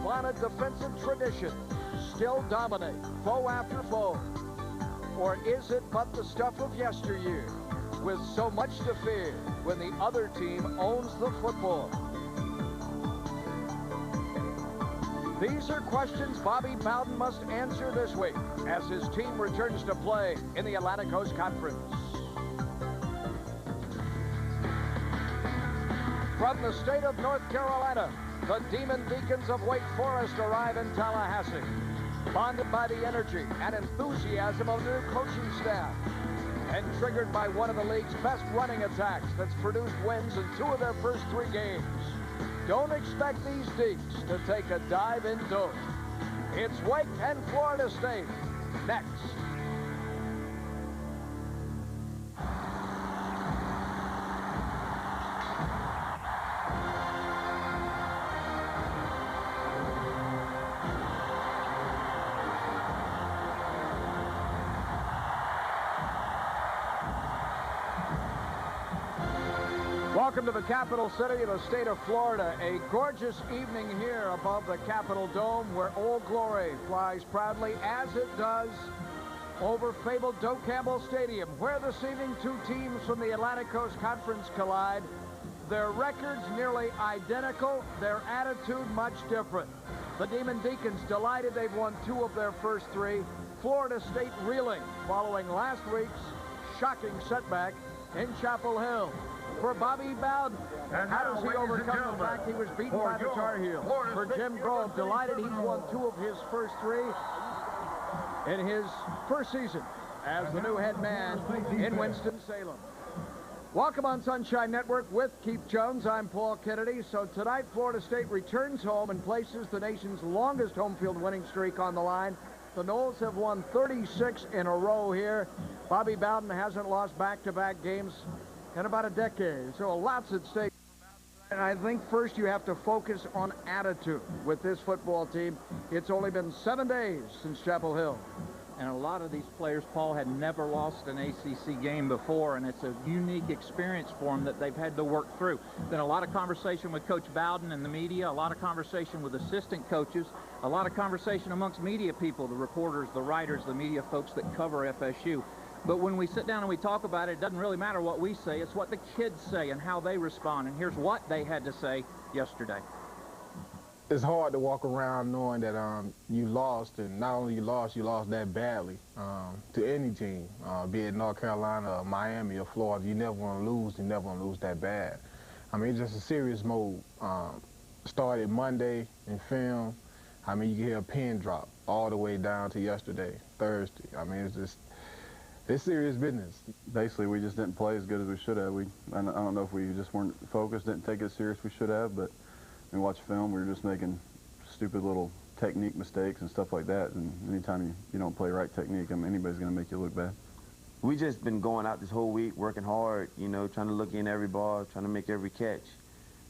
Carolina defensive tradition still dominate foe after foe? Or is it but the stuff of yesteryear, with so much to fear when the other team owns the football? These are questions Bobby Bowden must answer this week as his team returns to play in the Atlantic Coast Conference. From the state of North Carolina, the Demon Deacons of Wake Forest arrive in Tallahassee, bonded by the energy and enthusiasm of their coaching staff, and triggered by one of the league's best running attacks that's produced wins in 2 of their first 3 games. Don't expect these Deeks to take a dive in dough. It's Wake and Florida State next. Welcome to the capital city of the state of Florida. A gorgeous evening here above the Capitol Dome where Old Glory flies proudly, as it does, over fabled Doak Campbell Stadium, where this evening 2 teams from the Atlantic Coast Conference collide. Their records nearly identical, their attitude much different. The Demon Deacons delighted they've won 2 of their first 3. Florida State reeling following last week's shocking setback in Chapel Hill. For Bobby Bowden, how does he overcome the fact he was beaten by the Tar Heels? For Jim Grobe, delighted he's won 2 of his first 3 in his first season as the new head man in Winston-Salem. Welcome on Sunshine Network with Keith Jones. I'm Paul Kennedy. So tonight, Florida State returns home and places the nation's longest home field winning streak on the line. The Noles have won 36 in a row here. Bobby Bowden hasn't lost back-to-back games in about a decade, so lots at stake. And I think first you have to focus on attitude with this football team. It's only been 7 days since Chapel Hill. And a lot of these players, Paul, had never lost an ACC game before, and it's a unique experience for them that they've had to work through. Been a lot of conversation with Coach Bowden and the media, a lot of conversation with assistant coaches, a lot of conversation amongst media people, the reporters, the writers, the media folks that cover FSU. But when we sit down and we talk about it, it doesn't really matter what we say. It's what the kids say and how they respond. And here's what they had to say yesterday. It's hard to walk around knowing that you lost, and not only you lost that badly to any team, be it North Carolina or Miami or Florida. You never want to lose. You never want to lose that bad. I mean, it's just a serious mode. Started Monday in film. I mean, you can hear a pin drop all the way down to yesterday, Thursday. I mean, it's serious business. Basically, we just didn't play as good as we should have. I don't know if we just weren't focused, didn't take it as serious as we should have, but when we watch film, we were just making stupid little technique mistakes and stuff like that. And anytime you don't play right technique, I mean, anybody's going to make you look bad. We just been going out this whole week, working hard, you know, trying to look in every ball, trying to make every catch.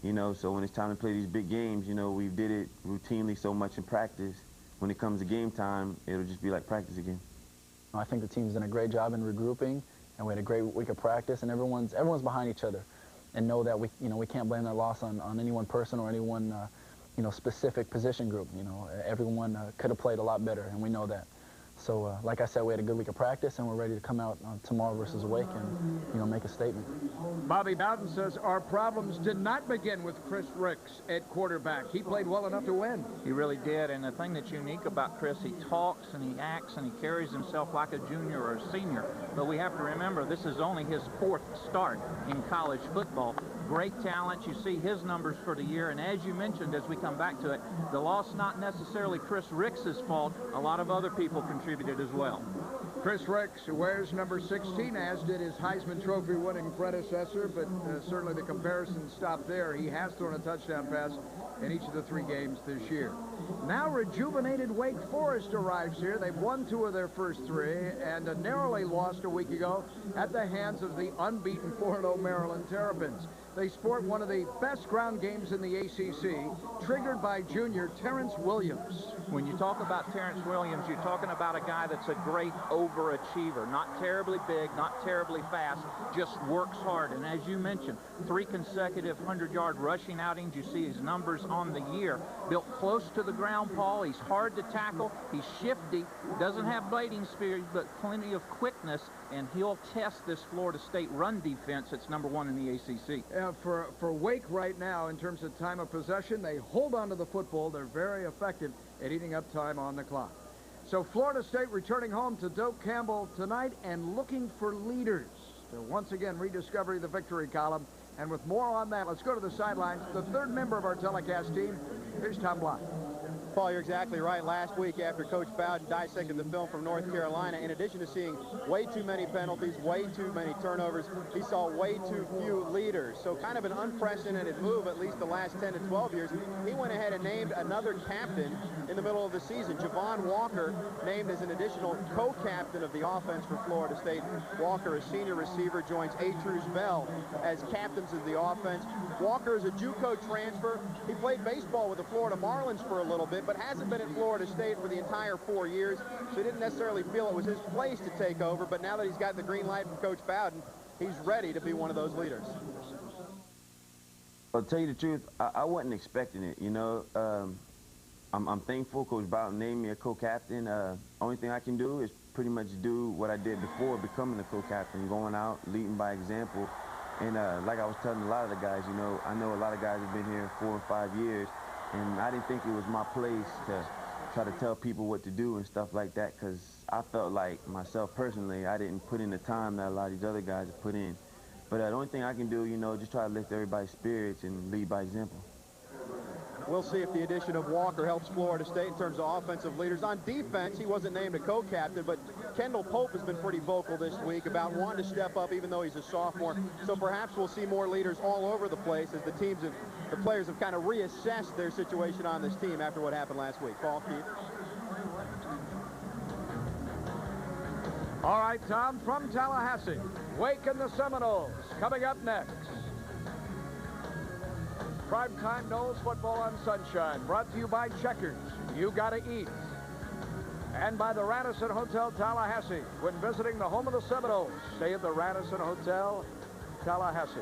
You know, so when it's time to play these big games, you know, we did it routinely so much in practice. When it comes to game time, it'll just be like practice again. I think the team's done a great job in regrouping, and we had a great week of practice, and everyone's behind each other, and know that we can't blame that loss on any one person or any one specific position group. You know, everyone could have played a lot better, and we know that. So, like I said, we had a good week of practice, and we're ready to come out tomorrow versus Wake and make a statement. Bobby Bowden says our problems did not begin with Chris Ricks at quarterback. He played well enough to win. He really did, and the thing that's unique about Chris, he talks and he acts and he carries himself like a junior or a senior. But we have to remember, this is only his 4th start in college football. Great talent. You see his numbers for the year, and as you mentioned, as we come back to it, the loss not necessarily Chris Ricks' fault. A lot of other people contributed as well. Chris Ricks, who wears number 16, as did his Heisman Trophy winning predecessor, but certainly the comparison stopped there. He has thrown a touchdown pass in each of the 3 games this year. Now rejuvenated Wake Forest arrives here. They've won 2 of their first 3 and narrowly lost a week ago at the hands of the unbeaten 4-0 Maryland Terrapins. they sport one of the best ground games in the ACC, triggered by junior Terrence Williams. When you talk about Terrence Williams, you're talking about a guy that's a great overachiever. Not terribly big, not terribly fast, just works hard. And as you mentioned, 3 consecutive 100-yard rushing outings. You see his numbers on the year. Built close to the ground, Paul. He's hard to tackle. He's shifty. Doesn't have blading speed, but plenty of quickness. And he'll test this Florida State run defense that's #1 in the ACC. For Wake right now, in terms of time of possession, they hold on to the football. They're very effective at eating up time on the clock. So Florida State returning home to Doak Campbell tonight and looking for leaders to once again rediscover the victory column. And with more on that, let's go to the sidelines. The third member of our telecast team, here's Tom Block. Paul, you're exactly right. Last week, after Coach Bowden dissected the film from North Carolina, in addition to seeing way too many penalties, way too many turnovers, he saw way too few leaders. So kind of an unprecedented move, at least the last 10 to 12 years. He went ahead and named another captain in the middle of the season. Javon Walker named as an additional co-captain of the offense for Florida State. Walker, a senior receiver, joins Atruz Bell as captains of the offense. Walker is a JUCO transfer. He played baseball with the Florida Marlins for a little bit, but hasn't been at Florida State for the entire 4 years, so he didn't necessarily feel it was his place to take over. But now that he's got the green light from Coach Bowden, he's ready to be one of those leaders. I'll tell you the truth, I wasn't expecting it, you know. I'm thankful Coach Bowden named me a co-captain. Only thing I can do is pretty much do what I did before becoming a co-captain, going out, leading by example. And like I was telling a lot of the guys, you know, I know a lot of guys have been here 4 or 5 years, and I didn't think it was my place to try to tell people what to do and stuff like that, because I felt like myself personally, I didn't put in the time that a lot of these other guys have put in. But the only thing I can do, you know, just try to lift everybody's spirits and lead by example. We'll see if the addition of Walker helps Florida State in terms of offensive leaders. On defense, he wasn't named a co-captain, but Kendall Pope has been pretty vocal this week about wanting to step up even though he's a sophomore. So perhaps we'll see more leaders all over the place as the players have kind of reassessed their situation on this team after what happened last week. Paul, Keith. All right, Tom, from Tallahassee, Wake and the Seminoles coming up next. Primetime Knowles Football on Sunshine, brought to you by Checkers. You gotta eat. And by the Radisson Hotel Tallahassee. When visiting the home of the Seminoles, stay at the Radisson Hotel Tallahassee.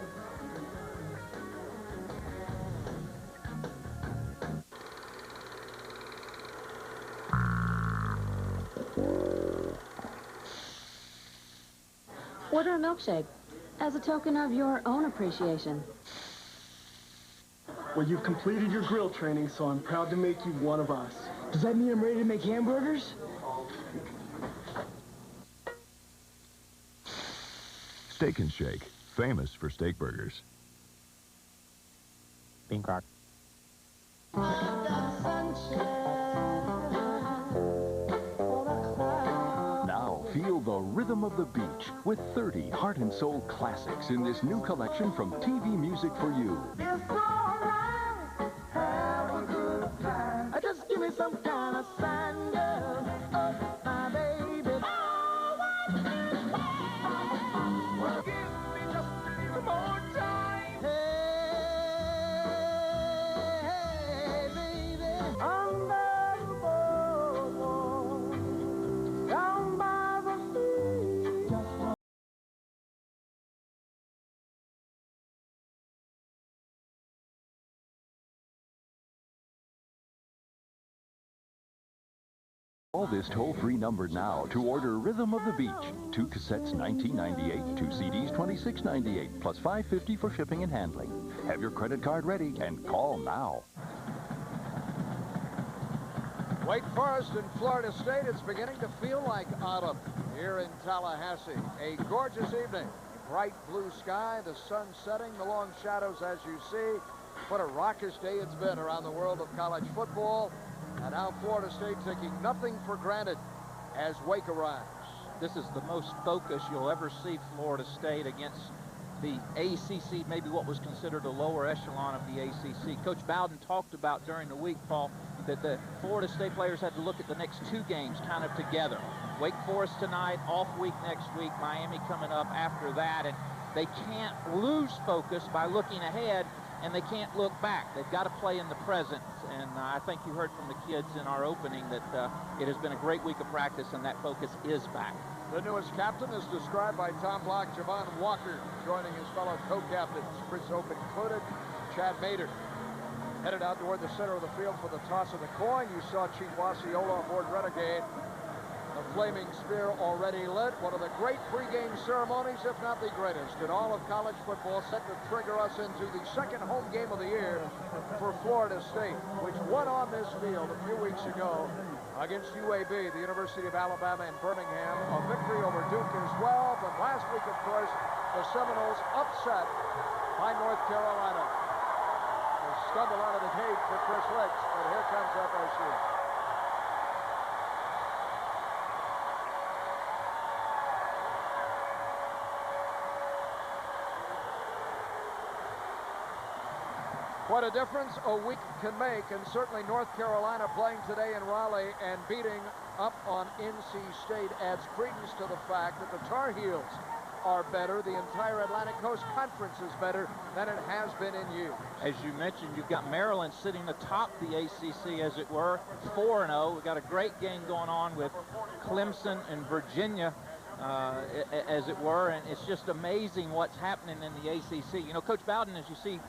Order a milkshake as a token of your own appreciation. Well, you've completed your grill training, so I'm proud to make you one of us. Does that mean I'm ready to make hamburgers? Steak and Shake, famous for steak burgers. Bean crock. Now feel the rhythm of the beach with 30 heart and soul classics in this new collection from TV Music for You. Just give me some kind of sign, girl. Oh, my baby. Well, give me just a little more time. Hey, baby. Under the boardwalk, down by the sea. Just Call this toll-free number now to order Rhythm of the Beach. 2 cassettes, $19.98. 2 CDs, $26.98. Plus $5.50 for shipping and handling. Have your credit card ready and call now. Wake Forest and Florida State, it's beginning to feel like autumn here in Tallahassee. A gorgeous evening. Bright blue sky, the sun setting, the long shadows as you see. What a raucous day it's been around the world of college football. And now Florida State taking nothing for granted as Wake arrives. This is the most focus you'll ever see Florida State against the ACC, maybe what was considered a lower echelon of the ACC. Coach Bowden talked about during the week, Paul, that the Florida State players had to look at the next 2 games kind of together. Wake Forest tonight, off week next week, Miami coming up after that. And they can't lose focus by looking ahead, and they can't look back. They've got to play in the present. And I think you heard from the kids in our opening that it has been a great week of practice, and that focus is back. The newest captain is described by Tom Block, Javon Walker, joining his fellow co-captains, Chris Hope included, Chad Mader. Headed out toward the center of the field for the toss of the coin. You saw Chief Osceola aboard Renegade. The flaming spear already lit. One of the great pregame ceremonies, if not the greatest, in all of college football, set to trigger us into the second home game of the year for Florida State, which won on this field a few weeks ago against UAB, the University of Alabama in Birmingham. A victory over Duke as well. But last week, of course, the Seminoles upset by North Carolina. They stumble out of the gate for Chris Licks, but here comes FSU. What a difference a week can make, and certainly North Carolina playing today in Raleigh and beating up on NC State adds credence to the fact that the Tar Heels are better. The entire Atlantic Coast Conference is better than it has been in years. As you mentioned, you've got Maryland sitting atop the ACC, as it were, 4-0. We've got a great game going on with Clemson and Virginia, as it were, and it's just amazing what's happening in the ACC. You know, Coach Bowden, as you see,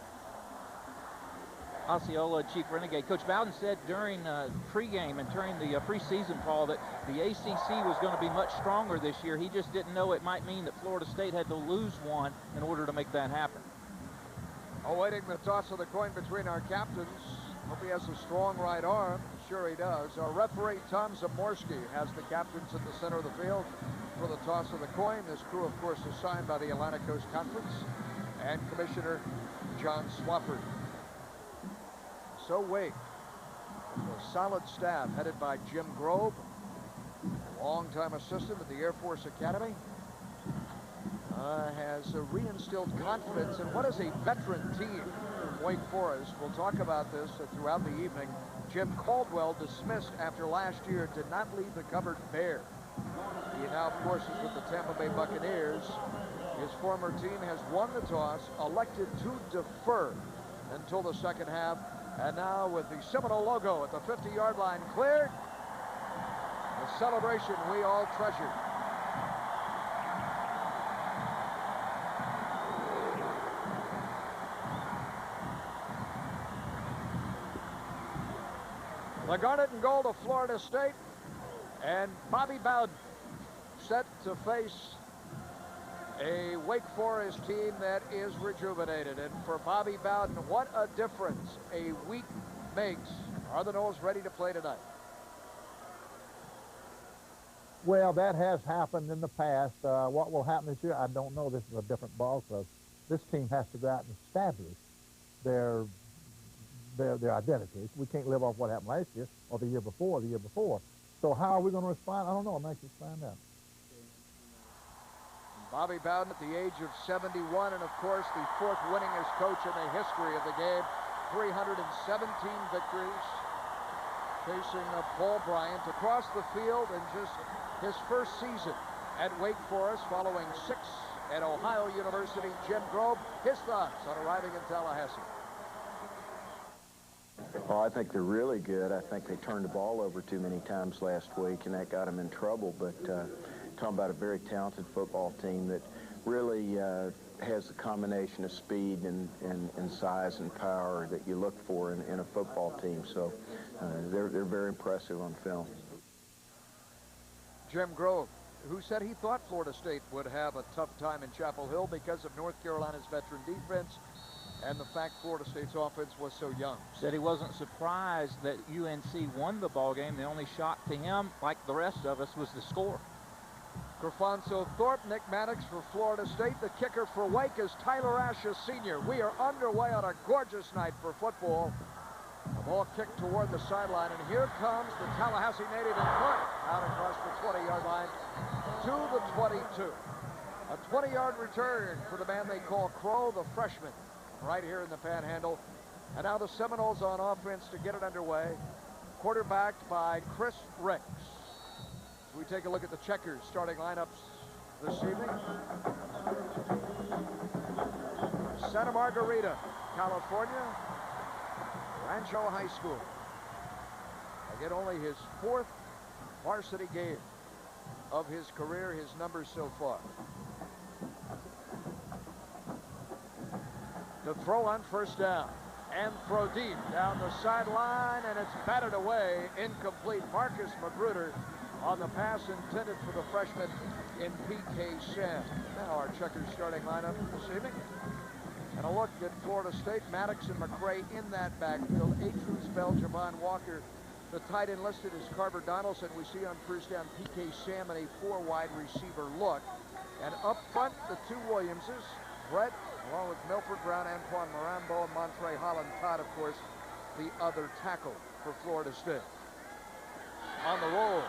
Osceola, Chief Renegade. Coach Bowden said during pregame and during the preseason, Paul, that the ACC was going to be much stronger this year. He just didn't know it might mean that Florida State had to lose one in order to make that happen. Awaiting the toss of the coin between our captains. Hope he has a strong right arm. Sure he does. Our referee, Tom Zamorsky, has the captains at the center of the field for the toss of the coin. This crew, of course, is signed by the Atlantic Coast Conference and Commissioner John Swafford. So Wake, a solid staff headed by Jim Grove, longtime assistant at the Air Force Academy, has reinstilled confidence in what is a veteran team from Wake Forest. We'll talk about this throughout the evening. Jim Caldwell, dismissed after last year, did not leave the cupboard bare. He now, of course, is with the Tampa Bay Buccaneers. His former team has won the toss, elected to defer until the second half. And now with the Seminole logo at the 50-yard line cleared, the celebration we all treasure. The Garnet and Gold of Florida State and Bobby Bowden set to face a Wake Forest team that is rejuvenated. And for Bobby Bowden, what a difference a week makes. Are the Noles ready to play tonight? Well, that has happened in the past. What will happen this year, I don't know. This is a different ball club. This team has to go out and establish their identity. We can't live off what happened last year or the year before, So how are we going to respond? I don't know. I'm anxious to find out. Bobby Bowden at the age of 71, and of course the fourth winningest coach in the history of the game. 317 victories, facing Paul Bryant across the field in just his first season at Wake Forest, following 6 at Ohio University. Jim Grove, his thoughts on arriving in Tallahassee. Oh, I think they're really good. I think they turned the ball over too many times last week, and that got them in trouble. But talking about a very talented football team that really has a combination of speed and size and power that you look for in a football team. So they're very impressive on film. Jim Grove, who said he thought Florida State would have a tough time in Chapel Hill because of North Carolina's veteran defense and the fact Florida State's offense was so young. Said he wasn't surprised that UNC won the ball game. The only shock to him, like the rest of us, was the score. Grafonso Thorpe, Nick Maddox for Florida State. The kicker for Wake is Tyler Ashe, Sr. We are underway on a gorgeous night for football. The ball kicked toward the sideline, and here comes the Tallahassee native in front, out across the 20-yard line to the 22. A 20-yard return for the man they call Crow, the freshman, right here in the Panhandle. And now the Seminoles on offense to get it underway, quarterbacked by Chris Ricks. We take a look at the checkers starting lineups this evening. Santa Margarita, California, Rancho High School. Again, only his 4th varsity game of his career, his numbers so far. To throw on first down and throw deep down the sideline, and it's batted away, incomplete. Marcus Magruder on the pass intended for the freshman in P.K. Sam. Now our checkers starting lineup this evening. And a look at Florida State. Maddox and McCray in that backfield. Atruz Bell, Javon Walker. The tight end listed is Carver Donaldson. We see on first down P.K. Sam in a 4 wide receiver look. And up front, the 2 Williamses. Brett, along with Milford Brown, Antoine Marambo, and Montre Holland Todd, of course, the other tackle for Florida State. On the roll.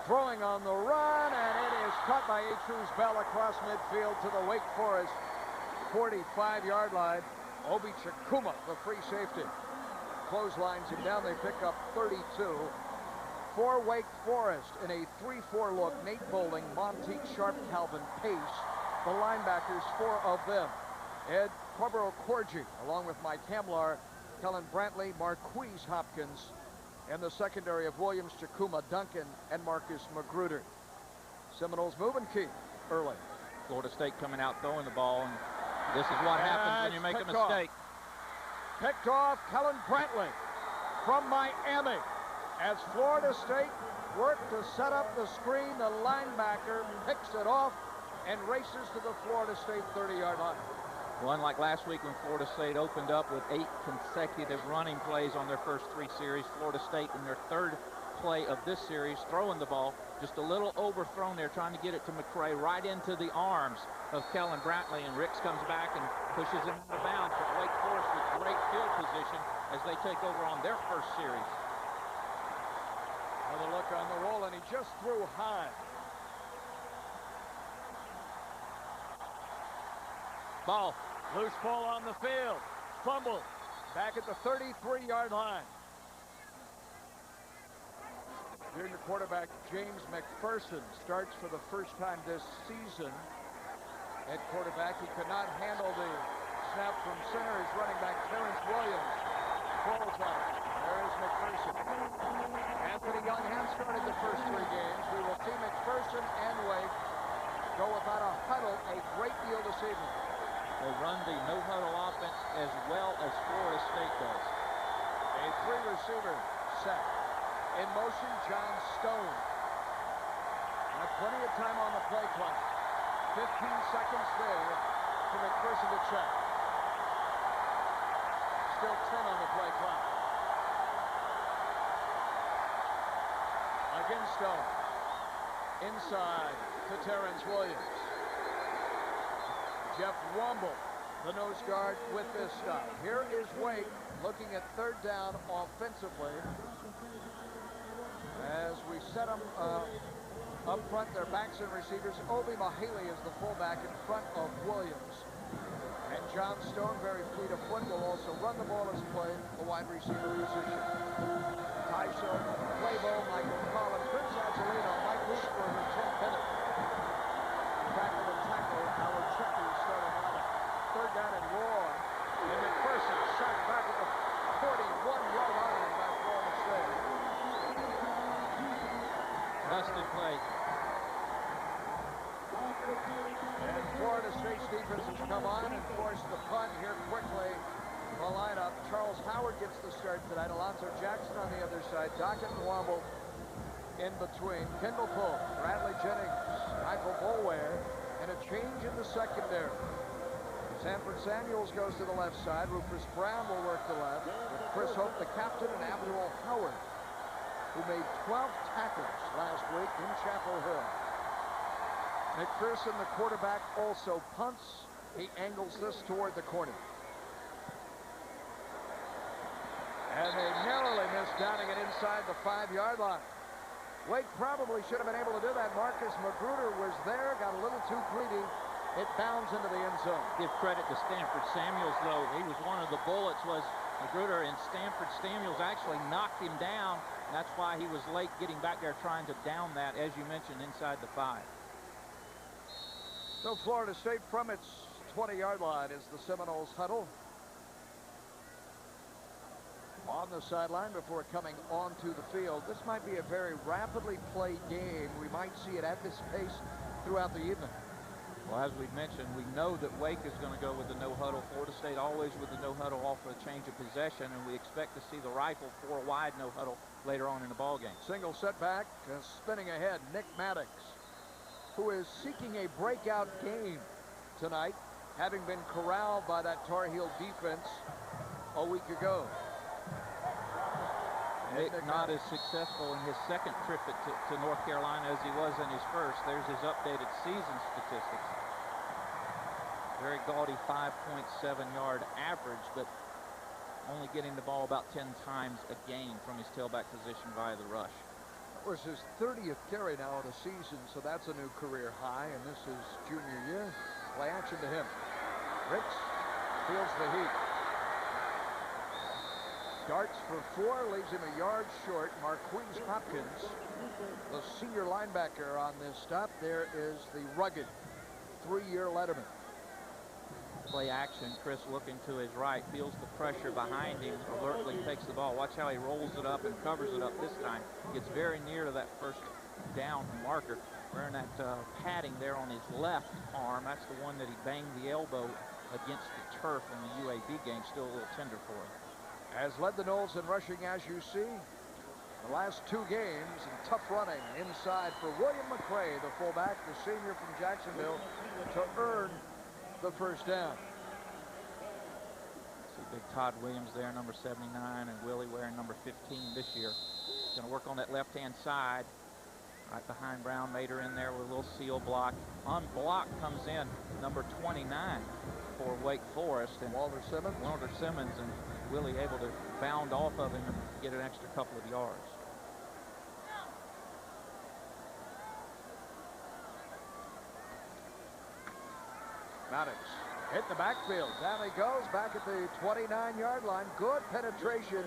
Throwing on the run, and it is caught by Atruz Bell across midfield to the Wake Forest 45-yard line. Obi Chakuma, the free safety, clotheslines him down. They pick up 32. For Wake Forest in a 3-4 look, Nate Bowling, Monteek Sharp, Calvin Pace. The linebackers, 4 of them. Ed Corborough-Corgi, along with Mike Hamlar, Kellen Brantley, Marquise Hopkins, and the secondary of Williams, Chakuma, Duncan, and Marcus Magruder. Seminoles moving key early. Florida State coming out throwing the ball, and this is what happens when you make a mistake. Picked off Kellen Brantley from Miami. As Florida State worked to set up the screen, the linebacker picks it off and races to the Florida State 30-yard line. Well, unlike last week when Florida State opened up with 8 consecutive running plays on their first 3 series, Florida State in their 3rd play of this series throwing the ball, just a little overthrown there, trying to get it to McCray right into the arms of Kellen Brantley, and Ricks comes back and pushes him out of bounds. But Wake Forest with great field position as they take over on their first series. Another look on the roll, and he just threw high. Ball. Loose ball on the field. Fumble. Back at the 33-yard line. Junior quarterback James McPherson starts for the first time this season at quarterback. He could not handle the snap from center. His running back Terrence Williams falls on it. There is McPherson. Anthony Young has started the first 3 games. We will see McPherson and Wake go without a huddle a great deal this evening. They run the no-huddle offense as well as Florida State does. A 3-receiver set. In motion, John Stone. Have plenty of time on the play clock. 15 seconds there for McPherson to check. Still 10 on the play clock. Again, Stone. Inside to Terrence Williams. Jeff Womble, the nose guard, with this stop. Here is Wake looking at 3rd down offensively. As we set them up front, their backs and receivers. Obi Mahaley is the fullback in front of Williams. And John Stone, very fleet of foot, will also run the ball as play the wide receiver position. Tyso, Playbo, Michael Collins, Vince Angelino, Mike Leesburger, Tim Bennett. Tackle to tackle, our checkers starting on it. 3rd down and more. And McPherson sacked back at the 41-yard line by Florida State. Busted play. And Florida State's defense has come on and forced the punt here quickly. The lineup. Charles Howard gets the start tonight. Alonzo Jackson on the other side. Dockett and Womble in between. Kendall Pope, Bradley Jennings, Michael Boulware, and a change in the secondary. Sanford Samuels goes to the left side. Rufus Brown will work the left, with Chris Hope, the captain, and Abdul Howard, who made 12 tackles last week in Chapel Hill. McPherson, the quarterback, also punts. He angles this toward the corner. And they narrowly missed downing it inside the 5-yard line. Wake probably should have been able to do that. Marcus Magruder was there, got a little too greedy. It bounds into the end zone. Give credit to Stanford Samuels, though. He was one of the bullets, was Magruder, and Stanford Samuels actually knocked him down. That's why he was late getting back there trying to down that, as you mentioned, inside the 5. So Florida State from its 20-yard line is the Seminoles huddle. On the sideline before coming onto the field. This might be a very rapidly played game. We might see it at this pace throughout the evening. Well, as we've mentioned, we know that Wake is going to go with the no huddle. Florida State always with the no huddle off for a change of possession, and we expect to see the rifle 4 wide no huddle later on in the ball game. Single setback, spinning ahead, Nick Maddox, who is seeking a breakout game tonight, having been corralled by that Tar Heel defense a week ago. Nick not as successful in his second trip to North Carolina as he was in his first. There's his updated season statistics. Very gaudy 5.7-yard average, but only getting the ball about 10 times a game from his tailback position via the rush. That was his 30th carry now of the season, so that's a new career high, and this is junior year. Play action to him. Ricks feels the heat. Darts for 4, leaves him a yard short. Marquise Hopkins, the senior linebacker on this stop. There is the rugged 3-year letterman. Play action, Chris looking to his right, feels the pressure behind him, alertly takes the ball. Watch how he rolls it up and covers it up this time. Gets very near to that first down marker. Wearing that padding there on his left arm. That's the one that he banged the elbow against the turf in the UAB game. Still a little tender for him. Has led the Noles in rushing, as you see. The last 2 games, and tough running inside for William McCray, the fullback, the senior from Jacksonville, to earn the first down. See big Todd Williams there, number 79, and Willie wearing number 15 this year. Going to work on that left-hand side, right behind Brown. Mater in there with a little seal block. Unblocked comes in number 29 for Wake Forest, and Walter Simmons, and Willie able to bound off of him and get an extra couple of yards. Maddox hit the backfield. Down he goes, back at the 29-yard line. Good penetration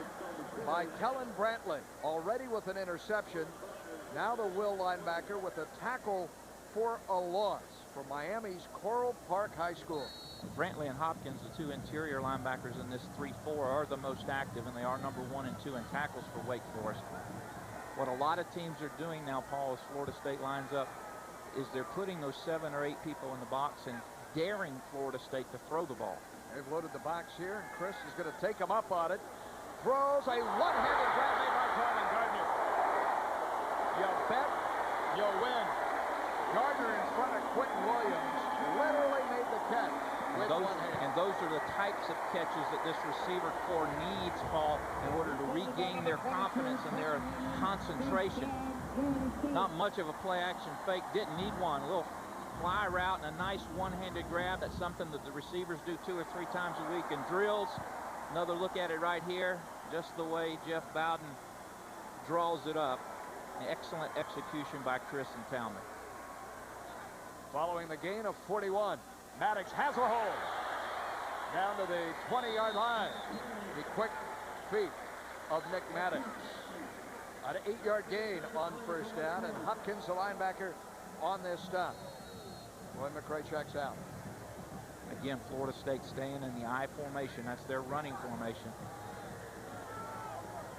by Kellen Brantley, already with an interception. Now the Will linebacker with a tackle for a loss for Miami's Coral Park High School. Brantley and Hopkins, the 2 interior linebackers in this 3-4, are the most active, and they are number 1 and 2 in tackles for Wake Forest. What a lot of teams are doing now, Paul, as Florida State lines up, is they're putting those 7 or 8 people in the box and daring Florida State to throw the ball. They've loaded the box here, and Chris is going to take him up on it. Throws a one-handed grab made by Coleman Gardner. You bet, you win. Gardner in front of Quentin Williams literally made the catch. And those are the types of catches that this receiver core needs, Paul, in order to regain their confidence and their concentration. Not much of a play-action fake. Didn't need one. A little fly route and a nice one-handed grab. That's something that the receivers do 2 or 3 times a week in drills. Another look at it right here. Just the way Jeff Bowden draws it up. An excellent execution by Chris and Talman. Following the gain of 41. Maddox has a hole. Down to the 20-yard line. The quick feet of Nick Maddox. An 8-yard gain on first down, and Hopkins, the linebacker, on this stop. Roy McCray checks out. Again, Florida State staying in the I formation. That's their running formation.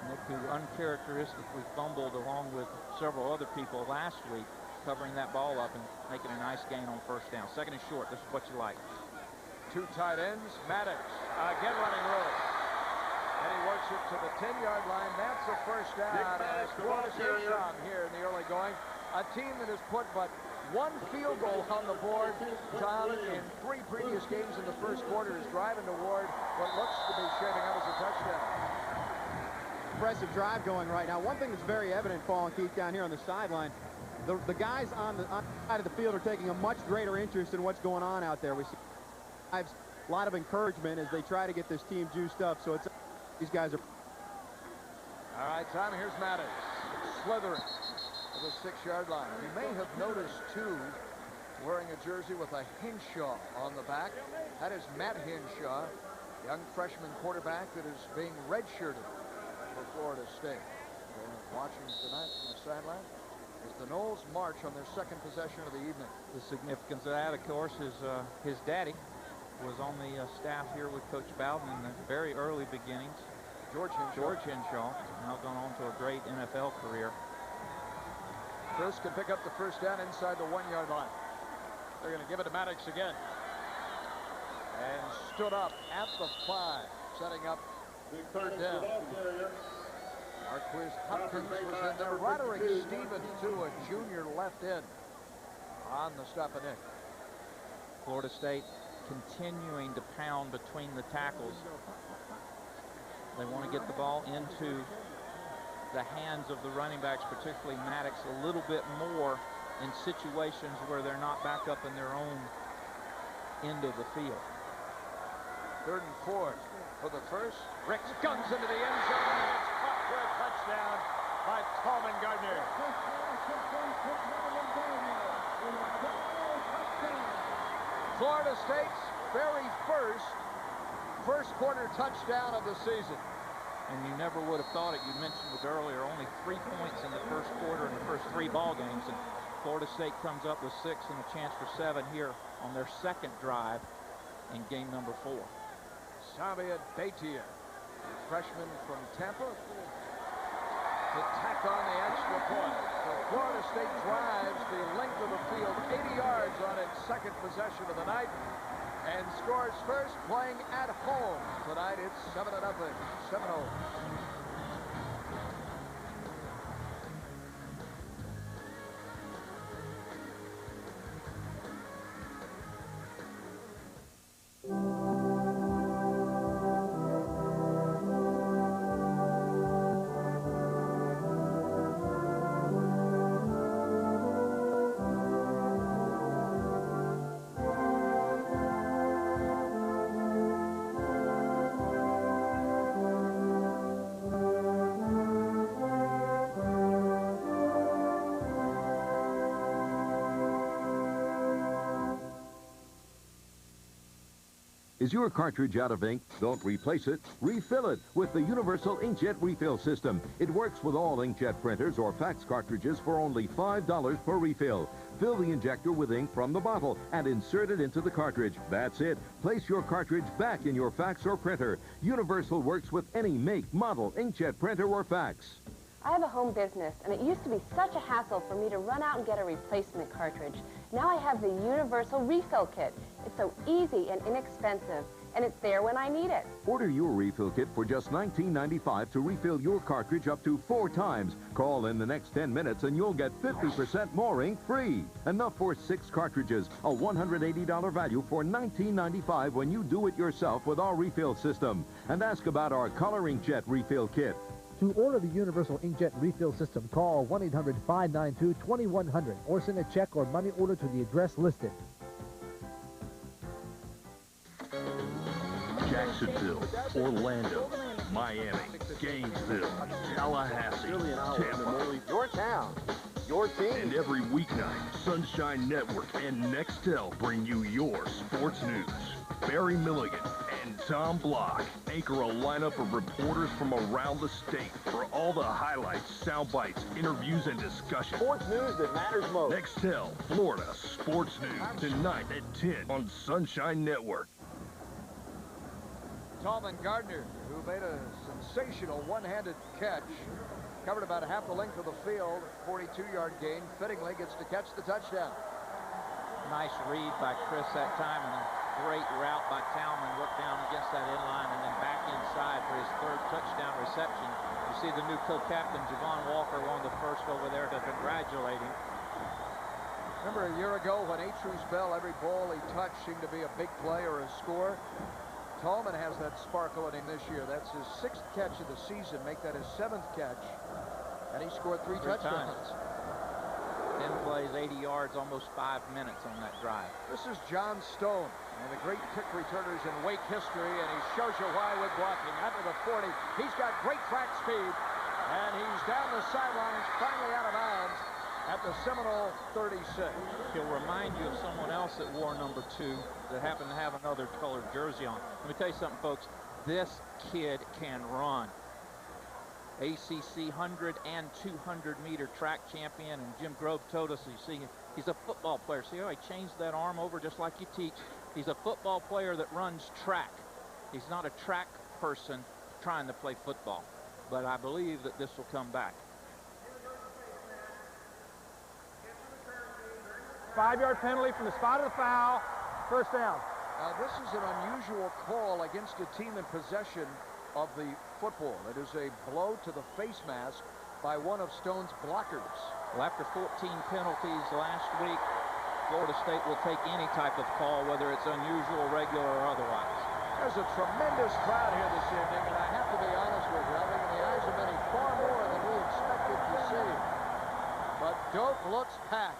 Nick, who uncharacteristically fumbled along with several other people last week, covering that ball up and making a nice gain on first down. Second and short. This is what you like. 2 tight ends. Maddox again running roll. And he works it to the 10-yard line. That's the first down. And Florida State shot here in the early going. A team that has put but 1 field goal on the board, John, in 3 previous games in the first quarter, is driving toward what looks to be shaping up as a touchdown. Impressive drive going right now. One thing that's very evident, Paul and Keith, down here on the sideline, the guys on the side of the field are taking a much greater interest in what's going on out there. We see a lot of encouragement as they try to get this team juiced up. So it's these guys are. All right, Tom, here's Maddox slithering to the 6-yard line. You may have noticed, too, wearing a jersey with a Hinshaw on the back. That is Matt Hinshaw, young freshman quarterback that is being redshirted for Florida State. We're watching tonight from the sideline. as the Noles march on their second possession of the evening. The significance of that, of course, is his daddy was on the staff here with Coach Bowden in the very early beginnings. George Hinshaw, now gone on to a great NFL career. Chris can pick up the first down inside the 1-yard line. They're going to give it to Maddox again. And stood up at the 5, setting up third down. Marquis Hopkins was in there. Roderick Stevens, too, a junior left in on the stop and Nick. Florida State continuing to pound between the tackles. They want to get the ball into the hands of the running backs, particularly Maddox, a little bit more in situations where they're not back up in their own end of the field. 3rd and 4 for the first. Ricks guns into the end zone, and it's caught for a touchdown by Tallman Gardner. Florida State's very first quarter touchdown of the season. And you never would have thought it. You mentioned it earlier, only 3 points in the first quarter in the first 3 ball games. And Florida State comes up with 6 and a chance for 7 here on their second drive in game number 4. Samia Beitia, freshman from Tampa, to tack on the extra point. So Florida State drives the length of the field, 80 yards on its second possession of the night, and scores first playing at home. Tonight it's 7-0, 7-0. Is your cartridge out of ink? Don't replace it. Refill it with the Universal Inkjet Refill System. It works with all inkjet printers or fax cartridges for only $5 per refill. Fill the injector with ink from the bottle and insert it into the cartridge. That's it. Place your cartridge back in your fax or printer. Universal works with any make, model, inkjet printer or fax. I have a home business, and it used to be such a hassle for me to run out and get a replacement cartridge. Now I have the Universal Refill Kit. It's so easy and inexpensive, and it's there when I need it. Order your refill kit for just $19.95 to refill your cartridge up to 4 times. Call in the next 10 minutes and you'll get 50% more ink free. Enough for 6 cartridges, a $180 value for $19.95 when you do it yourself with our refill system. And ask about our Color Inkjet Refill Kit. To order the Universal Inkjet Refill System, call 1-800-592-2100 or send a check or money order to the address listed. Jacksonville, Orlando, Miami, Gainesville, Tallahassee, Tampa. Your town, your team. And every weeknight, Sunshine Network and Nextel bring you your sports news. Barry Milligan and Tom Block anchor a lineup of reporters from around the state for all the highlights, sound bites, interviews, and discussions. Sports news that matters most. Nextel, Florida Sports News, tonight at 10 on Sunshine Network. Tallman Gardner, who made a sensational one-handed catch, covered about half the length of the field, 42-yard gain, fittingly gets to catch the touchdown. Nice read by Chris that time, and a great route by Tallman. Worked down against that inline and then back inside for his 3rd touchdown reception. You see the new co-captain, Javon Walker, one of the first over there to congratulate him. Remember a year ago when Atrus Bell, every ball he touched seemed to be a big play or a score? Tallman has that sparkle in him this year. That's his 6th catch of the season, make that his 7th catch. And he scored 3 touchdowns. 10 plays, 80 yards, almost 5 minutes on that drive. This is John Stone, one of the great kick returners in Wake history, and he shows you why with blocking. Out to the 40, he's got great track speed, and he's down the sidelines, finally out of bounds at the Seminole 36. He'll remind you of someone else that wore number 2 that happened to have another colored jersey on. Let me tell you something, folks. This kid can run. ACC 100 and 200 meter track champion, and Jim Grove told us, you see, he's a football player. See how he changed that arm over just like you teach? He's a football player that runs track. He's not a track person trying to play football, but I believe that this will come back. 5-yard penalty from the spot of the foul. First down. This is an unusual call against a team in possession of the football. It is a blow to the face mask by one of Stone's blockers. Well, after 14 penalties last week, Florida State will take any type of call, whether it's unusual, regular, or otherwise. There's a tremendous crowd here this evening, and I have to be honest with you, I think in the eyes of many, far more than we expected to see. But Doak looks packed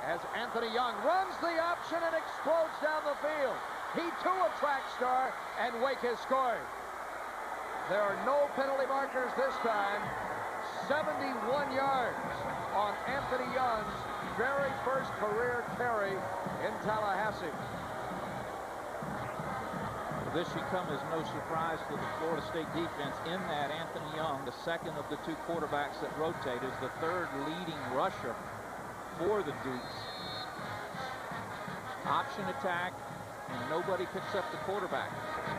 as Anthony Young runs the option and explodes down the field. He too a track star, and Wake has scored. There are no penalty markers this time. 71 yards on Anthony Young's very first career carry in Tallahassee. This should come as no surprise to the Florida State defense in that Anthony Young, the second of the two quarterbacks that rotate, is the third leading rusher for the Dukes. Option attack, and nobody picks up the quarterback.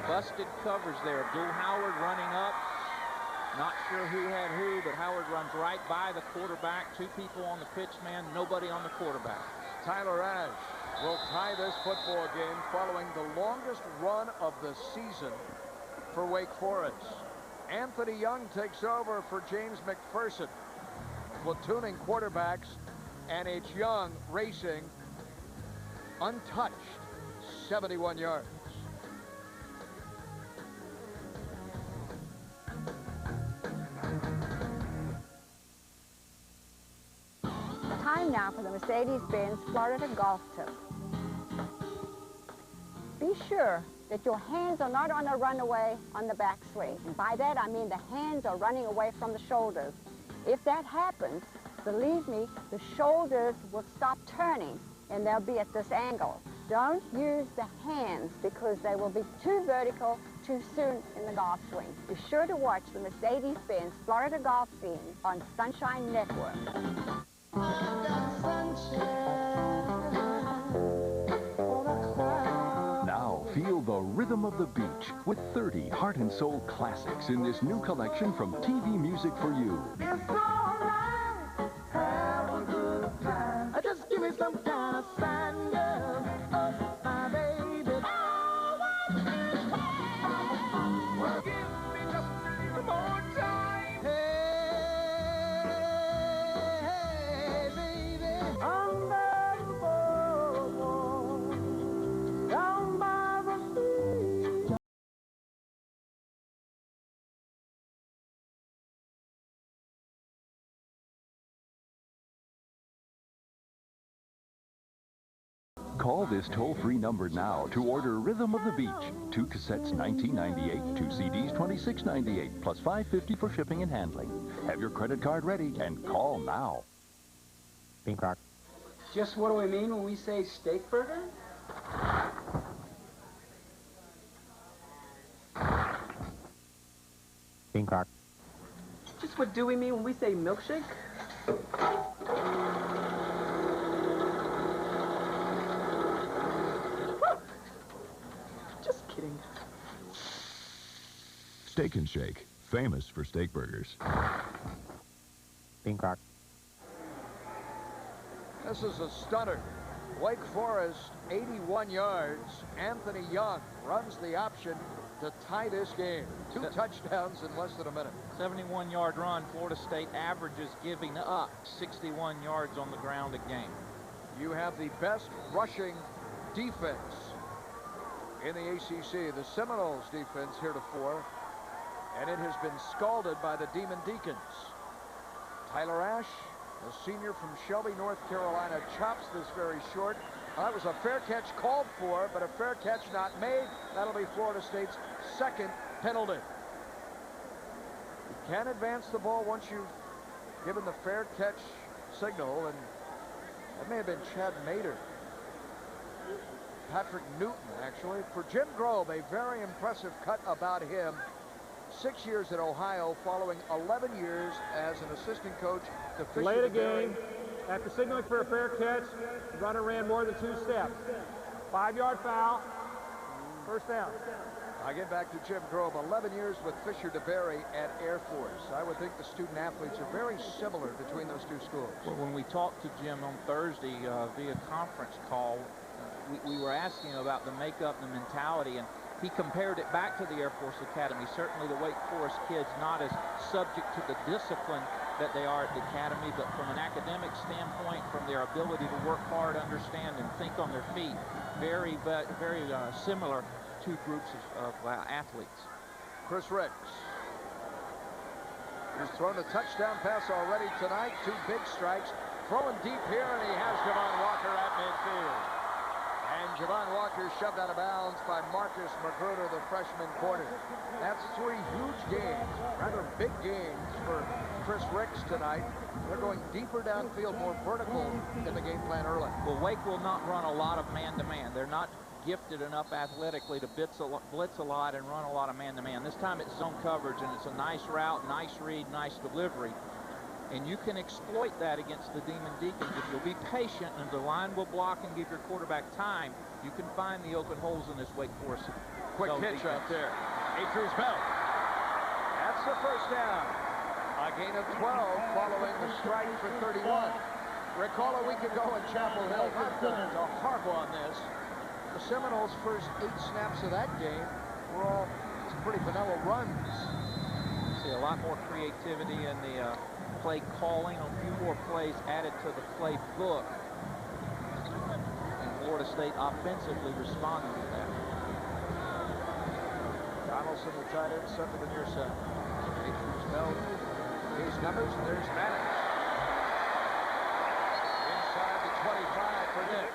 Busted covers there. Abdul Howard running up. Not sure who had who, but Howard runs right by the quarterback. Two people on the pitch man, nobody on the quarterback. Tyler Ash will tie this football game following the longest run of the season for Wake Forest. Anthony Young takes over for James McPherson. Platooning quarterbacks, and it's Young racing untouched, 71 yards. Time now for the Mercedes-Benz Florida Golf Tip. Be sure that your hands are not on a runaway on the backswing. And by that, I mean the hands are running away from the shoulders. If that happens, believe me, the shoulders will stop turning and they'll be at this angle. Don't use the hands because they will be too vertical too soon in the golf swing. Be sure to watch the Mercedes-Benz Florida Golf Scene on Sunshine Network. Now feel the rhythm of the beach with 30 heart and soul classics in this new collection from TV Music for You. It's alright, have a good time. Just give me some kind of sign, girl. Oh, my baby. Well, give me just a little more time. Hey, baby. Under the boardwalk, down by the sea. Call this toll-free number now to order Rhythm of the Beach. 2 cassettes $19.98, 2 CDs $26.98, plus $5.50 for shipping and handling. Have your credit card ready and call now. Pink Rock. Just what do we mean when we say steak burger? Pink Rock. Just what do we mean when we say milkshake? Just kidding. Steak and Shake, famous for steak burgers. Pink Rock. This is a stunner. Wake Forest, 81 yards. Anthony Young runs the option to tie this game. 2 touchdowns in less than a minute. 71-yard run. Florida State averages giving up 61 yards on the ground a game. You have the best rushing defense in the ACC. The Seminoles defense heretofore, and it has been scalded by the Demon Deacons. Tyler Ash, a senior from Shelby, North Carolina, chops this very short. That was a fair catch called for, but a fair catch not made. That'll be Florida State's second penalty. You can advance the ball once you've given the fair catch signal, and that may have been Chad Mater. Patrick Newton, actually. For Jim Grove, a very impressive cut about him. 6 years at Ohio, following 11 years as an assistant coach to Fisher Late a DeBerry. game. After signaling for a fair catch, the runner ran more than 2 steps. 5-yard foul. First down. I get back to Jim Grove, 11 years with Fisher DeBerry at Air Force. I would think the student athletes are very similar between those two schools. Well, when we talked to Jim on Thursday via conference call, we were asking about the makeup and the mentality, and he compared it back to the Air Force Academy. Certainly the Wake Forest kids not as subject to the discipline that they are at the academy, but from an academic standpoint, from their ability to work hard, understand, and think on their feet, very similar two groups of athletes. Chris Ricks. He's thrown a touchdown pass already tonight. 2 big strikes. Throwing deep here, and he has Javon Walker at midfield. And Javon Walker shoved out of bounds by Marcus Magruder, the freshman corner. That's 3 huge gains, rather big gains for Chris Ricks tonight. They're going deeper downfield, more vertical in the game plan early. Well, Wake will not run a lot of man-to-man. They're not gifted enough athletically to blitz a lot and run a lot of man-to-man. This time it's zone coverage, and it's a nice route, nice read, nice delivery. And you can exploit that against the Demon Deacons. If you'll be patient and the line will block and give your quarterback time, you can find the open holes in this Wake Forest. Quick pitch out there. Andrews Bell. That's the first down. A gain of 12 following the strike for 31. Recall a week ago in Chapel Hill, not to harp on this, the Seminoles' first 8 snaps of that game were all some pretty vanilla runs. See a lot more creativity in the play calling, a few more plays added to the play book. And Florida State offensively responding to that. Donaldson, the tight end, set to the near side. Andrews Bell, his numbers, and there's Maddox. Inside the 25 for Nick.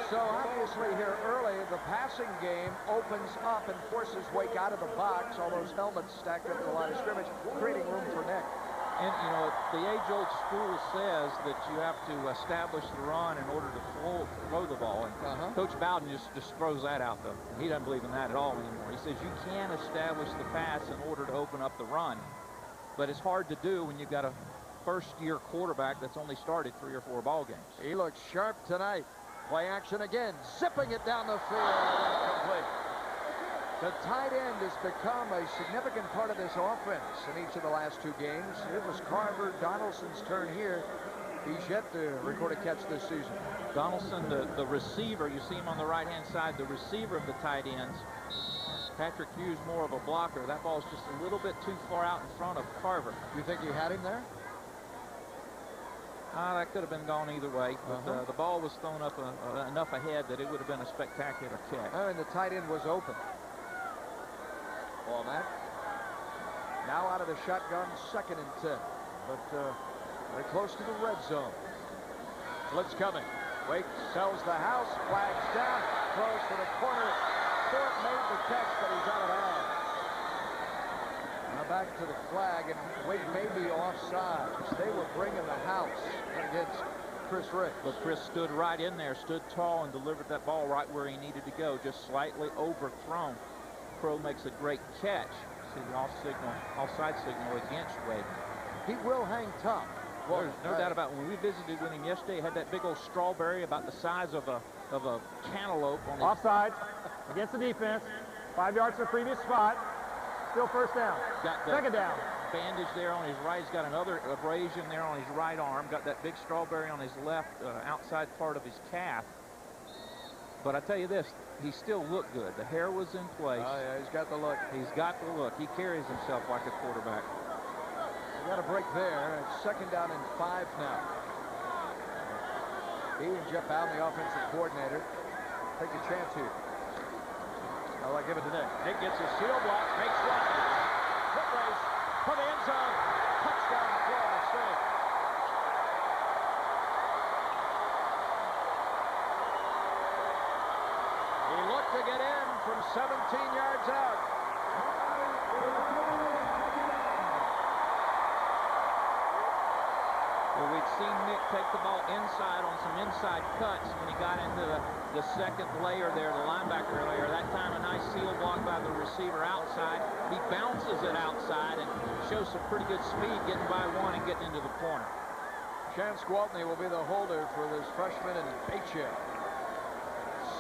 So obviously here early, the passing game opens up and forces Wake out of the box. All those helmets stacked up in the line of scrimmage, creating room for Nick. And, you know, the age-old school says that you have to establish the run in order to throw the ball. And Coach Bowden just throws that out, though. He doesn't believe in that at all anymore. He says you can establish the pass in order to open up the run. But it's hard to do when you've got a first-year quarterback that's only started 3 or 4 ball games. He looks sharp tonight. Play action again, zipping it down the field. Incomplete. The tight end has become a significant part of this offense in each of the last 2 games. It was Carver Donaldson's turn here. He's yet to record a catch this season. Donaldson, the receiver, you see him on the right-hand side, the receiver of the tight ends. Patrick Hughes more of a blocker. That ball's just a little bit too far out in front of Carver. You think he had him there? That could have been gone either way, but the ball was thrown up enough ahead that it would have been a spectacular catch. And the tight end was open. On that. Now out of the shotgun, 2nd and 10. But very close to the red zone. Blitz coming. Wake sells the house, flags down, throws to the corner. Fort made the catch, but he's out of bounds. Now back to the flag, and Wake may be offside. They were bringing the house against Chris Ricks. But Chris stood right in there, stood tall, and delivered that ball right where he needed to go, just slightly overthrown. Crow makes a great catch. See the offside signal against Wake. He will hang tough. Well, there's no doubt about it. When we visited with him yesterday, he had that big old strawberry about the size of a cantaloupe on his... Offside against the defense. 5 yards to the previous spot. Still first down. Second down. Bandage there on his right. He's got another abrasion there on his right arm. Got that big strawberry on his left outside part of his calf. But I tell you this, he still looked good. The hair was in place. Oh, yeah, he's got the look. He's got the look. He carries himself like a quarterback. We got a break there. It's 2nd down and 5 now. He and Jeff Bowden, the offensive coordinator, take a chance here. I'll give it to Nick. Nick gets a seal block, makes one. Foot race for the end zone. Touchdown, Florida State. He looked to get in from 17 yards out. Well, we'd seen Nick take the ball inside on some inside cuts when he got into the second layer there, the linebacker layer. That time a nice seal block by the receiver outside. He bounces it outside and shows some pretty good speed getting by one and getting into the corner. Chance Gwaltney will be the holder for this freshman in Bachia.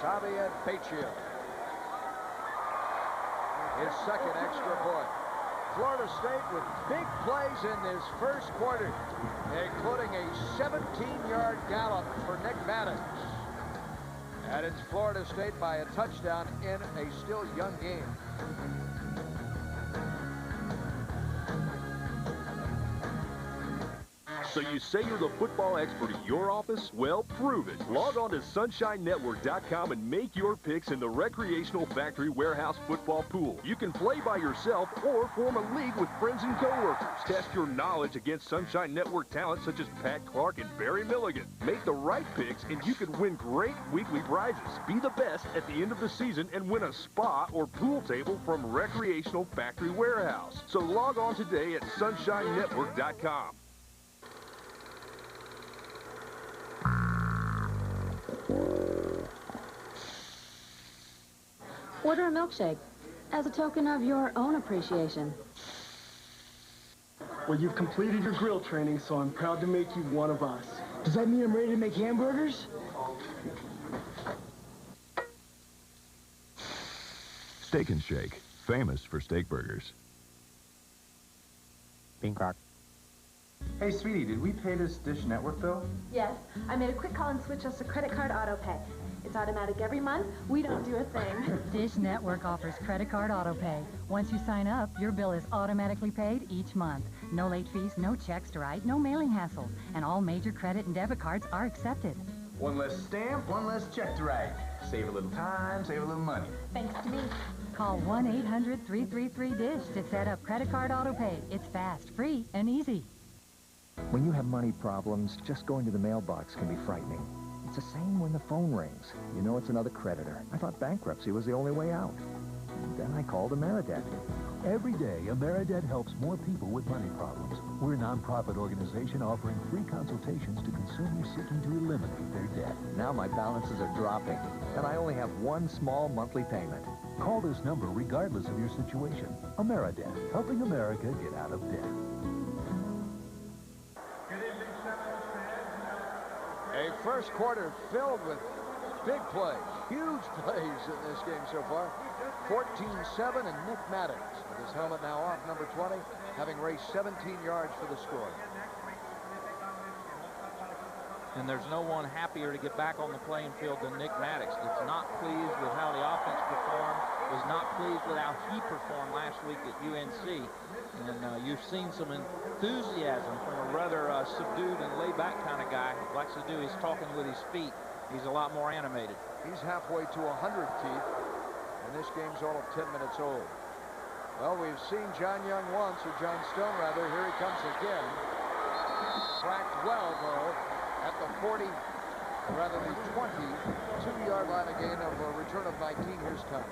Xavier Bachia. His second extra point. Florida State with big plays in this first quarter, including a 17-yard gallop for Nick Maddox. And it's Florida State by a touchdown in a still young game. So you say you're the football expert in your office? Well, prove it. Log on to SunshineNetwork.com and make your picks in the Recreational Factory Warehouse Football Pool. You can play by yourself or form a league with friends and coworkers. Test your knowledge against Sunshine Network talent such as Pat Clark and Barry Milligan. Make the right picks and you can win great weekly prizes. Be the best at the end of the season and win a spa or pool table from Recreational Factory Warehouse. So log on today at SunshineNetwork.com. Order a milkshake as a token of your own appreciation. Well, you've completed your grill training, so I'm proud to make you one of us. Does that mean I'm ready to make hamburgers? Steak and Shake, famous for steak burgers. Bean crock. Hey, sweetie, did we pay this Dish Network bill? Yes, I made a quick call and switched us to credit card auto pay. It's automatic every month. We don't do a thing. Dish Network offers credit card auto pay. Once you sign up, your bill is automatically paid each month. No late fees, no checks to write, no mailing hassles, and all major credit and debit cards are accepted. One less stamp, one less check to write. Save a little time, save a little money. Thanks to me. Call 1-800-333-DISH to set up credit card auto pay. It's fast, free, and easy. When you have money problems, just going to the mailbox can be frightening. It's the same when the phone rings. You know it's another creditor. I thought bankruptcy was the only way out. And then I called Ameridebt. Every day, Ameridebt helps more people with money problems. We're a nonprofit organization offering free consultations to consumers seeking to eliminate their debt. Now my balances are dropping, and I only have one small monthly payment. Call this number regardless of your situation. Ameridebt, helping America get out of debt. A first quarter filled with big plays, huge plays in this game so far. 14-7, and Nick Maddox with his helmet now off, number 20, having raced 17 yards for the score. And there's no one happier to get back on the playing field than Nick Maddox. That's not pleased with how the offense performed, was not pleased with how he performed last week at UNC. And you've seen some enthusiasm from a rather subdued and laid-back kind of guy. Likes to do his talking with his feet. He's a lot more animated. He's halfway to 100, Keith, and this game's all of 10 minutes old. Well, we've seen John Young once, or John Stone, rather. Here he comes again. Cracked well, though, at the 40, rather the 22-yard line again of a return of 19. Here's Tom.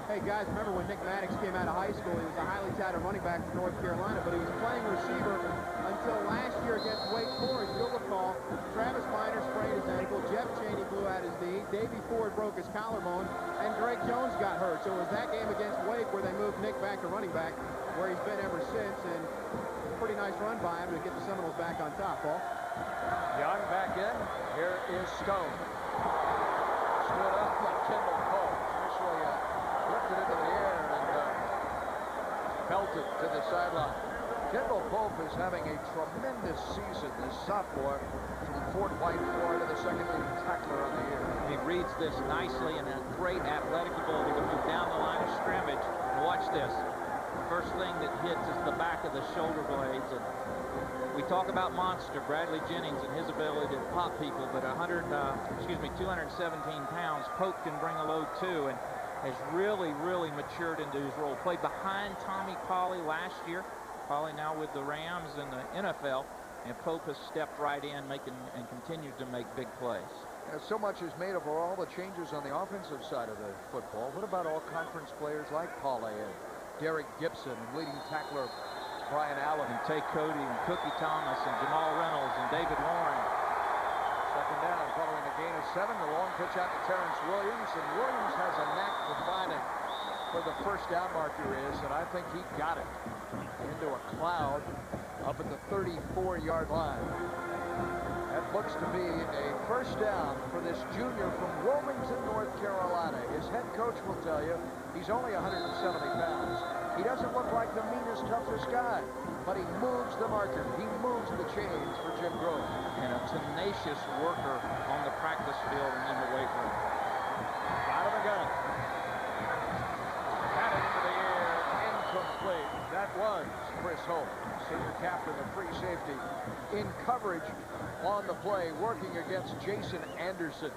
Hey, guys, remember when Nick Maddox came out of high school, he was a highly touted running back for North Carolina, but he was playing receiver until last year against Wake Forest. You'll recall, Travis Minor sprained his ankle, Jeff Chaney blew out his knee, Davey Ford broke his collarbone, and Greg Jones got hurt. So it was that game against Wake where they moved Nick back to running back, where he's been ever since, and a pretty nice run by him to get the Seminoles back on top, Paul. Young back in. Here is Stone. Stood up like Kendall Cole. Actually lifted into the air and belted to the sideline. Kendall Pope is having a tremendous season, this sophomore from Fort White, Florida, the second-leading tackler on the year. He reads this nicely and a great athletic ability to move down the line of scrimmage. And watch this. The first thing that hits is the back of the shoulder blades. And we talk about monster, Bradley Jennings, and his ability to pop people, but 217 pounds, Pope can bring a load too, and has really matured into his role. Played behind Tommy Polley last year. Polley now with the Rams in the NFL, and Pope has stepped right in, making and continued to make big plays. So much is made over all the changes on the offensive side of the football. What about all conference players like Polley and Derek Gibson and leading tackler Brian Allen. And Tay Cody and Cookie Thomas and Jamal Reynolds and David Warren. Second down following a gain of 7. The long pitch out to Terrence Williams. And Williams has a knack for finding where the first down marker is. And I think he got it into a cloud up at the 34-yard line. That looks to be a first down for this junior from Wilmington, North Carolina. His head coach will tell you he's only 170 pounds. He doesn't look like the meanest, toughest guy, but he moves the marker. He moves the chains for Jim Grove. And a tenacious worker on the practice field and in the weight room. Out of the gun. Batted into the air, incomplete. That was Chris Holt, senior captain of free safety, in coverage on the play, working against Jason Anderson,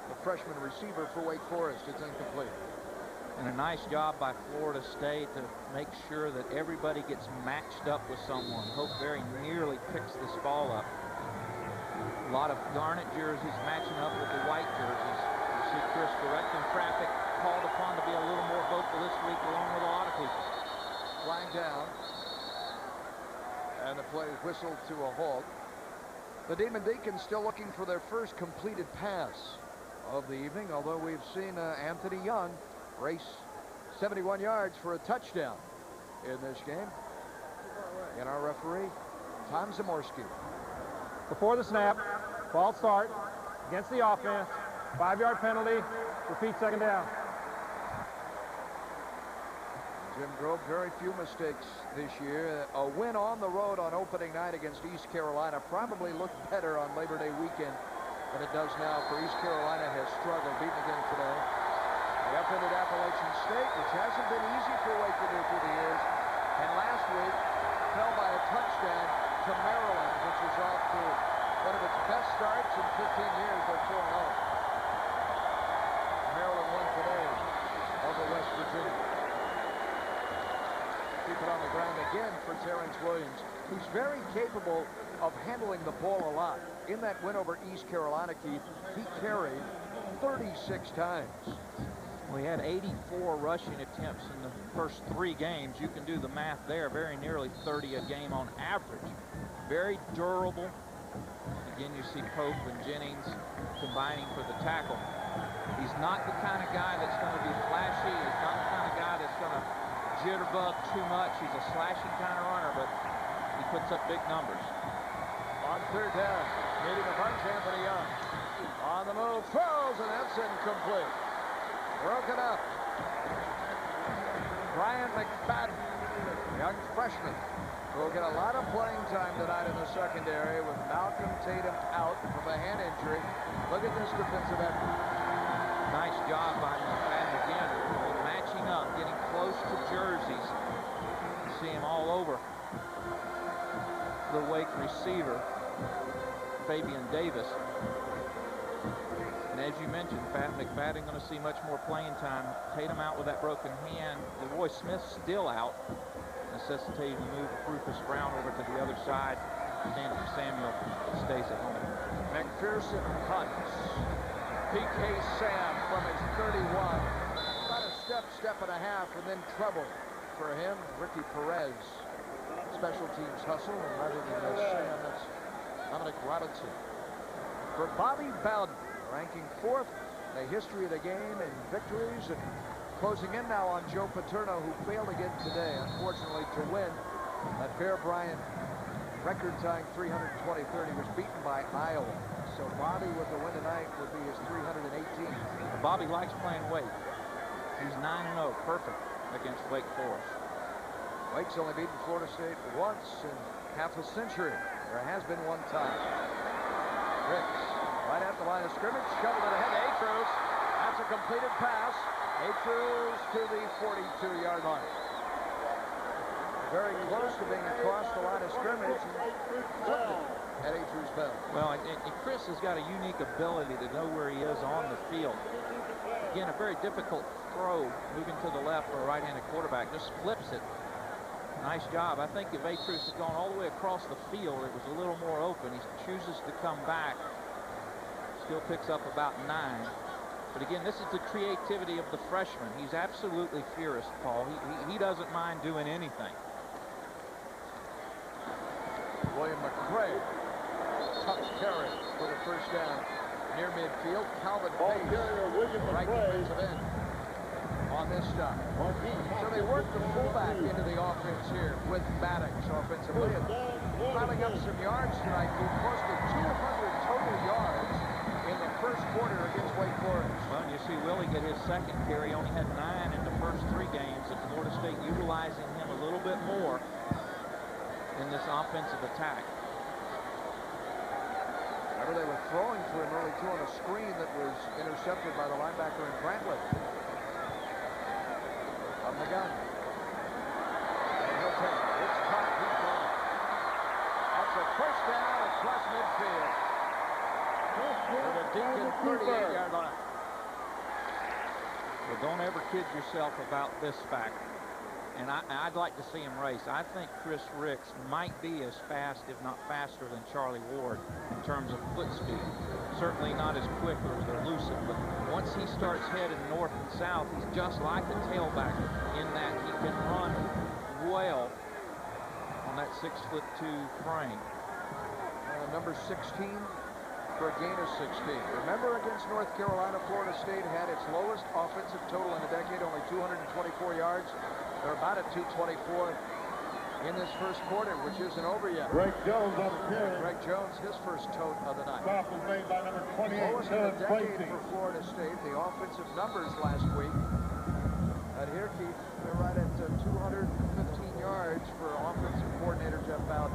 the freshman receiver for Wake Forest. It's incomplete. And a nice job by Florida State to make sure that everybody gets matched up with someone. Hope very nearly picks this ball up. A lot of garnet jerseys matching up with the white jerseys. You see Chris directing traffic, called upon to be a little more vocal this week along with a lot of people. Flying down. And the play is whistled to a halt. The Demon Deacons still looking for their first completed pass of the evening, although we've seen Anthony Young race 71 yards for a touchdown in this game. And our referee, Tom Zamorski. Before the snap, false start against the offense, 5-yard penalty, repeat second down. Jim Grove, very few mistakes this year. A win on the road on opening night against East Carolina probably looked better on Labor Day weekend than it does now, for East Carolina has struggled, beaten again today. They upended Appalachian State, which hasn't been easy for Wake to do through the years, and last week fell by a touchdown to Maryland, which is off to one of its best starts in 15 years. They're 4-0. Maryland won today over West Virginia. Keep it on the ground again for Terrence Williams, who's very capable of handling the ball a lot. In that win over East Carolina, Keith, he carried 36 times. We had 84 rushing attempts in the first 3 games. You can do the math there, very nearly 30 a game on average. Very durable. Again, you see Pope and Jennings combining for the tackle. He's not the kind of guy that's going to be flashy. He's not the kind of guy that's going to jitterbug too much. He's a slashing kind of runner, but he puts up big numbers. On third down, needing a bunch, Anthony Young. On the move, throws, and that's incomplete. Broken up. Brian McFadden, young freshman, will get a lot of playing time tonight in the secondary with Malcolm Tatum out from a hand injury. Look at this defensive effort. Nice job by McFadden again, matching up, getting close to jerseys. You see him all over the Wake receiver, Fabian Davis. And as you mentioned, McFadden going to see much more playing time. Tatum out with that broken hand. Roy Smith still out, necessitating to move Rufus Brown over to the other side. Andrew Samuel stays at home. McPherson punts. PK Sam from his 31. About a step and a half, and then trouble for him. Ricky Perez. Special teams hustle, and rather than Sam, that's Dominic Robinson. For Bobby Bowden, ranking 4th in the history of the game in victories, and closing in now on Joe Paterno, who failed again today, unfortunately, to win that Bear Bryant record-tying 320-30. Was beaten by Iowa. So Bobby with the win tonight would be his 318. Bobby likes playing Wake. He's 9-0, perfect against Wake Forest. Wake's only beaten Florida State once in half a century. There has been one time. Ricks, right at the line of scrimmage, shoveled it ahead to Atruz. That's a completed pass. Atruz to the 42-yard line. Very close to being across the line of scrimmage. At Atruz Bell. Well, and Chris has got a unique ability to know where he is on the field. Again, a very difficult throw, moving to the left for a right-handed quarterback. Just flips it. Nice job. I think if Atruz had gone all the way across the field, it was a little more open. He chooses to come back. Still picks up about 9. But again, this is the creativity of the freshman. He's absolutely fierce, Paul. He doesn't mind doing anything. McRae. Tough carry for the first down near midfield. Calvin Pace, right defensive end, on this stop. So they work the fullback into the offense here with Maddox offensively. And piling up some yards tonight, close to 200 total yards in the first quarter against Wake Forest. Well, you see Willie get his second carry, only had 9 in the first 3 games, and Florida State utilizing him a little bit more in this offensive attack. Remember, they were throwing to him early, too, on a screen that was intercepted by the linebacker in Brantley. From the gun. And he'll take it. It's caught. He's gone. That's a first down across midfield. For the Deacon 38-yard line. Well, don't ever kid yourself about this fact. And I'd like to see him race. I think Chris Ricks might be as fast, if not faster, than Charlie Ward in terms of foot speed. Certainly not as quick or as elusive, but once he starts heading north and south, he's just like a tailback in that he can run well on that 6'2" frame. Number 16 for a gain of 16. Remember, against North Carolina, Florida State had its lowest offensive total in a decade, only 224 yards. They're about at 224 in this first quarter, which isn't over yet. Greg Jones on the carry. Greg Jones, his first tote of the night. Stop was made by number 28, lowest in a decade for Florida State. The offensive numbers last week. But here, Keith, they're right at 215 yards for offensive coordinator Jeff Bowden.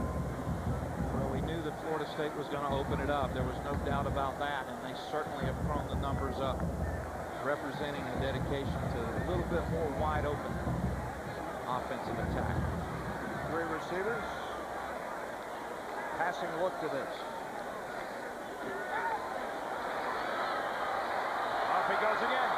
Well, we knew that Florida State was going to open it up. There was no doubt about that, and they certainly have thrown the numbers up, representing a dedication to a little bit more wide open offensive attack. 3 receivers. Passing look to this. Off he goes again.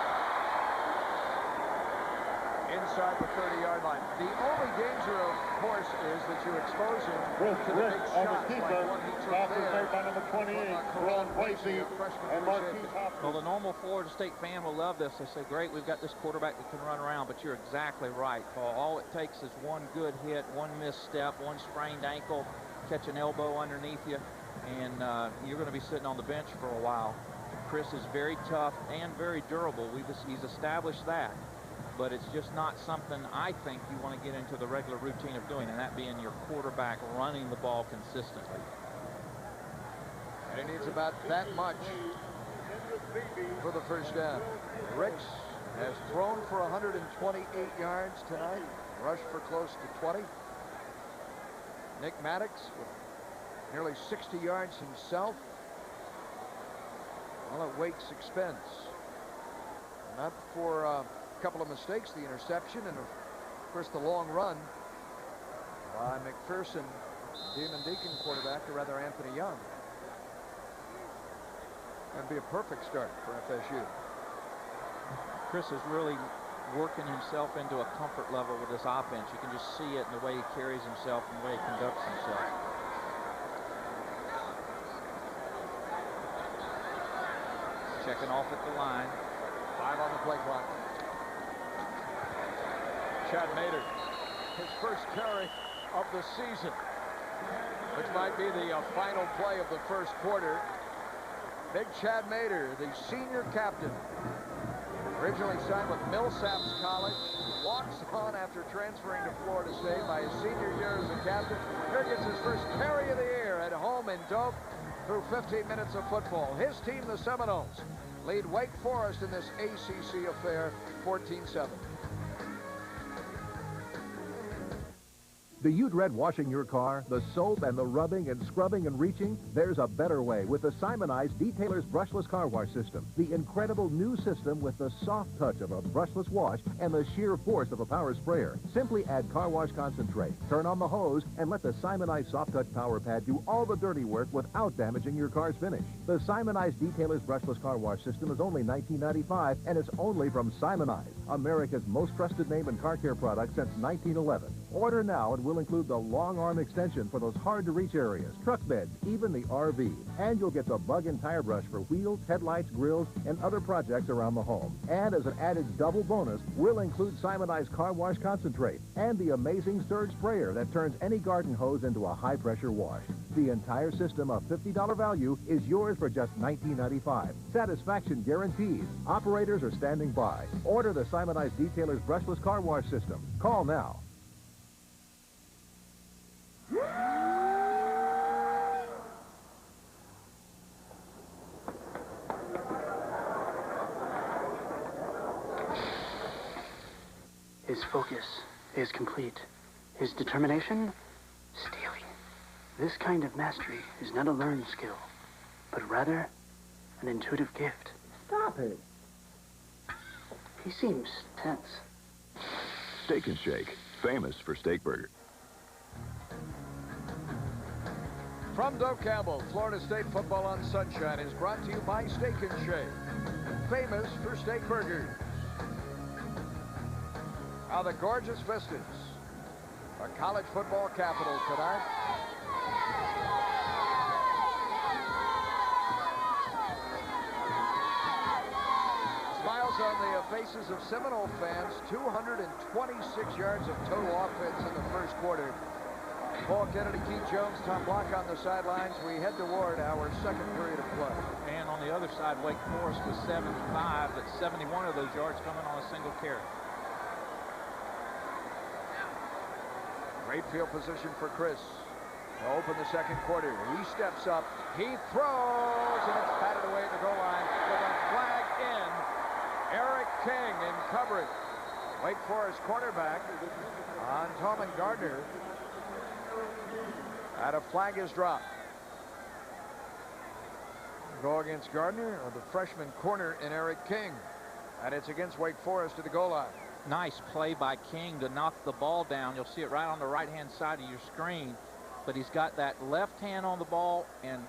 Inside the 30-yard line. The only danger, of course, is that you expose him to the big shots like one he took there. By number 28, Ron Boise and Marquise Hopkins. Well, the normal Florida State fan will love this. They say, great, we've got this quarterback that can run around, but you're exactly right, Paul. All it takes is one good hit, one misstep, one sprained ankle, catch an elbow underneath you, and you're going to be sitting on the bench for a while. Chris is very tough and very durable. He's established that. But it's just not something I think you want to get into the regular routine of doing, and that being your quarterback running the ball consistently. And he needs about that much for the first down. Ricks has thrown for 128 yards tonight, rushed for close to 20. Nick Maddox with nearly 60 yards himself, all at Wake's expense. Not for a couple of mistakes, the interception, and of course the long run by McPherson, Demon Deacon quarterback, or rather Anthony Young. That'd be a perfect start for FSU. Chris is really working himself into a comfort level with this offense. You can just see it in the way he carries himself and the way he conducts himself. Checking off at the line. 5 on the play clock. Chad Mater, his first carry of the season, which might be the final play of the first quarter. Big Chad Mater, the senior captain, originally signed with Millsaps College, walks on after transferring to Florida State by his senior year as a captain. Here gets his first carry of the year at home in Doak through 15 minutes of football. His team, the Seminoles, lead Wake Forest in this ACC affair 14-7. Do you dread washing your car? The soap and the rubbing and scrubbing and reaching? There's a better way with the Simonized Detailer's Brushless Car Wash System. The incredible new system with the soft touch of a brushless wash and the sheer force of a power sprayer. Simply add car wash concentrate, turn on the hose, and let the Simonized Soft Touch Power Pad do all the dirty work without damaging your car's finish. The Simonized Detailer's Brushless Car Wash System is only $19.95, and it's only from Simonized, America's most trusted name in car care products since 1911. Order now and we'll include the long arm extension for those hard-to-reach areas, truck beds, even the RV. And you'll get the bug and tire brush for wheels, headlights, grills, and other projects around the home. And as an added double bonus, we'll include Simonized Car Wash Concentrate and the amazing Surge Sprayer that turns any garden hose into a high-pressure wash. The entire system of $50 value is yours for just $19.95. Satisfaction guaranteed. Operators are standing by. Order the Simonized Detailer's brushless car wash system. Call now. His focus is complete. His determination, steely. This kind of mastery is not a learned skill, but rather an intuitive gift. Stop it. He seems tense. Steak and Shake, famous for steak burger. From Doak Campbell, Florida State Football on Sunshine is brought to you by Steak and Shake, famous for steak burgers. Now the gorgeous vistas, our college football capital tonight. Smiles on the faces of Seminole fans. 226 yards of total offense in the first quarter. Paul Kennedy, Keith Jones, Tom Block on the sidelines. We head toward our second period of play. And on the other side, Wake Forest was 75, but 71 of those yards coming on a single carry. Great field position for Chris to open the second quarter. He steps up, he throws, and it's batted away at the goal line with a flag in. Eric King in coverage. Wake Forest cornerback on Tallman Gardner. And a flag is dropped. Go against Gardner or the freshman corner in Eric King. And it's against Wake Forest to the goal line. Nice play by King to knock the ball down. You'll see it right on the right-hand side of your screen. But he's got that left hand on the ball, and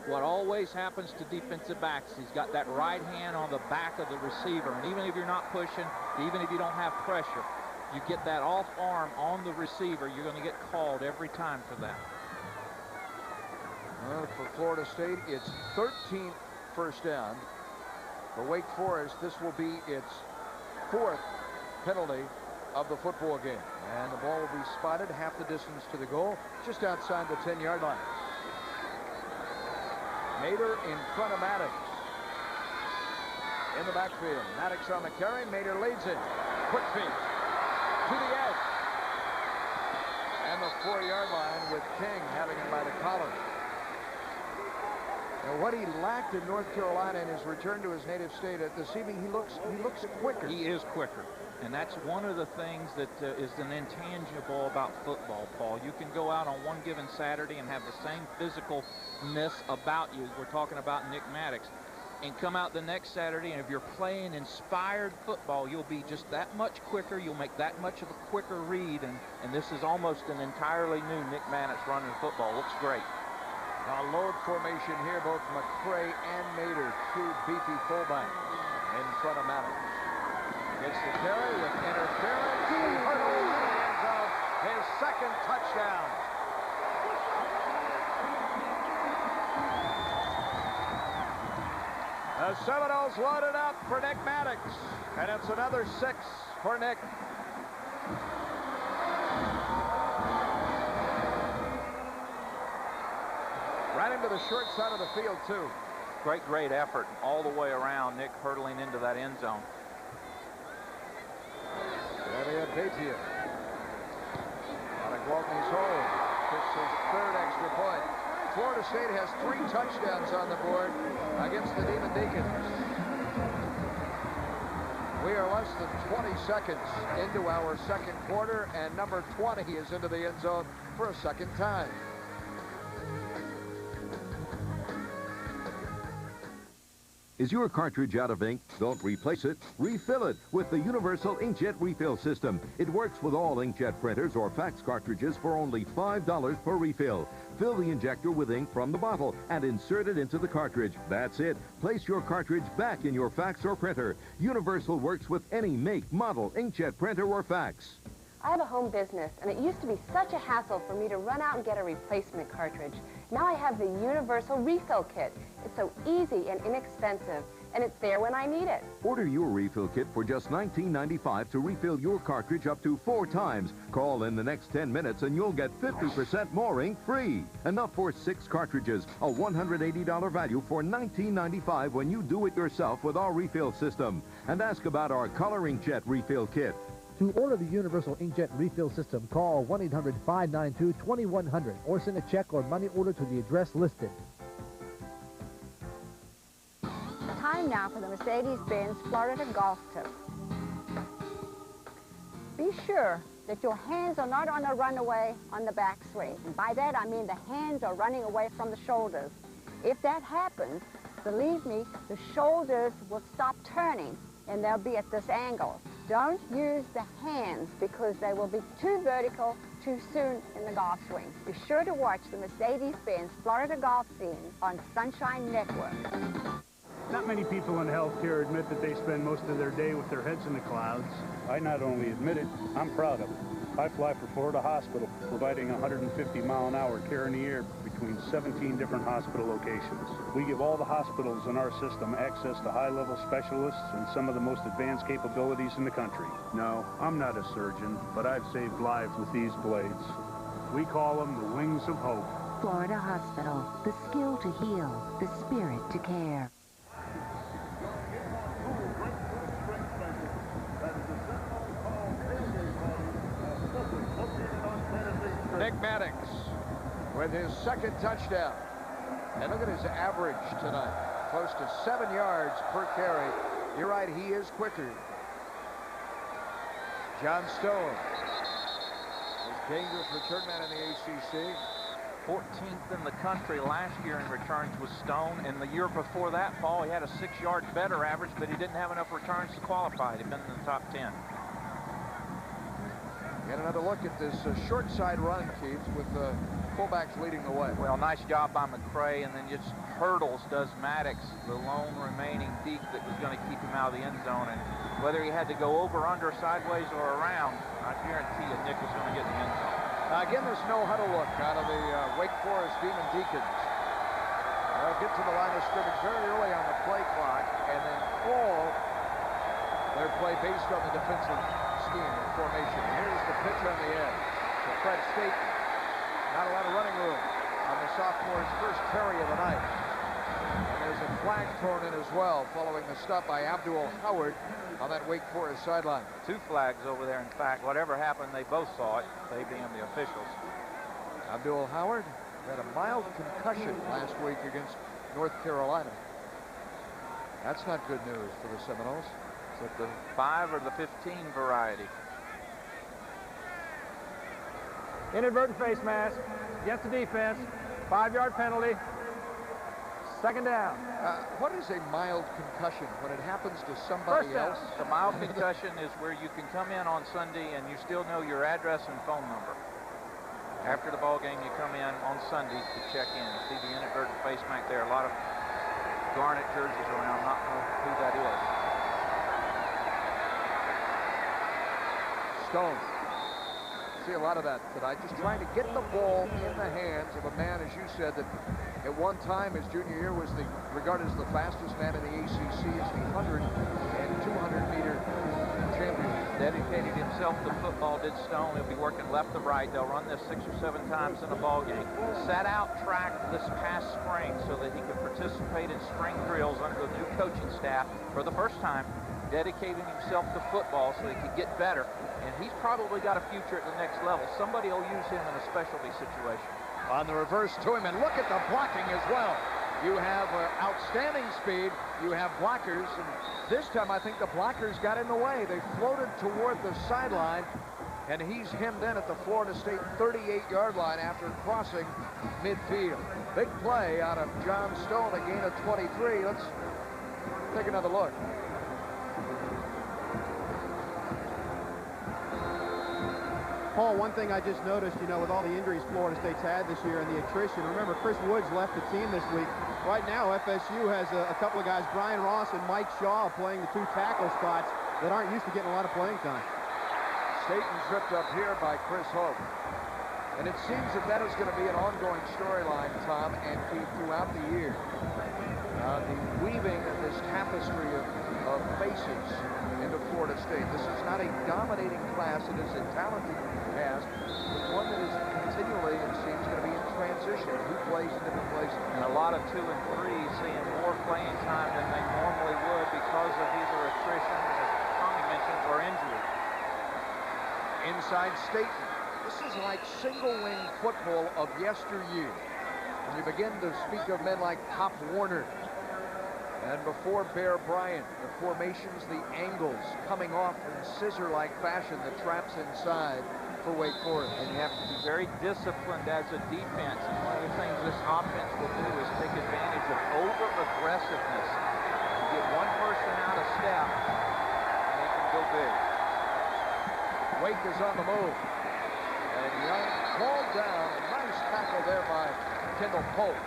what always happens to defensive backs, he's got that right hand on the back of the receiver. And even if you're not pushing, even if you don't have pressure, you get that off arm on the receiver, you're going to get called every time for that. Well, for Florida State, it's 13th first down. For Wake Forest, this will be its 4th penalty of the football game. And the ball will be spotted half the distance to the goal, just outside the 10-yard line. Mader in front of Maddox. In the backfield, Maddox on the carry. Mader leads it. Quick feet to the edge. And the 4-yard line with King having him by the collar. Now, what he lacked in North Carolina in his return to his native state at this evening, he looks quicker. He is quicker. And that's one of the things that is an intangible about football, Paul. You can go out on one given Saturday and have the same physicalness about you. We're talking about Nick Maddox. And come out the next Saturday, and if you're playing inspired football, you'll be just that much quicker. You'll make that much of a quicker read. And this is almost an entirely new Nick Maddox running football. Looks great. A load formation here, both McCray and Mader, two beefy fullbacks in front of Maddox. Gets the carry with interference. He hurdles in the end zone. His second touchdown. The Seminoles loaded up for Nick Maddox. And it's another 6 for Nick. Right into the short side of the field, too. Great effort all the way around. Nick hurtling into that end zone. Elliot Batia. Out of Gwaltney's hole. Gets his 3rd extra point. Florida State has 3 touchdowns on the board against the Demon Deacons. We are less than 20 seconds into our second quarter, and number 20 is into the end zone for a second time. Is your cartridge out of ink? Don't replace it. Refill it with the Universal Inkjet Refill System. It works with all inkjet printers or fax cartridges for only $5 per refill. Fill the injector with ink from the bottle and insert it into the cartridge. That's it. Place your cartridge back in your fax or printer. Universal works with any make, model, inkjet printer or fax. I have a home business, and it used to be such a hassle for me to run out and get a replacement cartridge. Now I have the Universal Refill Kit. It's so easy and inexpensive. and it's there when I need it. Order your refill kit for just $19.95 to refill your cartridge up to 4 times. Call in the next 10 minutes and you'll get 50% more ink free. Enough for 6 cartridges, a $180 value for $19.95 when you do it yourself with our refill system. And ask about our Color Inkjet refill kit. To order the Universal Inkjet refill system, call 1-800-592-2100 or send a check or money order to the address listed. Time now for the Mercedes-Benz Florida Golf Tip. Be sure that your hands are not on a runaway on the backswing. And by that, I mean the hands are running away from the shoulders. If that happens, believe me, the shoulders will stop turning and they'll be at this angle. Don't use the hands because they will be too vertical too soon in the golf swing. Be sure to watch the Mercedes-Benz Florida Golf Scene on Sunshine Network. Not many people in healthcare admit that they spend most of their day with their heads in the clouds. I not only admit it, I'm proud of it. I fly for Florida Hospital, providing 150-mile-an-hour care in the air between 17 different hospital locations. We give all the hospitals in our system access to high-level specialists and some of the most advanced capabilities in the country. No, I'm not a surgeon, but I've saved lives with these blades. We call them the Wings of Hope. Florida Hospital, the skill to heal, the spirit to care. Nick Maddox with his second touchdown. And look at his average tonight. Close to 7 yards per carry. You're right, he is quicker. John Stone is dangerous return man in the ACC. 14th in the country last year in returns was Stone, and the year before that, Paul, he had a 6 yard better average, but he didn't have enough returns to qualify. He'd been in the top 10. Get another look at this short side run, Keith, with the fullbacks leading the way. Well, nice job by McCray, and then just hurdles does Maddox, the lone remaining deep that was going to keep him out of the end zone. And whether he had to go over, under, sideways, or around, I guarantee you Nick was going to get in the end zone. Again, this no huddle look out of the Wake Forest Demon Deacons. They'll get to the line of scrimmage very early on the play clock, and then all their play based on the defensive scheme and formation. Here's the pitch on the edge to Fred Staten. Not a lot of running room on the sophomore's first carry of the night. And there's a flag thrown in as well following the stop by Abdul Howard on that Wake Forest sideline. 2 flags over there. In fact, whatever happened, they both saw it, they being the officials. Abdul Howard had a mild concussion last week against North Carolina. That's not good news for the Seminoles. Is it the 5 or the 15 variety? Inadvertent face mask against the defense. 5-yard penalty. Second down. What is a mild concussion when it happens to somebody else? The mild concussion is where you can come in on Sunday and you still know your address and phone number. After the ball game, you come in on Sunday to check in. You see the inadvertent face mask there. A lot of garnet jerseys around. Not know who that is. Stone. See a lot of that tonight. Just trying to get the ball in the hands of a man, as you said, that at one time his junior year was regarded as the fastest man in the ACC as the 100 and 200-meter champion. Dedicated himself to football, did Stone. He'll be working left to right. They'll run this 6 or 7 times in a ball game. Set out track this past spring so that he could participate in spring drills under the new coaching staff for the first time. Dedicating himself to football so he could get better, and he's probably got a future at the next level. Somebody will use him in a specialty situation. On the reverse to him, and look at the blocking as well. You have outstanding speed, you have blockers, and this time I think the blockers got in the way. They floated toward the sideline, and he's hemmed in at the Florida State 38-yard line after crossing midfield. Big play out of John Stone, a gain of 23. Let's take another look. Paul, one thing I just noticed, you know, with all the injuries Florida State's had this year and the attrition, remember Chris Woods left the team this week. Right now, FSU has a couple of guys, Brian Ross and Mike Shaw, playing the 2 tackle spots that aren't used to getting a lot of playing time. Staten tripped up here by Chris Hope. And it seems that is going to be an ongoing storyline, Tom and Keith, throughout the year. The weaving of this tapestry passes into Florida State. This is not a dominating class. It is a talented pass, but one that is continually, it seems, going to be in transition. Who plays in different places? And a lot of 2 and 3s seeing more playing time than they normally would because of either attrition, as Tommy mentioned, or injury. Inside Staten. This is like single-wing football of yesteryear. When you begin to speak of men like Pop Warner, and before Bear Bryant, the formations, the angles coming off in scissor-like fashion, the traps inside for Wake Forest. And you have to be very disciplined as a defense. And one of the things this offense will do is take advantage of over-aggressiveness. You get one person out of step, and they can go big. Wake is on the move. And Young called down. A nice tackle there by Kendall Pope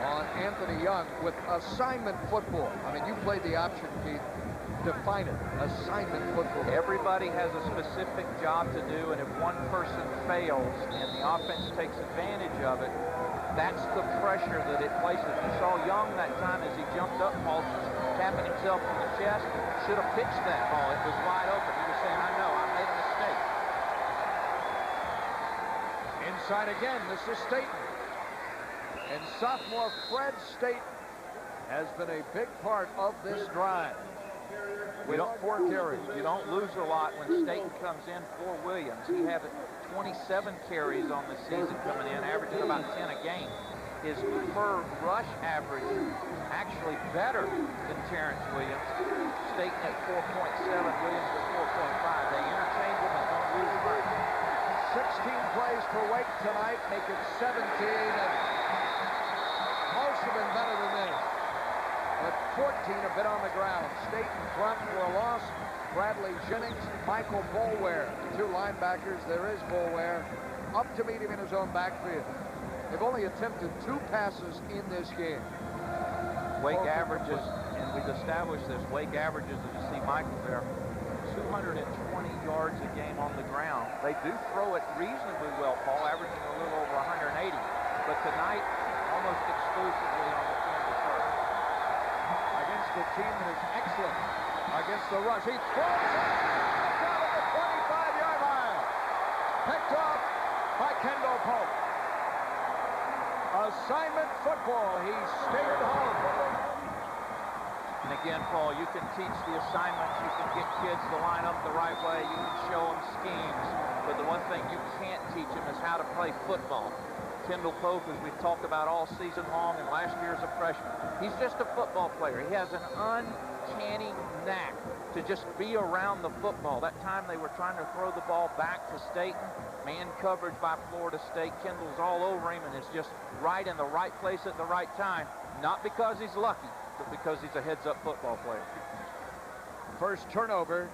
on Anthony Young with assignment football. I mean, you played the option, Keith. Define it. Assignment football. Everybody has a specific job to do, and if one person fails and the offense takes advantage of it, that's the pressure that it places. You saw Young that time as he jumped up, Paul, tapping himself on the chest. Should have pitched that ball. It was wide open. He was saying, I know, I made a mistake. Inside again, this is Staten. And sophomore Fred Staten has been a big part of this drive. We don't 4 carries. You don't lose a lot when Staten comes in for Williams. He had 27 carries on the season coming in, averaging about 10 a game. His per rush average actually better than Terrence Williams. Staten at 4.7, Williams at 4.5. They interchange them and don't lose much. 16 plays for Wake tonight, make it 17, and most have been better than this. But 14 have been on the ground. Staten front for a loss. Bradley Jennings, Michael Boulware, 2 linebackers. There is Boulware up to meet him in his own backfield. They've only attempted 2 passes in this game. Wake averages, and we've established this, Wake averages, as you see Michael there, 220 yards a game on the ground. They do throw it reasonably well, Paul, averaging a little over 180. But tonight, almost exclusively on the field return. Against the team that is excellent against the rush. He throws it down to the 25-yard line. Picked off by Kendall Pope. Assignment football. He stayed home. And again, Paul, you can teach the assignments. You can get kids to line up the right way. You can show them schemes. But the one thing you can't teach them is how to play football. Kendall Pope, as we've talked about all season long, and last year as a freshman, he's just a football player. He has an uncanny knack to just be around the football. That time they were trying to throw the ball back to Staten. Man coverage by Florida State. Kendall's all over him and is just right in the right place at the right time. Not because he's lucky, but because he's a heads-up football player. First turnover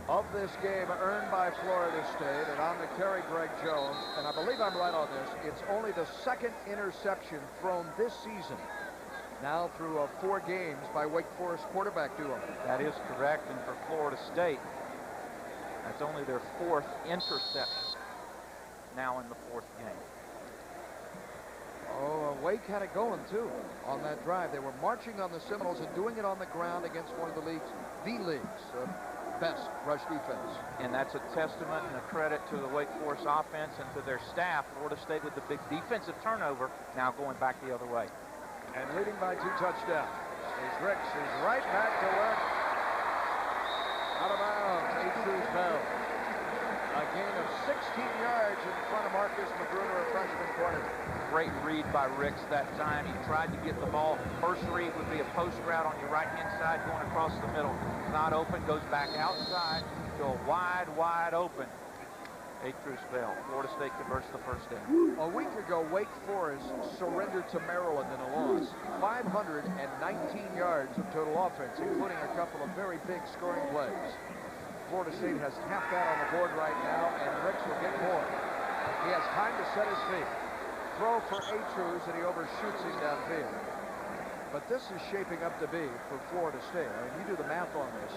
of this game earned by Florida State, and on the carry, Greg Jones. And I believe I'm right on this. It's only the 2nd interception thrown this season, now through 4 games, by Wake Forest quarterback duo. That is correct, and for Florida State, that's only their 4th interception now in the 4th game. Oh, Wake had it going, too, on that drive. They were marching on the Seminoles and doing it on the ground against one of the league's best rush defense. And that's a testament and a credit to the Wake Forest offense and to their staff. Florida State with the big defensive turnover, now going back the other way. And leading by 2 touchdowns. As Ricks is right back to work. Out of bounds, Cruz Bell. A gain of 16 yards in front of Marcus Magruder, a freshman corner. Great read by Ricks that time. He tried to get the ball. First read would be a post route on your right-hand side going across the middle. Not open, goes back outside to a wide open Cruz Bell. Florida State converts the first down. A week ago, Wake Forest surrendered to Maryland in a loss. 519 yards of total offense, including a couple of very big scoring plays. Florida State has half that on the board right now, and Ricks will get more. He has time to set his feet. Throw for Cruz, and he overshoots him downfield. But this is shaping up to be, for Florida State, I mean, you do the math on this,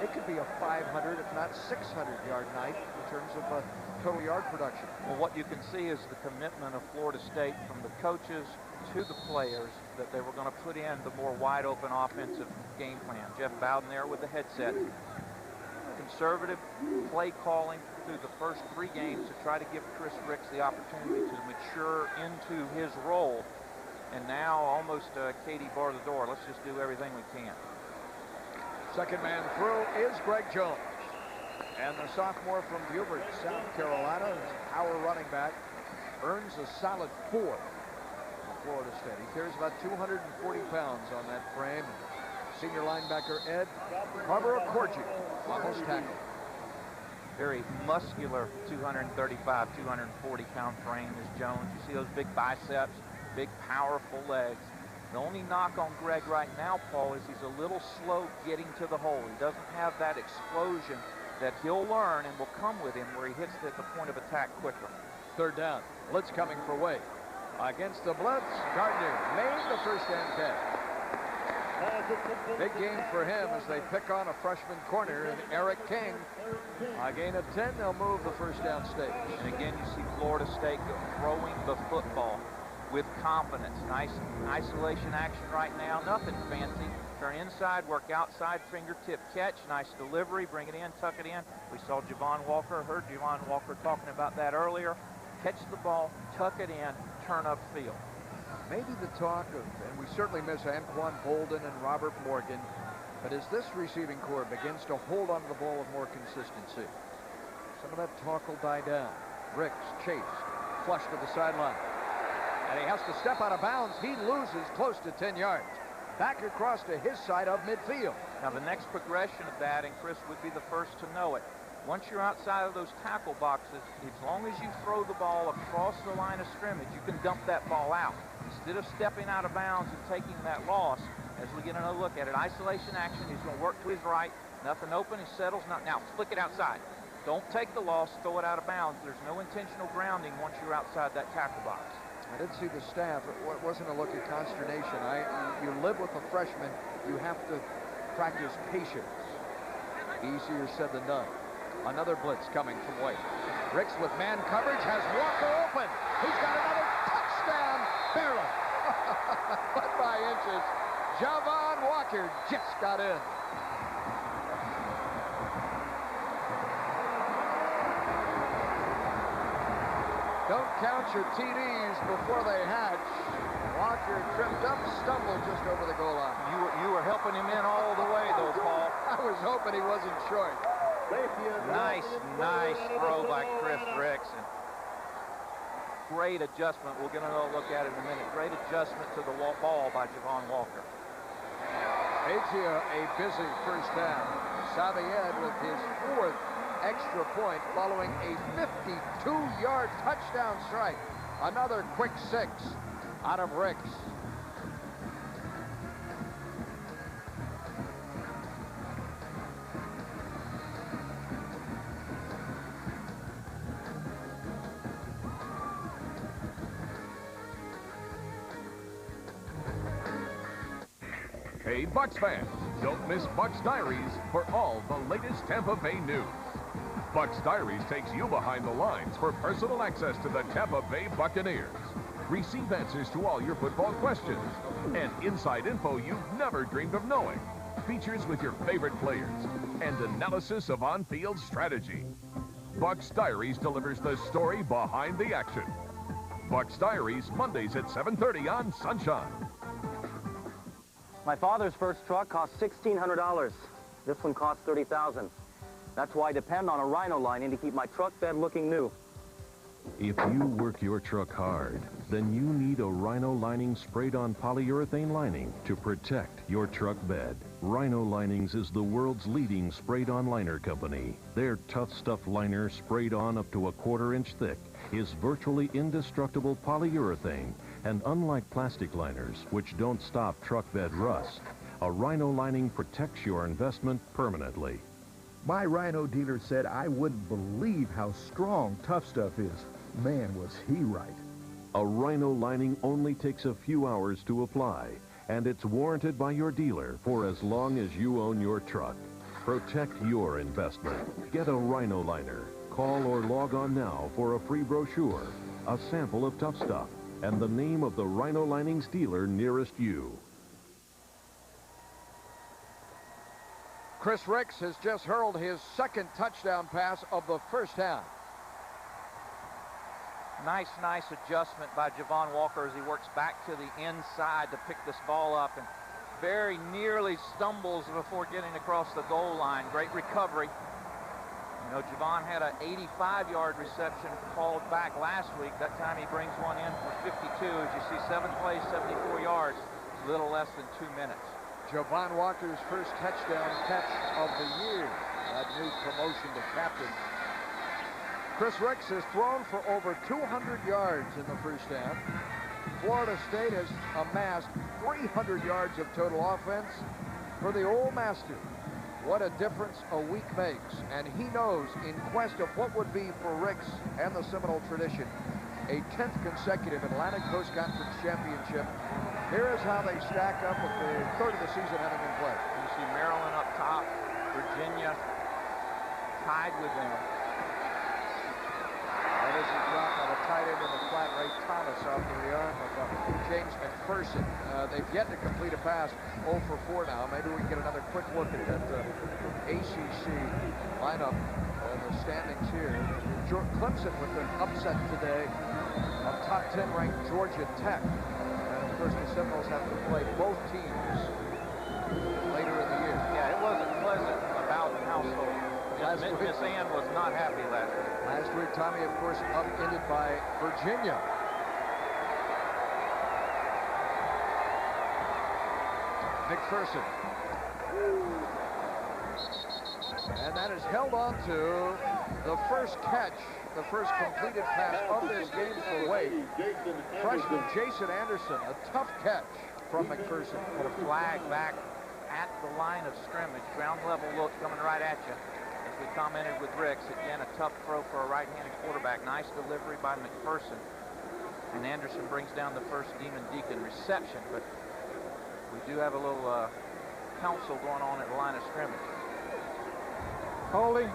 it could be a 500, if not 600-yard night in terms of total yard production. Well, what you can see is the commitment of Florida State from the coaches to the players that they were going to put in the more wide-open offensive game plan. Jeff Bowden there with the headset. Conservative play calling through the first 3 games to try to give Chris Ricks the opportunity to mature into his role. And now almost Katie bar the door. Let's just do everything we can. Second man through is Greg Jones. And the sophomore from Beaufort, South Carolina, is a power running back, earns a solid 4 for Florida State. He carries about 240 pounds on that frame. Senior linebacker Ed Barbara-Corgi on his tackle. Very muscular 235, 240-pound frame is Jones. You see those big biceps, big powerful legs. The only knock on Greg right now, Paul, is he's a little slow getting to the hole. He doesn't have that explosion that he'll learn and will come with him where he hits at the point of attack quicker. Third down. Blitz coming for Wade. Against the blitz, Gardner made the first down catch. Big game for him as they pick on a freshman corner in Eric King. A gain of 10, they'll move the first down stage. And again, you see Florida State throwing the football with confidence. Nice isolation action right now. Nothing fancy. Turn inside, work outside, fingertip catch. Nice delivery, bring it in, tuck it in. We saw Javon Walker, heard Javon Walker talking about that earlier. Catch the ball, tuck it in, turn upfield. Maybe the talk of, and we certainly miss Anquan Bolden and Robert Morgan, but as this receiving corps begins to hold onto the ball with more consistency, some of that talk will die down. Ricks chased, flush to the sideline. And he has to step out of bounds. He loses close to 10 yards. Back across to his side of midfield. Now the next progression of that, and Chris would be the first to know it, once you're outside of those tackle boxes, as long as you throw the ball across the line of scrimmage, you can dump that ball out. Instead of stepping out of bounds and taking that loss, as we get another look at it, isolation action, he's going to work to his right, nothing open, he settles, now flick it outside. Don't take the loss, throw it out of bounds. There's no intentional grounding once you're outside that tackle box. I did see the staff. It wasn't a look of consternation. You live with a freshman, you have to practice patience. Easier said than done. Another blitz coming from Wade. Ricks with man coverage has Walker open. He's got another touchdown, barely. But by inches, Javon Walker just got in. Don't count your TDs before they hatch. Walker tripped up, stumbled just over the goal line. You were helping him in all the way, though, Paul. I was hoping he wasn't short. Nice throw by Chris Ricks. And great adjustment. We'll get another look at it in a minute. Great adjustment to the ball by Javon Walker. Atia, a busy first down. Savied with his 4th extra point following a 52-yard touchdown strike. Another quick 6 out of Ricks. Hey, Bucks fans, don't miss Bucks Diaries for all the latest Tampa Bay news. Bucks Diaries takes you behind the lines for personal access to the Tampa Bay Buccaneers. Receive answers to all your football questions and inside info you've never dreamed of knowing. Features with your favorite players and analysis of on-field strategy. Bucks Diaries delivers the story behind the action. Bucks Diaries, Mondays at 7:30 on Sunshine. My father's first truck cost $1,600. This one costs $30,000. That's why I depend on a Rhino lining to keep my truck bed looking new. If you work your truck hard, then you need a Rhino lining sprayed-on polyurethane lining to protect your truck bed. Rhino Linings is the world's leading sprayed-on liner company. Their Tough Stuff liner, sprayed on up to a 1/4 inch thick, is virtually indestructible polyurethane, and unlike plastic liners, which don't stop truck bed rust, a Rhino lining protects your investment permanently. My Rhino dealer said I wouldn't believe how strong Tough Stuff is. Man, was he right. A Rhino lining only takes a few hours to apply, and it's warranted by your dealer for as long as you own your truck. Protect your investment. Get a Rhino liner. Call or log on now for a free brochure, a sample of Tough Stuff, and the name of the Rhino Linings dealer nearest you. Chris Ricks has just hurled his second touchdown pass of the first half. Nice adjustment by Javon Walker as he works back to the inside to pick this ball up and very nearly stumbles before getting across the goal line. Great recovery. You know, Javon had an 85-yard reception called back last week. That time he brings one in for 52. As you see, 7 plays, 74 yards, a little less than 2 minutes. Javon Walker's first touchdown catch of the year. That new promotion to captain. Chris Ricks has thrown for over 200 yards in the first half. Florida State has amassed 300 yards of total offense for the Old Master. What a difference a week makes. And he knows, in quest of what would be for Ricks and the Seminole tradition, a 10th consecutive Atlantic Coast Conference championship. Here is how they stack up with the third of the season having been played. You see Maryland up top, Virginia tied with them. That is a drop on a tight end in the flat. Ray Thomas off the arm of James McPherson. They've yet to complete a pass. 0 for 4 now. Maybe we can get another quick look at that ACC lineup and the standings here. Clemson with an upset today of top 10 ranked Georgia Tech. And of course the Seminoles have to play both teams later in the year. Yeah, it wasn't pleasant about the household. Miss Ann was not happy last week. Last week, Tommy, of course, upended by Virginia. McPherson. And that is held on to the first catch, the first completed pass of this game for Wade. Freshman Jason Anderson, a tough catch from McPherson. Put a flag back at the line of scrimmage. Ground level look coming right at you. As we commented with Ricks, again, a tough throw for a right-handed quarterback. Nice delivery by McPherson. And Anderson brings down the first Demon Deacon reception, but we do have a little counsel going on at the line of scrimmage. Holding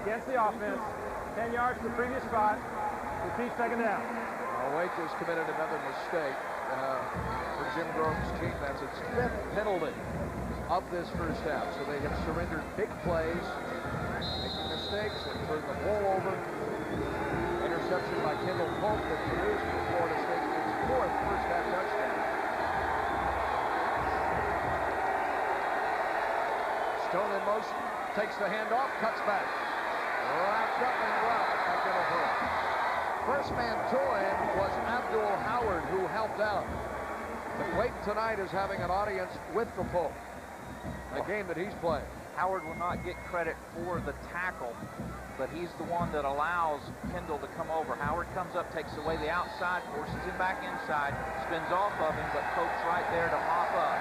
against the offense. 10 yards to the previous spot. Repeat second down. Wake has committed another mistake for Jim Grove's team. That's its 5th penalty of this first half. So they have surrendered big plays, making mistakes, and turned the ball over. Interception by Kendall Polk that produced for Florida State its 4th first half touchdown. Stone in motion, takes the handoff, cuts back. Wrapped up and dropped by Kendall Polk. First man to him was Abdul Howard, who helped out. But Wake tonight is having an audience with the Polk. A game that he's playing. Howard will not get credit for the tackle, but he's the one that allows Kendall to come over. Howard comes up, takes away the outside, forces him back inside, spins off of him, but Polk's right there to mop up.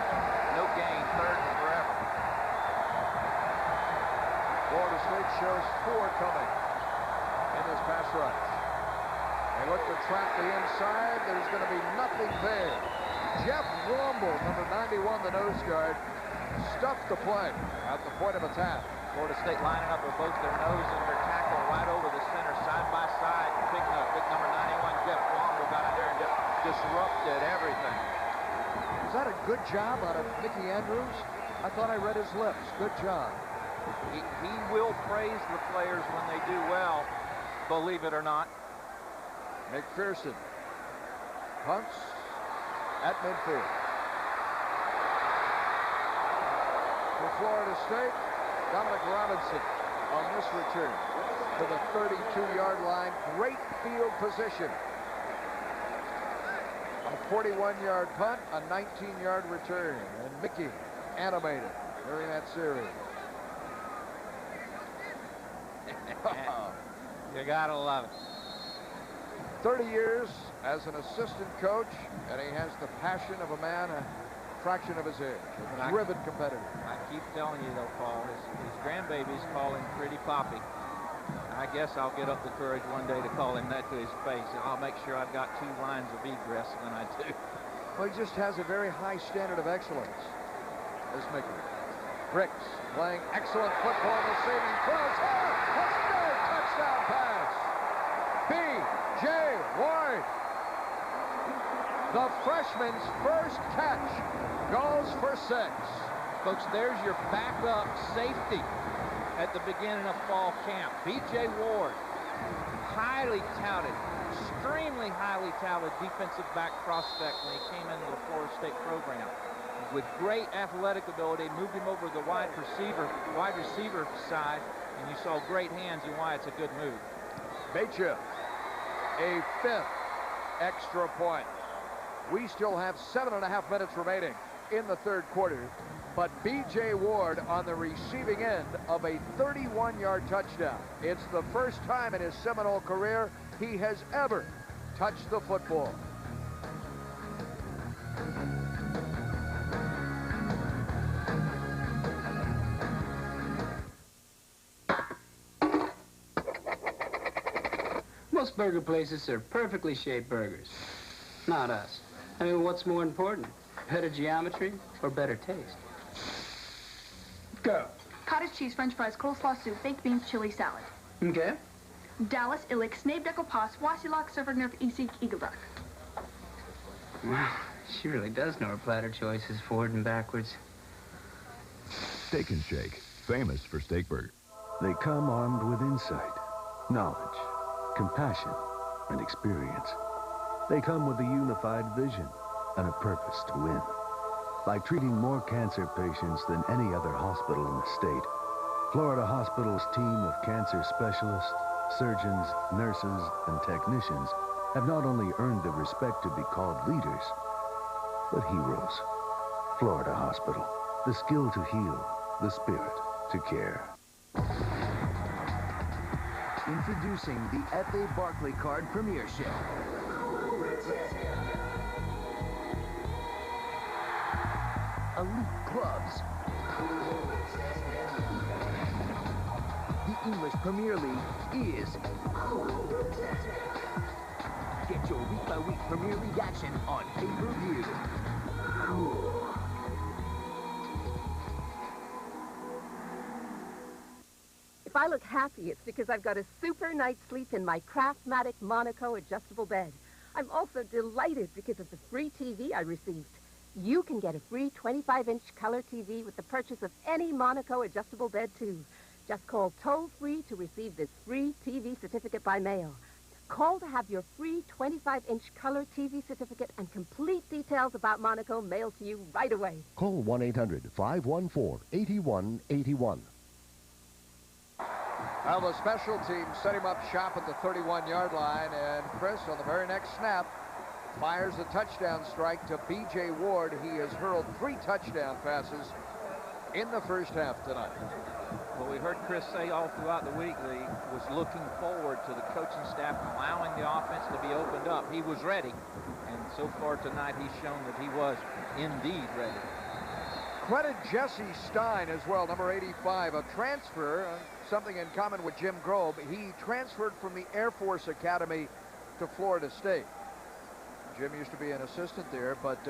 No gain, 3rd and forever. Florida State shows 4 coming in this pass rush. They look to trap the inside. There's going to be nothing there. Jeff Womble, number 91, the nose guard, stuffed the play at the point of attack. Florida State lining up with both their nose and their tackle right over the center, side by side. Big number 91, Jeff Womble, got in there and just disrupted everything. Was that a good job out of Mickey Andrews? I thought I read his lips. Good job. He will praise the players when they do well, believe it or not. McPherson punts at midfield. For Florida State, Dominic Robinson on this return to the 32-yard line. Great field position. A 41-yard punt, a 19-yard return. And Mickey animated during that series. You gotta love it. 30 years as an assistant coach, and he has the passion of a man a fraction of his age. A driven competitor. I keep telling you though, Paul, his grandbabies call him Pretty Poppy. I guess I'll get up the courage one day to call him that to his face, and I'll make sure I've got 2 lines of egress when I do. Well, he just has a very high standard of excellence, as Mickey. Ricks playing excellent football, receiving cross. Touchdown pass. B.J. Ward. The freshman's first catch goes for 6. Folks, there's your backup safety at the beginning of fall camp. B.J. Ward, highly touted, extremely highly touted defensive back prospect when he came into the Florida State program. With great athletic ability, moved him over to the wide receiver side, and you saw great hands and why it's a good move. Batya, a 5th extra point. We still have 7.5 minutes remaining in the 3rd quarter, but B.J. Ward on the receiving end of a 31-yard touchdown. It's the first time in his Seminole career he has ever touched the football. Most burger places are perfectly shaped burgers. Not us. I mean, what's more important? Better geometry or better taste? Go. Cottage cheese, french fries, coleslaw soup, baked beans, chili salad. Okay. Dallas, Illich, Snape, Deckel, Pass, Wasilok, Surfer, Nerf, Isik, Eagleduck. Wow, she really does know her platter choices forward and backwards. Steak and Shake, famous for steak burgers. They come armed with insight, knowledge, compassion, and experience. They come with a unified vision and a purpose to win. By treating more cancer patients than any other hospital in the state, Florida Hospital's team of cancer specialists, surgeons, nurses, and technicians have not only earned the respect to be called leaders, but heroes. Florida Hospital, the skill to heal, the spirit to care. Introducing the F.A. Barclay Card Premiership. Elite clubs. The English Premier League is. Get your week-by-week Premier League action on pay-per-view. If I look happy, it's because I've got a super night's sleep in my Craftmatic Monaco adjustable bed. I'm also delighted because of the free TV I received. You can get a free 25-inch color TV with the purchase of any Monaco adjustable bed, too. Just call toll-free to receive this free TV certificate by mail. Call to have your free 25-inch color TV certificate and complete details about Monaco mailed to you right away. Call 1-800-514-8181. Now the special team set him up shop at the 31-yard line, and Chris, on the very next snap, fires a touchdown strike to B.J. Ward. He has hurled 3 touchdown passes in the first half tonight. Well, we heard Chris say all throughout the week that he was looking forward to the coaching staff allowing the offense to be opened up. He was ready, and so far tonight he's shown that he was indeed ready. Credit Jesse Stein as well, number 85, a transfer, something in common with Jim Grobe. He transferred from the Air Force Academy to Florida State. Jim used to be an assistant there, but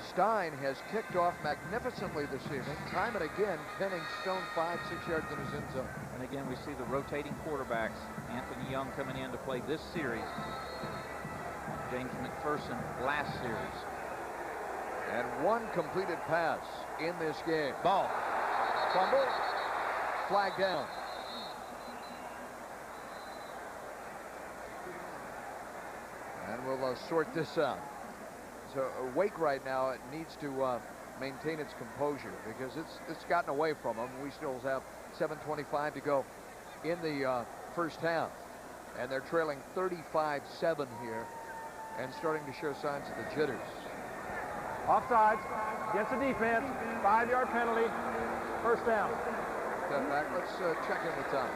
Stein has kicked off magnificently this evening, time and again pinning Stone 5-6 yards in his end zone. And again, we see the rotating quarterbacks. Anthony Young coming in to play this series. James McPherson last series. And 1 completed pass in this game. Ball. Fumble. Flag down. And we'll sort this out. So Wake right now needs to maintain its composure because it's gotten away from them. We still have 7:25 to go in the first half. And they're trailing 35-7 here and starting to show signs of the jitters. Offsides against the defense. 5-yard penalty. First down. Step back. Let's check in with Tom.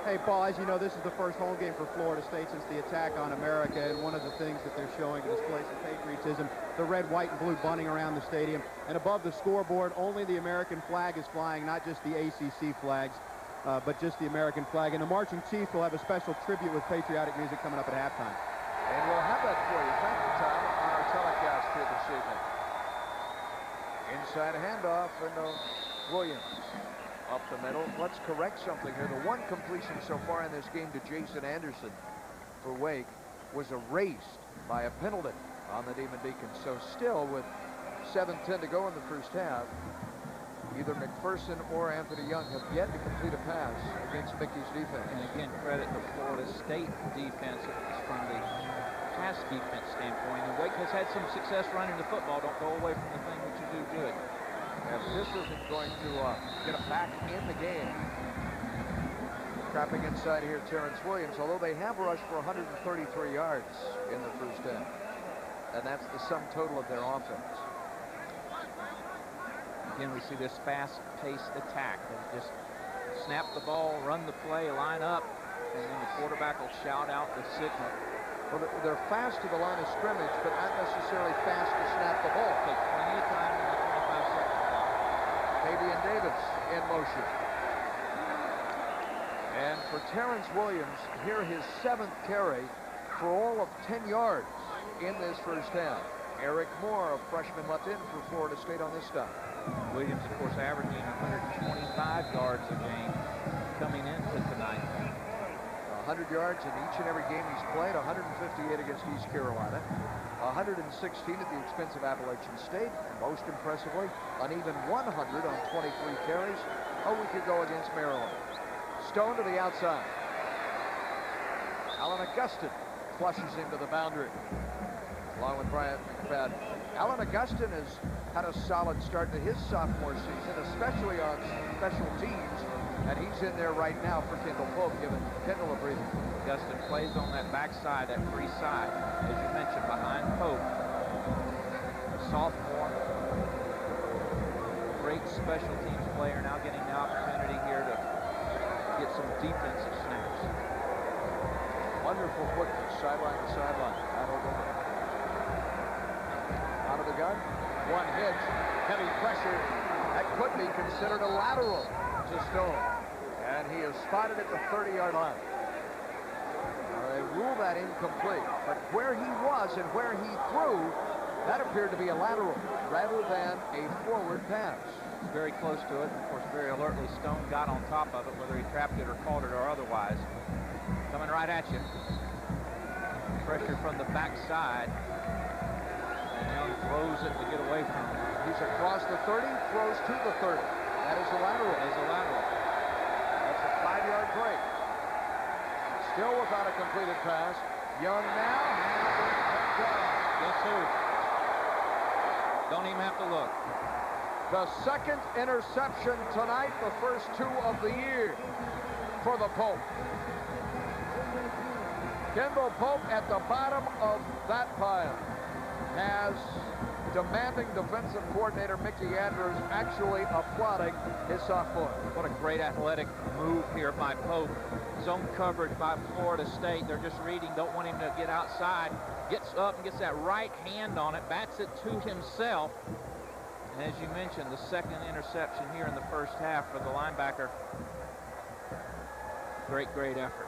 Hey, Paul, as you know, this is the first home game for Florida State since the attack on America, and one of the things that they're showing to display some patriotism, the red, white, and blue bunting around the stadium. And above the scoreboard, only the American flag is flying, not just the ACC flags, but just the American flag. And the Marching Chiefs will have a special tribute with patriotic music coming up at halftime. And we'll have that for you. Thank you, Tom, on our telecast evening. Inside handoff into Williams. Up the middle. Let's correct something here. The one completion so far in this game to Jason Anderson for Wake was erased by a penalty on the Demon Deacons. So still with 7:10 to go in the first half, either McPherson or Anthony Young have yet to complete a pass against Mickey's defense. And again, credit the Florida State defense from the pass defense standpoint. And Wake has had some success running the football. Don't go away from the thing that you do good. If this isn't going to get it back in the game. Trapping inside here, Terrence Williams, although they have rushed for 133 yards in the first half. And that's the sum total of their offense. Again, we see this fast-paced attack. They just snap the ball, run the play, line up, and then the quarterback will shout out the signal. Well, they're fast to the line of scrimmage, but not necessarily fast to snap the ball. Take plenty of time in the 25-second clock. Fabian Davis in motion. And for Terrence Williams, here his 7th carry for all of 10 yards in this first half. Eric Moore, a freshman, left in for Florida State on this stop. Williams, of course, averaging 125 yards a game coming into tonight. 100 yards in each and every game he's played, 158 against East Carolina, 116 at the expense of Appalachian State, and most impressively, an even 100 on 23 carries a week ago against Maryland. Stone to the outside. Alan Augustin flushes into the boundary, along with Bryant McFadden. Alan Augustin has had a solid start to his sophomore season, especially on special teams, and he's in there right now for Kendall Pope, giving Kendall a breather. Augustin plays on that backside, that free side, as you mentioned, behind Pope. A sophomore, great special teams player, now getting the opportunity here to get some defensive snaps. Wonderful football, sideline to sideline. Out of the gun, one hitch, heavy pressure. That could be considered a lateral to Stone. And he is spotted at the 30-yard line. They rule that incomplete, but where he was and where he threw, that appeared to be a lateral rather than a forward pass. Very close to it. Of course, very alertly, Stone got on top of it, whether he trapped it or caught it or otherwise. Coming right at you. Pressure from the backside. And Young throws it to get away from it. He's across the 30, throws to the 30. That is a lateral. That is a lateral. That's a 5-yard break. Still without a completed pass. Young now. Guess who? Don't even have to look. The second interception tonight, the first 2 of the year for the Pope. Kendall Pope at the bottom of that pile has demanding defensive coordinator Mickey Andrews actually applauding his sophomore. What a great athletic move here by Pope. Zone coverage by Florida State. They're just reading, don't want him to get outside. Gets up and gets that right hand on it, bats it to himself. And as you mentioned, the second interception here in the first half for the linebacker. Great, great effort.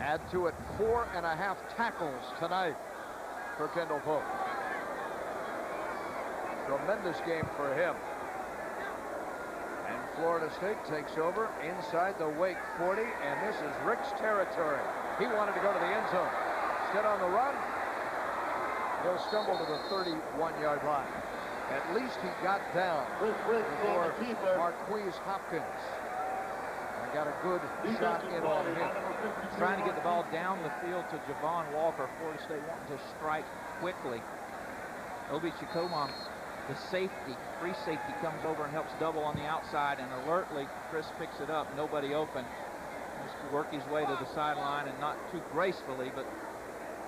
Add to it 4.5 tackles tonight for Kendall Pope. Tremendous game for him. And Florida State takes over inside the Wake 40, and this is Rick's territory. He wanted to go to the end zone. Instead on the run, he'll stumble to the 31-yard line. At least he got down before Marquise Hopkins. And got a good shot in on him. Trying to get the ball down the field to Javon Walker. Florida State wanting to strike quickly. Obi Chikoma, the safety, free safety, comes over and helps double on the outside, and alertly Chris picks it up. Nobody open. Just to work his way to the sideline, and not too gracefully, but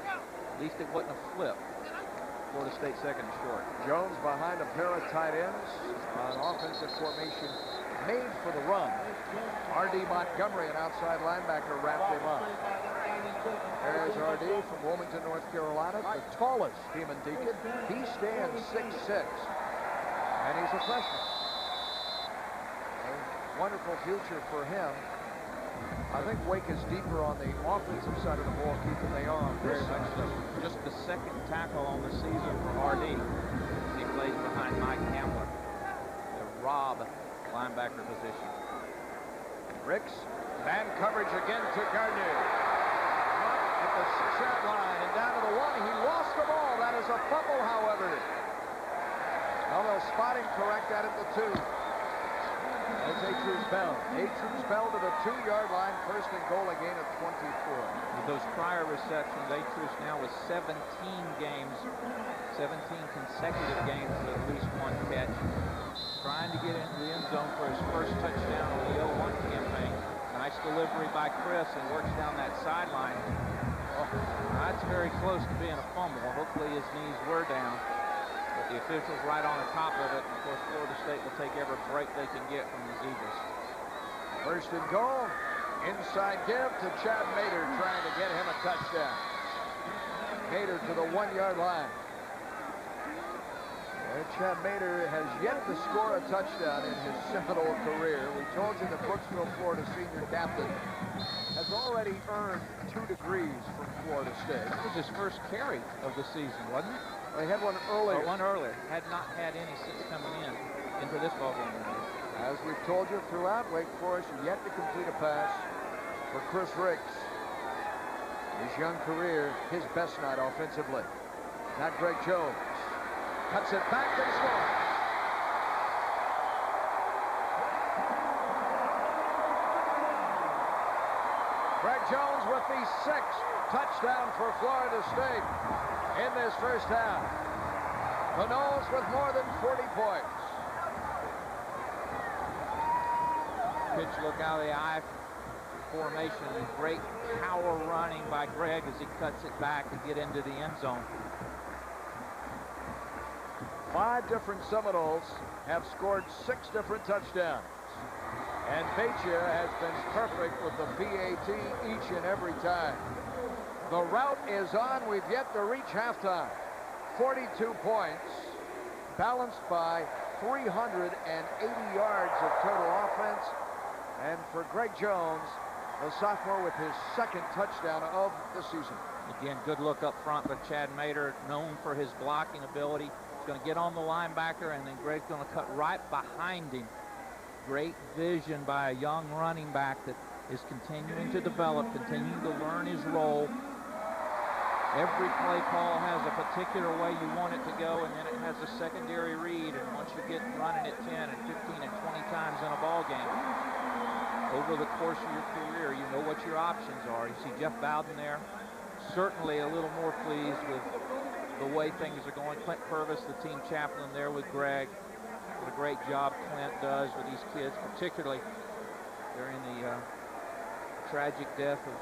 at least it wasn't a flip. Florida State second and short. Jones behind a pair of tight ends on offensive formation made for the run. R.D. Montgomery, an outside linebacker, wrapped him up. There's R.D. from Wilmington, North Carolina, the tallest Demon Deacon. He stands 6'6", and he's a freshman. A wonderful future for him I think Wake is deeper on the offensive side of the ball, Keith, than they are on this side. Just the second tackle on the season for RD. He plays behind Mike Hamler to rob linebacker position. Ricks, man coverage again to Gardner. At the 6-yard line and down to the 1. He lost the ball. That is a fumble, however. Well, they'll spot him correct that at the 2. That's Atrus Bell. Atrus Bell to the 2-yard line. First and goal, a gain of 24. With those prior receptions, Atrus now with 17 games, 17 consecutive games with at least one catch. Trying to get into the end zone for his first touchdown on the 0-1 campaign. Nice delivery by Chris and works down that sideline. Oh, that's very close to being a fumble. Hopefully his knees were down. But the officials right on the top of it. Of course, Florida State will take every break they can get from these Eagles. First and goal. Inside give to Chad Mater, trying to get him a touchdown. Mater to the 1-yard line. And Chad Mater has yet to score a touchdown in his Seminole career. We told you the Brooksville, Florida senior captain has already earned 2 degrees from Florida State. That was his first carry of the season, wasn't it? Well, he had one earlier. One earlier. Had not had any since coming into this ballgame. As we've told you throughout, Wake Forest yet to complete a pass for Chris Ricks. His young career, his best night offensively. Not Greg Jones. Cuts it back and scores. Greg Jones with the 6th touchdown for Florida State in this first half. The Noles with more than 40 points. Pitch look out of the eye formation and great power running by Greg as he cuts it back to get into the end zone. 5 different Seminoles have scored 6 different touchdowns. And Beitia has been perfect with the PAT each and every time. The route is on. We've yet to reach halftime. 42 points, balanced by 380 yards of total offense. And for Greg Jones, the sophomore, with his 2nd touchdown of the season. Again, good look up front by Chad Mater, known for his blocking ability. He's going to get on the linebacker, and then Greg's going to cut right behind him. Great vision by a young running back that is continuing to develop, continuing to learn his role. Every play call has a particular way you want it to go, and then it has a secondary read. And once you get running it 10 and 15 and 20 times in a ball game, over the course of your career, you know what your options are. You see Jeff Bowden there, certainly a little more pleased with the way things are going. Clint Purvis, the team chaplain there with Greg. What a great job Clint does with these kids, particularly during the tragic death of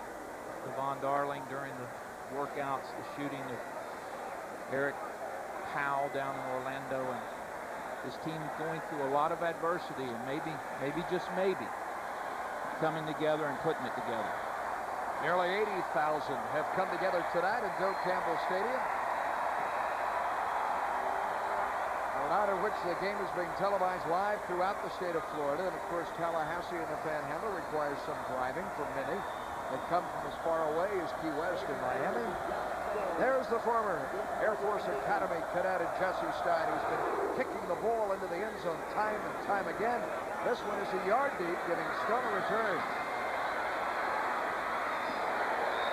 Devon Darling during the workouts, the shooting of Eric Powell down in Orlando, and this team going through a lot of adversity, and maybe just maybe coming together and putting it together. Nearly 80,000 have come together tonight at Doak Campbell Stadium. A night in which the game is being televised live throughout the state of Florida, and of course Tallahassee and the Panhandle requires some driving for many that come from as far away as Key West and Miami. There's the former Air Force Academy cadet Jesse Stein, who's been kicking the ball into the end zone time and time again. This one is a yard deep, giving Stone a return.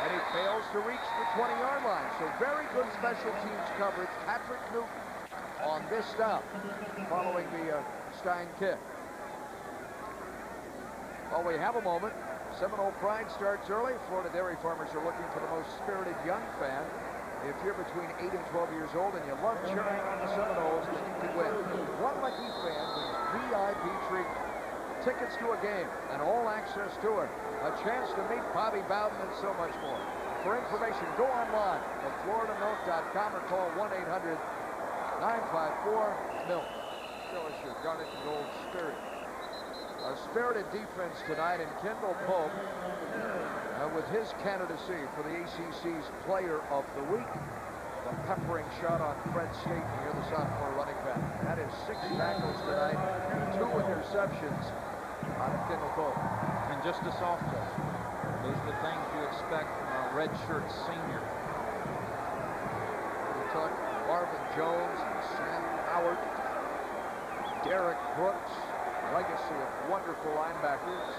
And he fails to reach the 20-yard line. So very good special teams coverage. Patrick Newton on this stop following the Stein kick. Well, we have a moment. Seminole Pride starts early. Florida dairy farmers are looking for the most spirited young fan. If you're between 8 and 12 years old and you love cheering on the Seminoles to win, one lucky fan wins VIP treatment, tickets to a game, an all-access tour, a chance to meet Bobby Bowden, and so much more. For information, go online at floridamilk.com or call 1-800-954-MILK. Show us your garnet and gold spirit. A spirited defense tonight, and Kendall Pope with his candidacy for the ACC's Player of the Week. The peppering shot on Fred Staten here, the sophomore running back. That is 6 tackles tonight, 2 interceptions. out of Kendall Cole. And just a softball. Those are the things you expect from a redshirt senior. We talk Marvin Jones and Sam Howard, Derek Brooks, legacy of wonderful linebackers.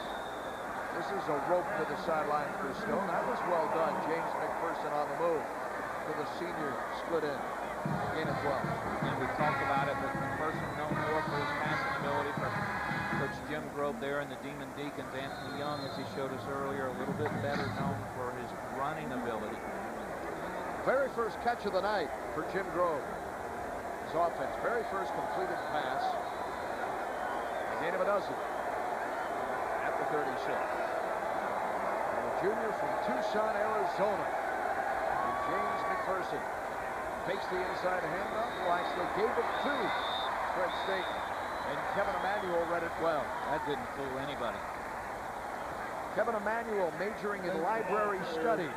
This is a rope to the sideline for Stone. That was well done. James McPherson on the move for the senior split in. Gain of 12. And we talked about it, but McPherson known more for his passing ability. For Coach Jim Grove there and the Demon Deacons. Anthony Young, as he showed us earlier, a little bit better known for his running ability. Very first catch of the night for Jim Grove. His offense, very first completed pass. Gain of a dozen at the 36. And a junior from Tucson, Arizona. And James McPherson takes the inside handoff. Well, actually gave it to Fred Staten. And Kevin Emanuel read it well. That didn't fool anybody. Kevin Emanuel majoring in library studies.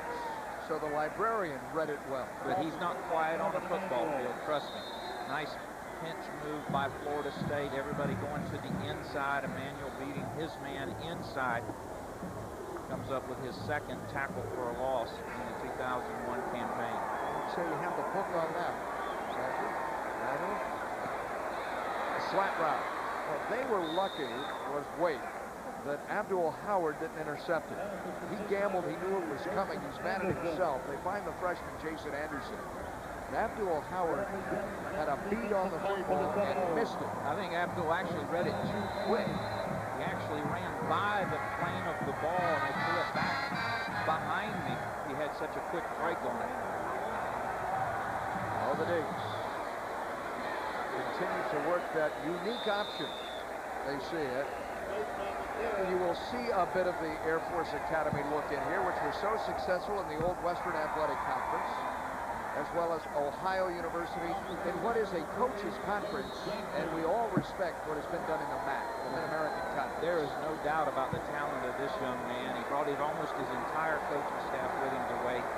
So the librarian read it well. But he's not quiet on the football field, trust me. Nice pinch move by Florida State. Everybody going to the inside. Emanuel beating his man inside. Comes up with his second tackle for a loss in the 2001 campaign. So you have the book on that. A slant route. Well, they were lucky, was Wade, that Abdul Howard didn't intercept it. He gambled. He knew it was coming. He's mad at himself. They find the freshman, Jason Anderson. And Abdul Howard had a beat on the football and missed it. I think Abdul actually read it too quick. He actually ran by the plane of the ball and they threw it back behind me. He had such a quick break on it. All the days continue to work that unique option. They see it. You will see a bit of the Air Force Academy look in here, which was so successful in the old Western Athletic Conference, as well as Ohio University, in what is a coach's conference, and we all respect what has been done in the MAC, the Mid-American Conference. There is no doubt about the talent of this young man. He brought almost his entire coaching staff with him to Wake.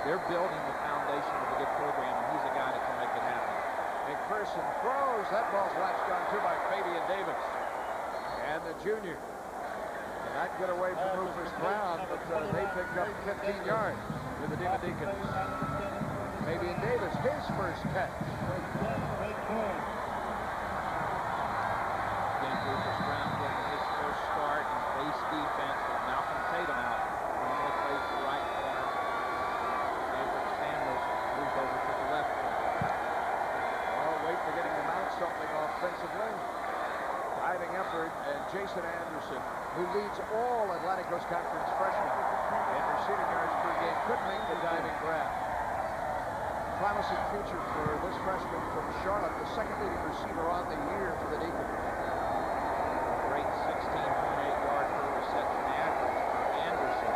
They're building the foundation of a good program, and he's a guy that can make it happen. McPherson throws. That ball's latched on to by Fabian Davis. And the junior cannot get away from Rufus Brown, but they picked up 15 yards with the Demon Deacons. Fabian Davis, his first catch. Again, Rufus Brown getting his first start in base defense with Malcolm Tatum out. Normally plays the right corner. Maverick Samuels moved over to the left corner. Well, wait for getting to mount something offensively. Diving effort, and Jason Anderson, who leads all Atlantic Coast Conference freshmen in receiving yards per game, could make the diving grab. Promising future for this freshman from Charlotte, the second leading receiver on the year for the Deacons. Great 16.8-yard per reception average for Anderson.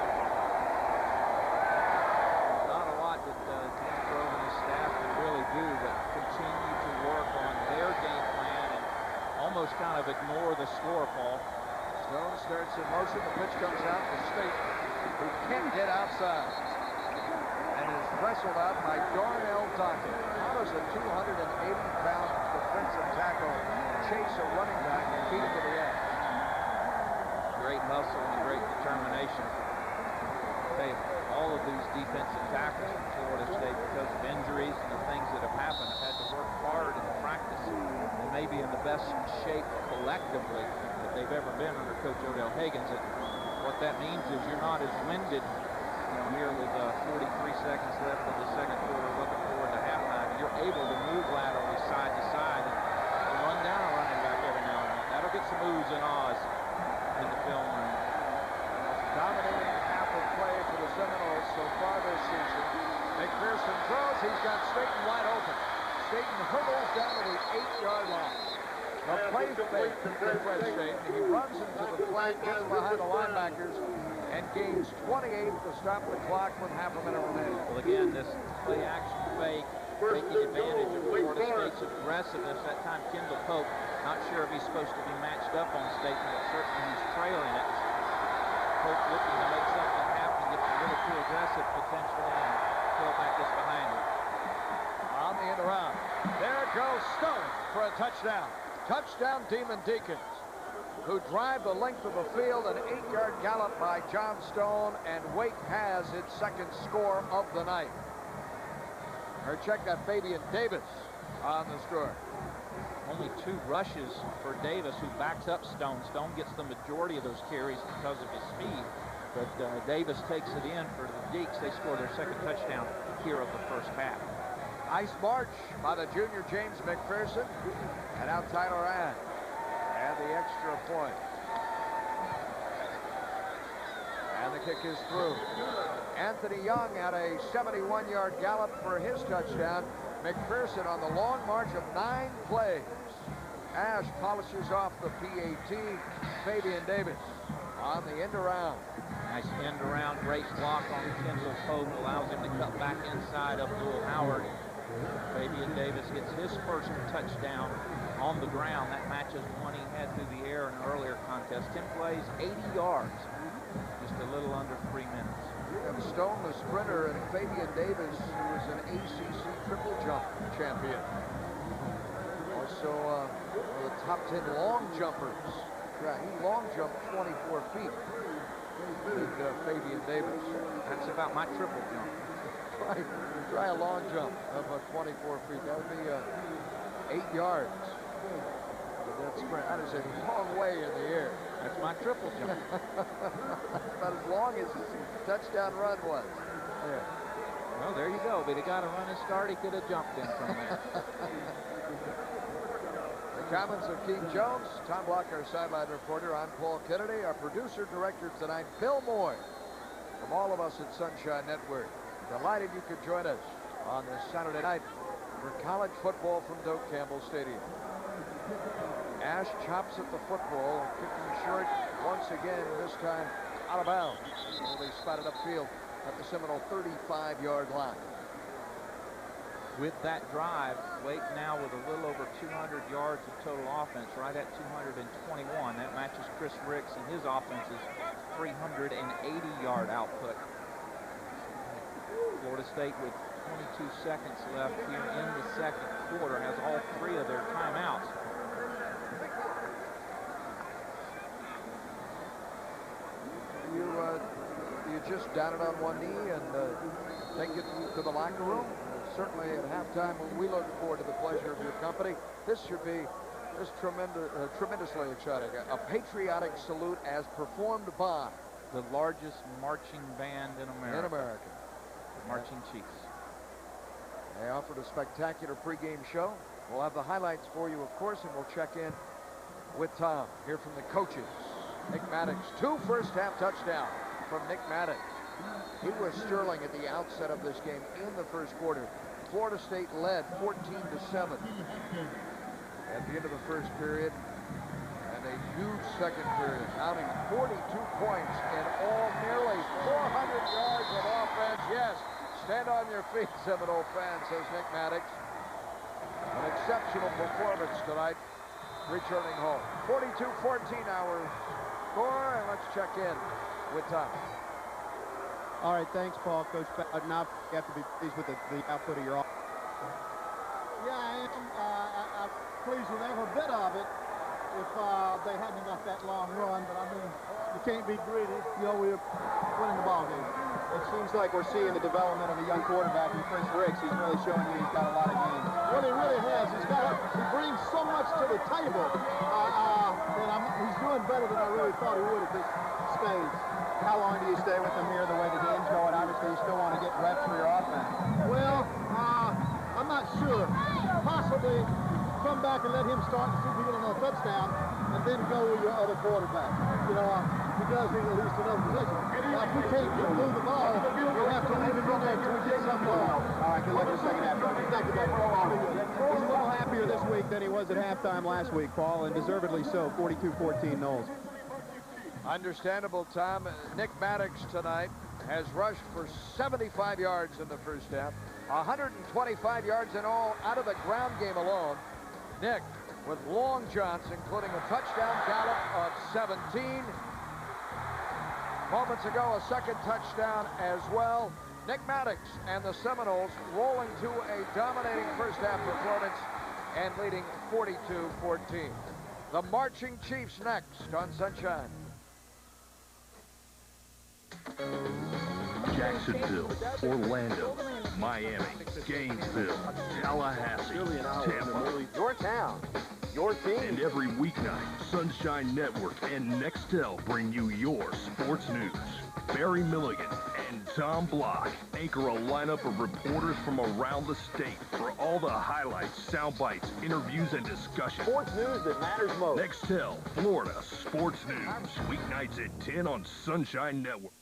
Not a lot that Jim Grove and his staff can really do, but continue to work on their game plan and almost kind of ignore the score, Paul. Stone starts in motion. The pitch comes out to State, who can't get outside. And is wrestled out by Darnell Dockett. How does a 280-pound defensive tackle chase a running back and beat him to the edge? Great muscle and great determination. All of these defensive tackles from Florida State, because of injuries and the things that have happened, have had to work hard in practice and maybe in the best shape collectively that they've ever been under Coach Odell Higgins. And what that means is you're not as winded, here with 43 seconds left in the second quarter, looking forward to halftime. You're able to move laterally side to side and run down a running back every now and then. That'll get some oohs and ahs in the film room. Dominating half of play for the Seminoles so far this season. McPherson throws. He's got Staten wide open. Staten hurdles down to the 8-yard line. A play fake to Fred Staten. He runs into the flank, gets behind the linebackers, and gains 28 to stop the clock with half a minute remaining. Well, again, this play-action fake, taking advantage of Florida State's aggressiveness. That time, Kendall Pope, not sure if he's supposed to be matched up on Staten, but certainly he's trailing it. Pope looking to make something happen, gets a little too aggressive potentially, and tailback is behind him. On the end around. There goes Stone for a touchdown. Touchdown, Demon Deacons. who drive the length of the field. An 8-yard gallop by John Stone, and Wake has its second score of the night. Our check got Fabian Davis on the score. Only 2 rushes for Davis, who backs up Stone. Stone gets the majority of those carries because of his speed, but Davis takes it in for the Deacs. They score their second touchdown here of the first half. Nice march by the junior James McPherson, and out Tyler Ann. And the extra point. And the kick is through. Anthony Young had a 71-yard gallop for his touchdown. McPherson on the long march of 9 plays. Ash polishes off the PAT. Fabian Davis on the end around. Nice end around, great block on Kendall Pope, allows him to cut back inside of Bull Howard. Fabian Davis gets his first touchdown on the ground. That matches one he had through the air in an earlier contest. 10 plays, 80 yards, just a little under 3 minutes. And Stone, the sprinter, and Fabian Davis, who was an ACC triple jump champion. Also, one of the top 10 long jumpers. Yeah, he long jumped 24 feet. Fabian Davis. That's about my triple jump. Try a long jump of 24 feet. That would be 8 yards. That sprint. That is a long way in the air. That's my triple jump. About as long as his touchdown run was. Yeah. Well, there you go. But he got a running start. He could have jumped in from there. The comments of Keith Jones, Tom Block, our sideline reporter. I'm Paul Kennedy. Our producer-director tonight, Bill Moy. From all of us at Sunshine Network, delighted you could join us on this Saturday night for college football from Doak Campbell Stadium. Ash chops at the football, kicking short once again, this time out of bounds. Will be spotted upfield at the Seminole 35-yard line. With that drive, Wake now with a little over 200 yards of total offense, right at 221. That matches Chris Ricks and his offense's 380-yard output. Florida State with 22 seconds left here in the second quarter has all 3 of their timeouts. You just down it on one knee and take it to the locker room. Certainly at halftime, we look forward to the pleasure of your company. This should be tremendously exciting. A patriotic salute as performed by the largest marching band in America. The Marching Chiefs. They offered a spectacular pregame show. We'll have the highlights for you, of course, and we'll check in with Tom. Hear from the coaches. Nick Maddox, 2 first-half touchdowns from Nick Maddox. He was sterling at the outset of this game in the first quarter. Florida State led 14-7 at the end of the first period, and a huge second period, counting 42 points in all, nearly 400 yards of offense. Yes, stand on your feet, Seminole fans, says Nick Maddox. An exceptional performance tonight, returning home. 42-14 our score, and let's check in with Tom. All right, thanks, Paul. Coach, now you have to be pleased with the output of your offense. Yeah, I am. I'm pleased with every bit of it. If they hadn't got that long run, but I mean, you can't be greedy. You know, we're winning the ball game. It seems like we're seeing the development of a young quarterback in Chris Ricks. He's really showing you he's got a lot of game. Well, he really has. He brings so much to the table. He's doing better than I really thought he would at this stage. How long do you stay with him here the way the game's going? Obviously, you still want to get reps for your offense. Well, I'm not sure. Possibly come back and let him start and see if he can get another touchdown, and then go with your other quarterback. You know, he does need at least another possession. Now, if we can't move the ball, we'll have to leave him in there until we get some ball. All right, good luck in the second half. Thank you, He's a little happier this week than he was at halftime last week, Paul, and deservedly so. 42-14 Noles. Understandable, Tom. Nick Maddox tonight has rushed for 75 yards in the first half, 125 yards in all out of the ground game alone. Nick with long jaunts, including a touchdown gallop of 17. Moments ago, a second touchdown as well. Nick Maddox and the Seminoles rolling to a dominating first half performance and leading 42-14. The Marching Chiefs next on Sunshine. Jacksonville, Orlando, Miami, Gainesville, Tallahassee, Tampa. Your town, your team. And every weeknight, Sunshine Network and Nextel bring you your sports news. Barry Milligan and Tom Block anchor a lineup of reporters from around the state for all the highlights, sound bites, interviews, and discussion. Sports news that matters most. Nextel, Florida Sports News, weeknights at 10 on Sunshine Network.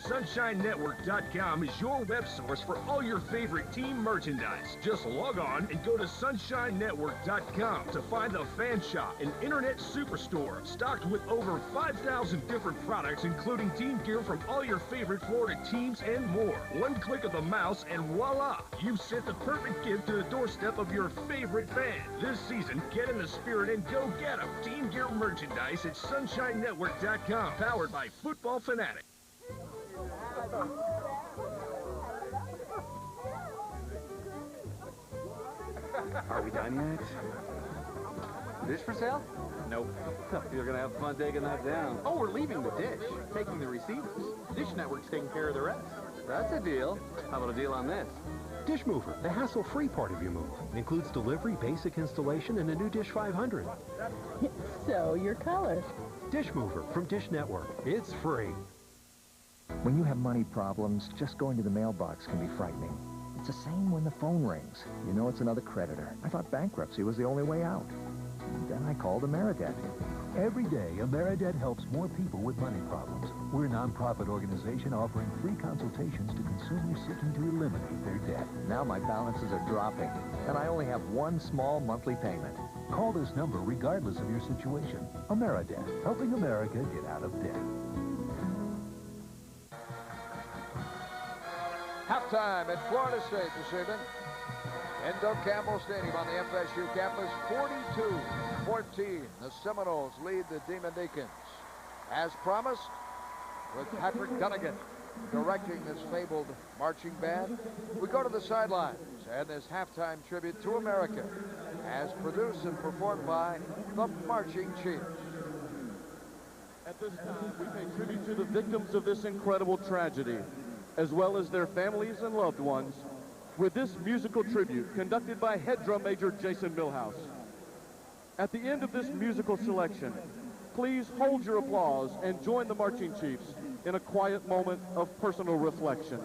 SunshineNetwork.com is your web source for all your favorite team merchandise. Just log on and go to SunshineNetwork.com to find the Fan Shop, an internet superstore stocked with over 5,000 different products, including team gear from all your favorite Florida teams and more. One click of the mouse and voila, you've sent the perfect gift to the doorstep of your favorite fan. This season, get in the spirit and go get them. Team gear merchandise at SunshineNetwork.com, powered by Football Fanatic. Are we done yet? Dish for sale? Nope. You're gonna have fun taking that down. Oh, we're leaving the dish, taking the receivers. Dish Network's taking care of the rest. That's a deal. How about a deal on this? Dish Mover, the hassle-free part of your move. It includes delivery, basic installation, and a new Dish 500. So, your color. Dish Mover from Dish Network. It's free. When you have money problems, just going to the mailbox can be frightening. It's the same when the phone rings. You know it's another creditor. I thought bankruptcy was the only way out. And then I called Ameridebt. Every day, Ameridebt helps more people with money problems. We're a nonprofit organization offering free consultations to consumers seeking to eliminate their debt. Now my balances are dropping, and I only have one small monthly payment. Call this number regardless of your situation. Ameridebt, helping America get out of debt. Halftime at Florida State this evening. In Doak Campbell Stadium on the FSU campus, 42-14. The Seminoles lead the Demon Deacons. As promised, with Patrick Dunnigan directing this fabled marching band, we go to the sidelines and this halftime tribute to America, as produced and performed by the Marching Chiefs. At this time, we pay tribute to the victims of this incredible tragedy, as well as their families and loved ones, with this musical tribute conducted by head drum major Jason Millhouse. At the end of this musical selection, please hold your applause and join the Marching Chiefs in a quiet moment of personal reflection.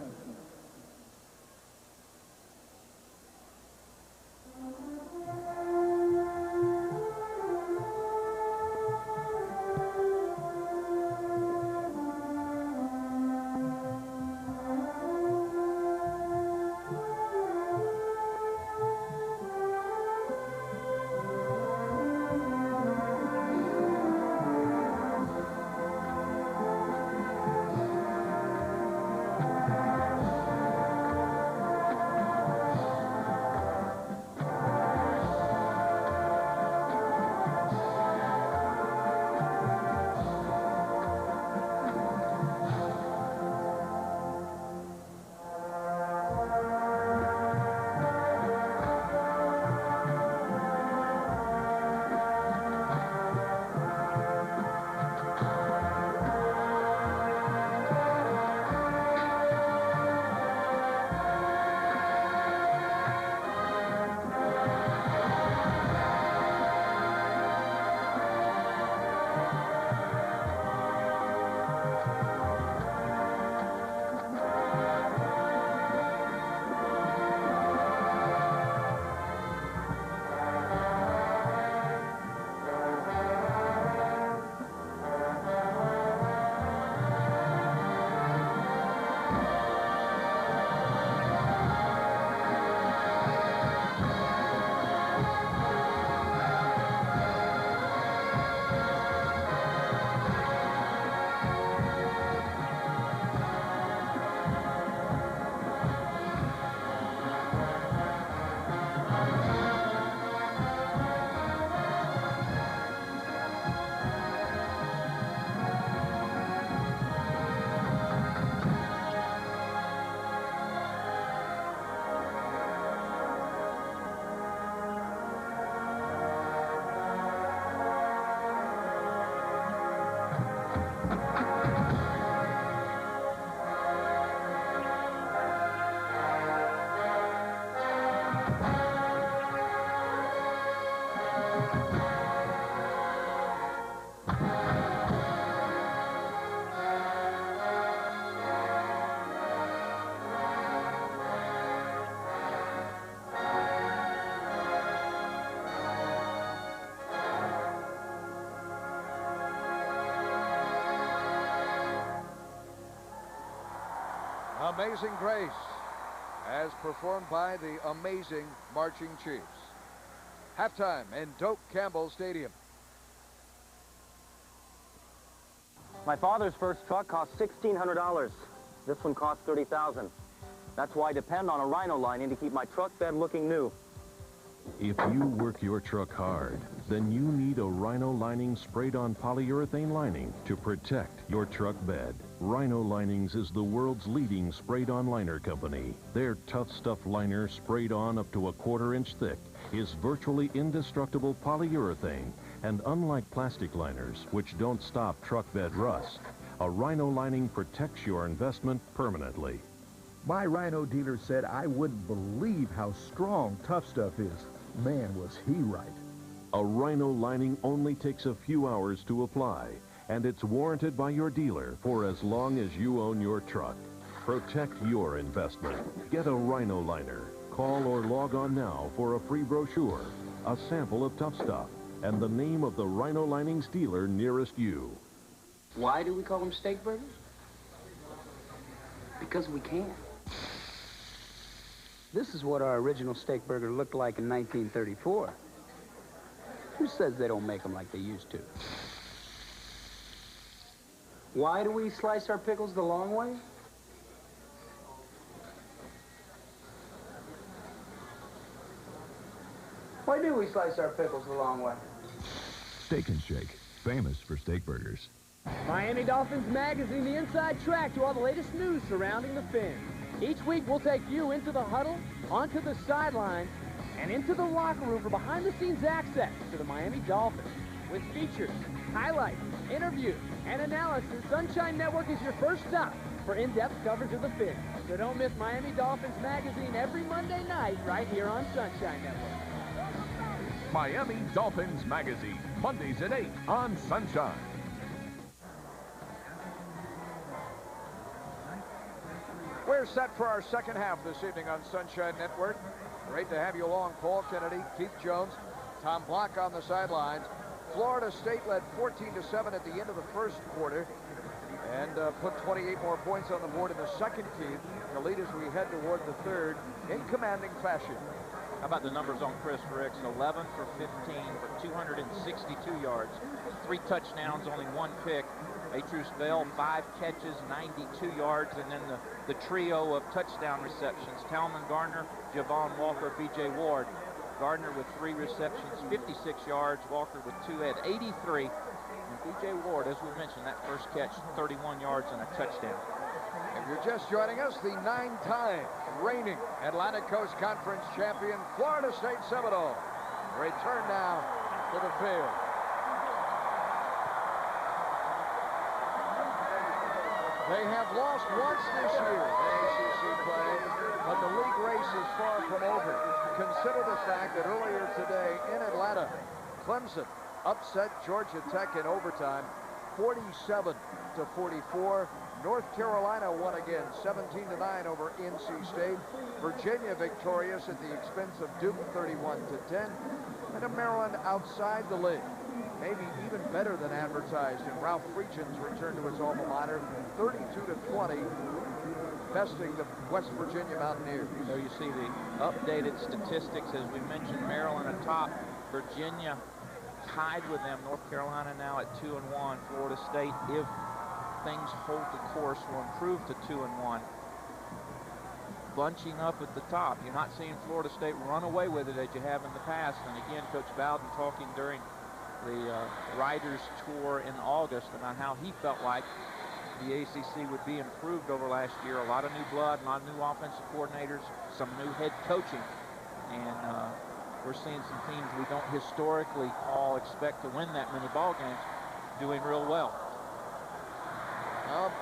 Amazing Grace, as performed by the Amazing Marching Chiefs. Halftime in Doak Campbell Stadium. My father's first truck cost $1,600. This one cost $30,000. That's why I depend on a Rhino lining to keep my truck bed looking new. If you work your truck hard, then you need a Rhino lining sprayed-on polyurethane lining to protect your truck bed. Rhino Linings is the world's leading sprayed-on liner company. Their Tough Stuff liner, sprayed on up to a 1/4 inch thick, is virtually indestructible polyurethane, and unlike plastic liners, which don't stop truck bed rust, a Rhino lining protects your investment permanently. My Rhino dealer said I wouldn't believe how strong Tough Stuff is. Man, was he right. A Rhino lining only takes a few hours to apply, and it's warranted by your dealer for as long as you own your truck. Protect your investment. Get a Rhino liner. Call or log on now for a free brochure, a sample of Tough Stuff, and the name of the Rhino Linings dealer nearest you. Why do we call them steak burgers? Because we can. This is what our original steak burger looked like in 1934. Who says they don't make them like they used to? Why do we slice our pickles the long way? Why do we slice our pickles the long way? Steak and Shake, famous for steak burgers. Miami Dolphins Magazine, the inside track to all the latest news surrounding the Fins. Each week, we'll take you into the huddle, onto the sideline, and into the locker room for behind-the-scenes access to the Miami Dolphins. With features, highlights, interviews, and analysis, Sunshine Network is your first stop for in-depth coverage of the Fins. So don't miss Miami Dolphins Magazine every Monday night right here on Sunshine Network. Miami Dolphins Magazine, Mondays at 8 on Sunshine. We're set for our second half this evening on Sunshine Network. Great to have you along. Paul Kennedy, Keith Jones, Tom Block on the sidelines. Florida State led 14-7 at the end of the first quarter and put 28 more points on the board in the second, Keith, to lead as we head toward the third in commanding fashion. How about the numbers on Chris Ricks? 11 for 15 for 262 yards, 3 touchdowns, only 1 pick. Atrus Bell, 5 catches, 92 yards, and then the trio of touchdown receptions. Talman Gardner, Javon Walker, B.J. Ward. Gardner with 3 receptions, 56 yards. Walker with 2 at 83. And B.J. Ward, as we mentioned, that first catch, 31 yards and a touchdown. If you're just joining us, the 9-time reigning Atlantic Coast Conference champion, Florida State Seminoles, return now to the field. They have lost once this year in ACC play, but the league race is far from over. Consider the fact that earlier today in Atlanta, Clemson upset Georgia Tech in overtime, 47-44. North Carolina won again, 17-9 over NC State. Virginia victorious at the expense of Duke, 31-10. And Maryland outside the league. Maybe even better than advertised in Ralph Friedgen's return to his alma mater, 32-20, besting the West Virginia Mountaineers. So you see the updated statistics, as we mentioned, Maryland atop, Virginia tied with them, North Carolina now at 2-1, Florida State, if things hold the course, will improve to 2-1. Bunching up at the top. You're not seeing Florida State run away with it as you have in the past. And again, Coach Bowden talking during the Riders Tour in August about how he felt like the ACC would be improved over last year. A lot of new blood, a lot of new offensive coordinators, some new head coaching. And we're seeing some teams we don't historically all expect to win that many ball games doing real well.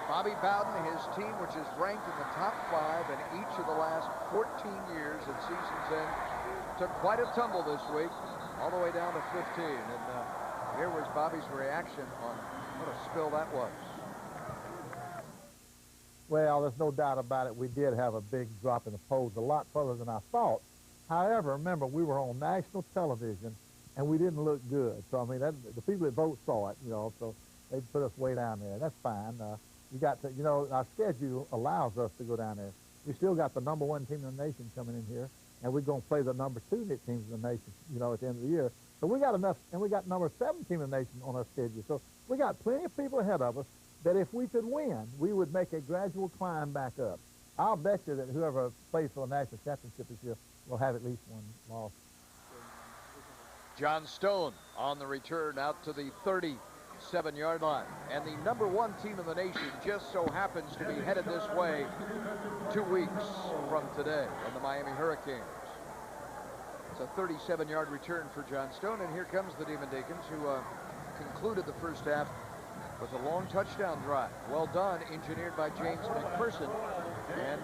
Bobby Bowden, his team, which is ranked in the top 5 in each of the last 14 years at season's end, took quite a tumble this week, all the way down to 15. And here was Bobby's reaction on what a spill that was. Well, there's no doubt about it. We did have a big drop in the polls, a lot further than I thought. However, remember, we were on national television, and we didn't look good. So, I mean, the people that vote saw it, you know, so they put us way down there. That's fine. You got to, you know, our schedule allows us to go down there. We still got the #1 team in the nation coming in here, and we're going to play the #2 teams in the nation, you know, at the end of the year. So we got enough, and we got #7 team in the nation on our schedule. So we got plenty of people ahead of us that if we could win, we would make a gradual climb back up. I'll bet you that whoever plays for the national championship this year will have at least one loss. John Stone on the return out to the 37-yard line. And the #1 team in the nation just so happens to be headed this way 2 weeks from today in the Miami Hurricanes. It's a 37-yard return for John Stone. And here comes the Demon Deacons, who concluded the first half with a long touchdown drive. Well done, engineered by James McPherson. And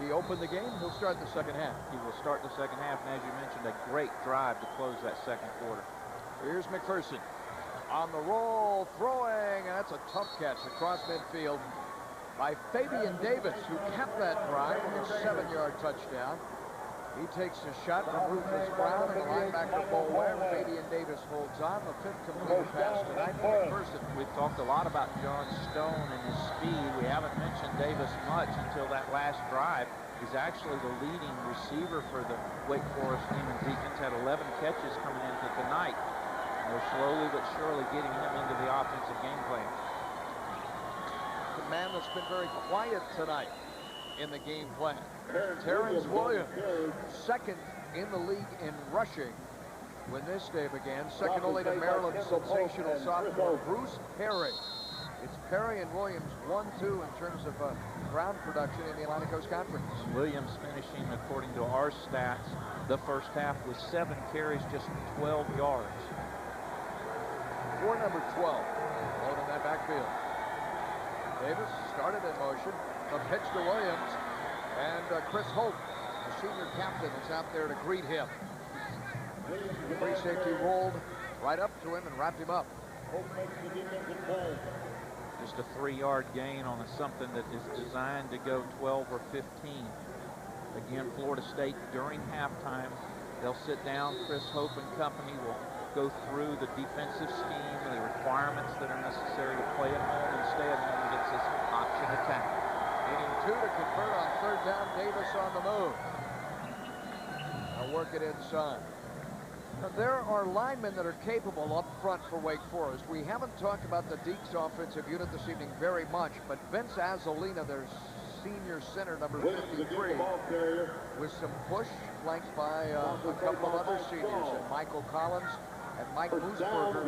he opened the game. He'll start the second half. He will start the second half, and as you mentioned, a great drive to close that second quarter. Here's McPherson on the roll, throwing, and that's a tough catch across midfield by Fabian Davis, who kept that drive with a 7-yard touchdown. He takes a shot from Rufus Brown and the linebacker Boulware. Fabian Davis holds on. The 5th completed pass tonight for McPherson. We've talked a lot about John Stone and his speed. We haven't mentioned Davis much until that last drive. He's actually the leading receiver for the Wake Forest Demon Deacons. Had 11 catches coming into tonight. And they're slowly but surely getting him into the offensive game plan. The man that's been very quiet tonight in the game plan. Terrence Williams, 2nd in the league in rushing when this day began. 2nd only to Maryland's sensational sophomore Bruce Perry. It's Perry and Williams 1-2 in terms of ground production in the Atlantic Coast Conference. Williams finishing, according to our stats, the first half with 7 carries, just 12 yards. For number 12, alone in that backfield. Davis started in motion. A pitch to Williams, and Chris Hope, the senior captain, is out there to greet him. Free safety rolled right up to him and wrapped him up. Just a 3-yard gain on something that is designed to go 12 or 15. Again, Florida State during halftime, they'll sit down. Chris Hope and company will go through the defensive scheme and the requirements that are necessary to play at home and stay at home against this option attack. Needing 2 to convert on 3rd down. Davis on the move. They'll work it inside. Now, there are linemen that are capable up front for Wake Forest. We haven't talked about the Deacs offensive unit this evening very much, but Vince Azolina, their senior center, number 53, with some push, flanked by a couple of other seniors, and Michael Collins and Mike Moosberger,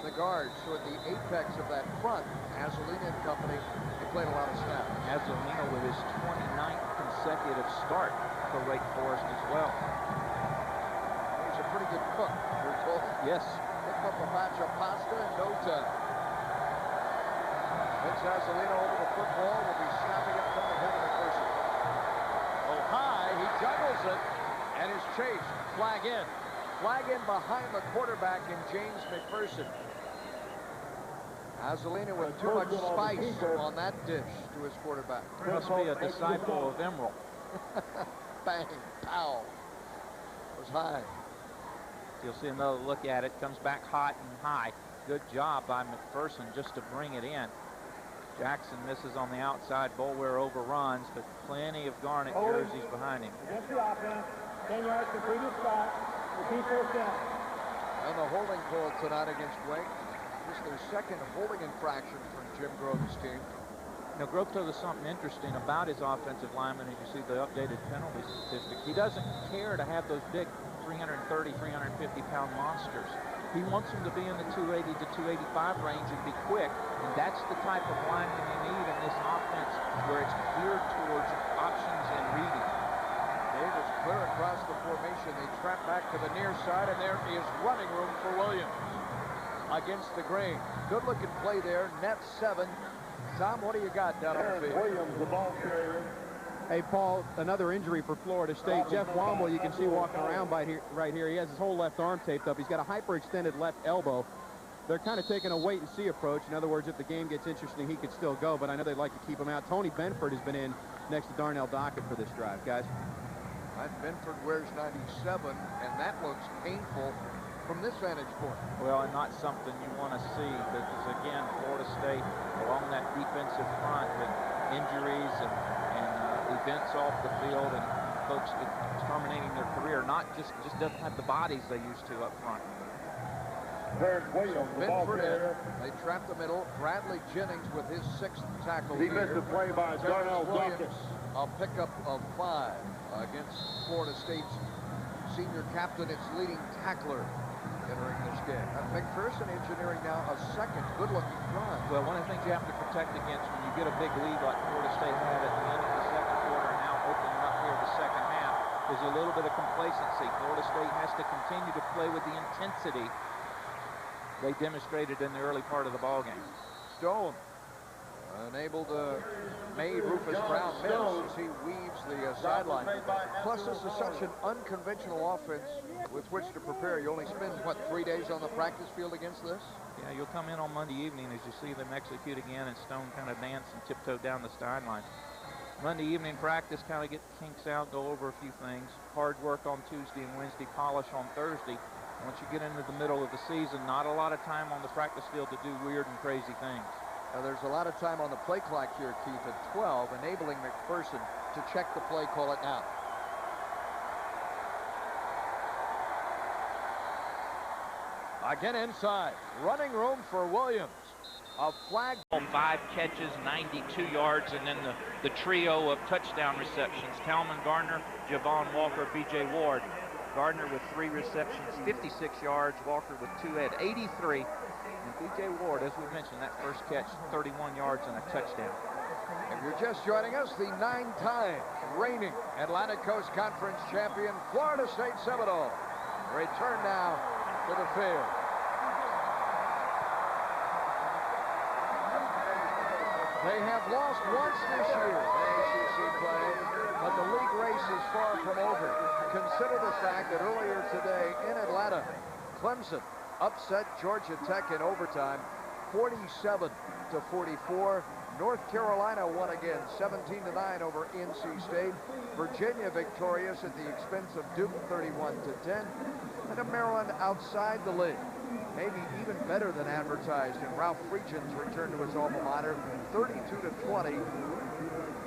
the guards. So at the apex of that front, Azolina and company, they played a lot of snaps. Azolina with his 29th consecutive start for Wake Forest as well. He's a pretty good cook, we're told. Yes. Picked up a batch of pasta in no time. Vince Azolina over the football, will be snapping it from the head of the person. Oh, high, he juggles it, and is chased. Flag in. Flag in behind the quarterback in James McPherson. Azolina with too much spice on that dish to his quarterback. Must be a disciple of Emerald. Bang, pow. It was high. You'll see another look at it. Comes back hot and high. Good job by McPherson just to bring it in. Jackson misses on the outside. Boulware overruns, but plenty of Garnet jerseys behind him. Against the offense, 10 yards to previous spot. Repeat 4th down. And the holding call tonight against Wake. Just their 2nd holding infraction from Jim Grove's team. Now, Grove told us something interesting about his offensive lineman as you see the updated penalty statistic. He doesn't care to have those big 330, 350-pound monsters. He wants them to be in the 280 to 285 range and be quick, and that's the type of lineman you need in this offense where it's geared towards options and reading. Davis clear across the formation. They trap back to the near side, and there is running room for Williams against the grain. Good-looking play there. Net 7. Tom, what do you got down on the field? Williams, the ball carrier. Hey, Paul, another injury for Florida State. Jeff Womble, you can see walking around right here. He has his whole left arm taped up. He's got a hyperextended left elbow. They're kind of taking a wait-and-see approach. In other words, if the game gets interesting, he could still go, but I know they'd like to keep him out. Tony Benford has been in next to Darnell Dockett for this drive, guys. Benford wears 97, and that looks painful from this vantage point. Well, and not something you want to see because, again, Florida State, along that defensive front, with injuries and events off the field and folks terminating their career, just doesn't have the bodies they used to up front. Binford in. They trap the middle. Bradley Jennings with his 6th tackle. Defensive play by Darnell Williams. A pickup of 5 against Florida State's senior captain, its leading tackler entering this game. And McPherson engineering now a second good-looking drive. Well, one of the things you have to protect against when you get a big lead like Florida State had at the end of the second quarter and now opening up here the second half is a little bit of complacency. Florida State has to continue to play with the intensity they demonstrated in the early part of the ball game. Stone unable to made Rufus Brown miss as he weaves the sideline. Plus, this is such an unconventional offense with which to prepare. You only spend, what, 3 days on the practice field against this? Yeah, you'll come in on Monday evening as you see them execute again and Stone kind of dance and tiptoe down the sideline. Monday evening practice, kind of get kinks out, go over a few things. Hard work on Tuesday and Wednesday, polish on Thursday. Once you get into the middle of the season, not a lot of time on the practice field to do weird and crazy things. Now, there's a lot of time on the play clock here, Keith, at 12, enabling McPherson to check the play, call it now. Again inside, running room for Williams. A flag. 5 catches, 92 yards, and then the trio of touchdown receptions. Talman Gardner, Javon Walker, B.J. Ward. Gardner with 3 receptions, 56 yards. Walker with 2 at 83. And B.J. Ward, as we mentioned, that first catch, 31 yards and a touchdown. If you're just joining us, the 9-time reigning Atlantic Coast Conference champion Florida State Seminoles return now to the field. They have lost once this year in ACC play, but the league race is far from over. Consider the fact that earlier today in Atlanta, Clemson upset Georgia Tech in overtime, 47-44. North Carolina won again, 17-9 over NC State. Virginia victorious at the expense of Duke, 31-10. And Maryland outside the league, maybe even better than advertised in Ralph Friedgen's return to his alma mater, 32-20,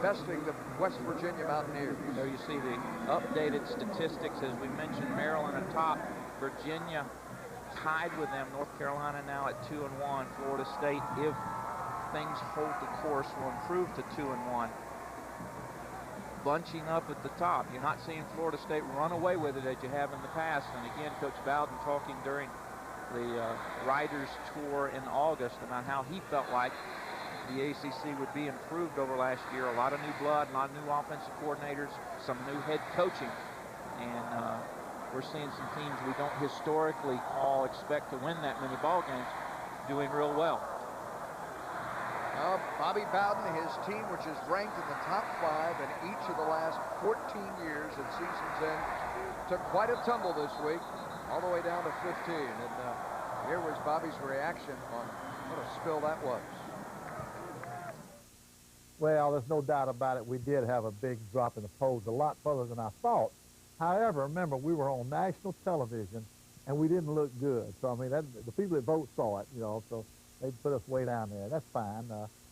besting the West Virginia Mountaineers. There you see the updated statistics. As we mentioned, Maryland atop, Virginia tied with them. North Carolina now at 2-1. Florida State, if things hold the course, will improve to 2-1. Bunching up at the top. You're not seeing Florida State run away with it as you have in the past. And again, Coach Bowden talking during the Riders Tour in August about how he felt like the ACC would be improved over last year. A lot of new blood, a lot of new offensive coordinators, some new head coaching. And we're seeing some teams we don't historically expect to win that many ball games doing real well. Bobby Bowden, his team, which is ranked in the top 5 in each of the last 14 years at season's end, took quite a tumble this week, all the way down to 15. And here was Bobby's reaction on what a spill that was. Well, there's no doubt about it. We did have a big drop in the polls, a lot further than I thought. However, remember, we were on national television, and we didn't look good. So, I mean, the people that vote saw it, you know, so they put us way down there. That's fine.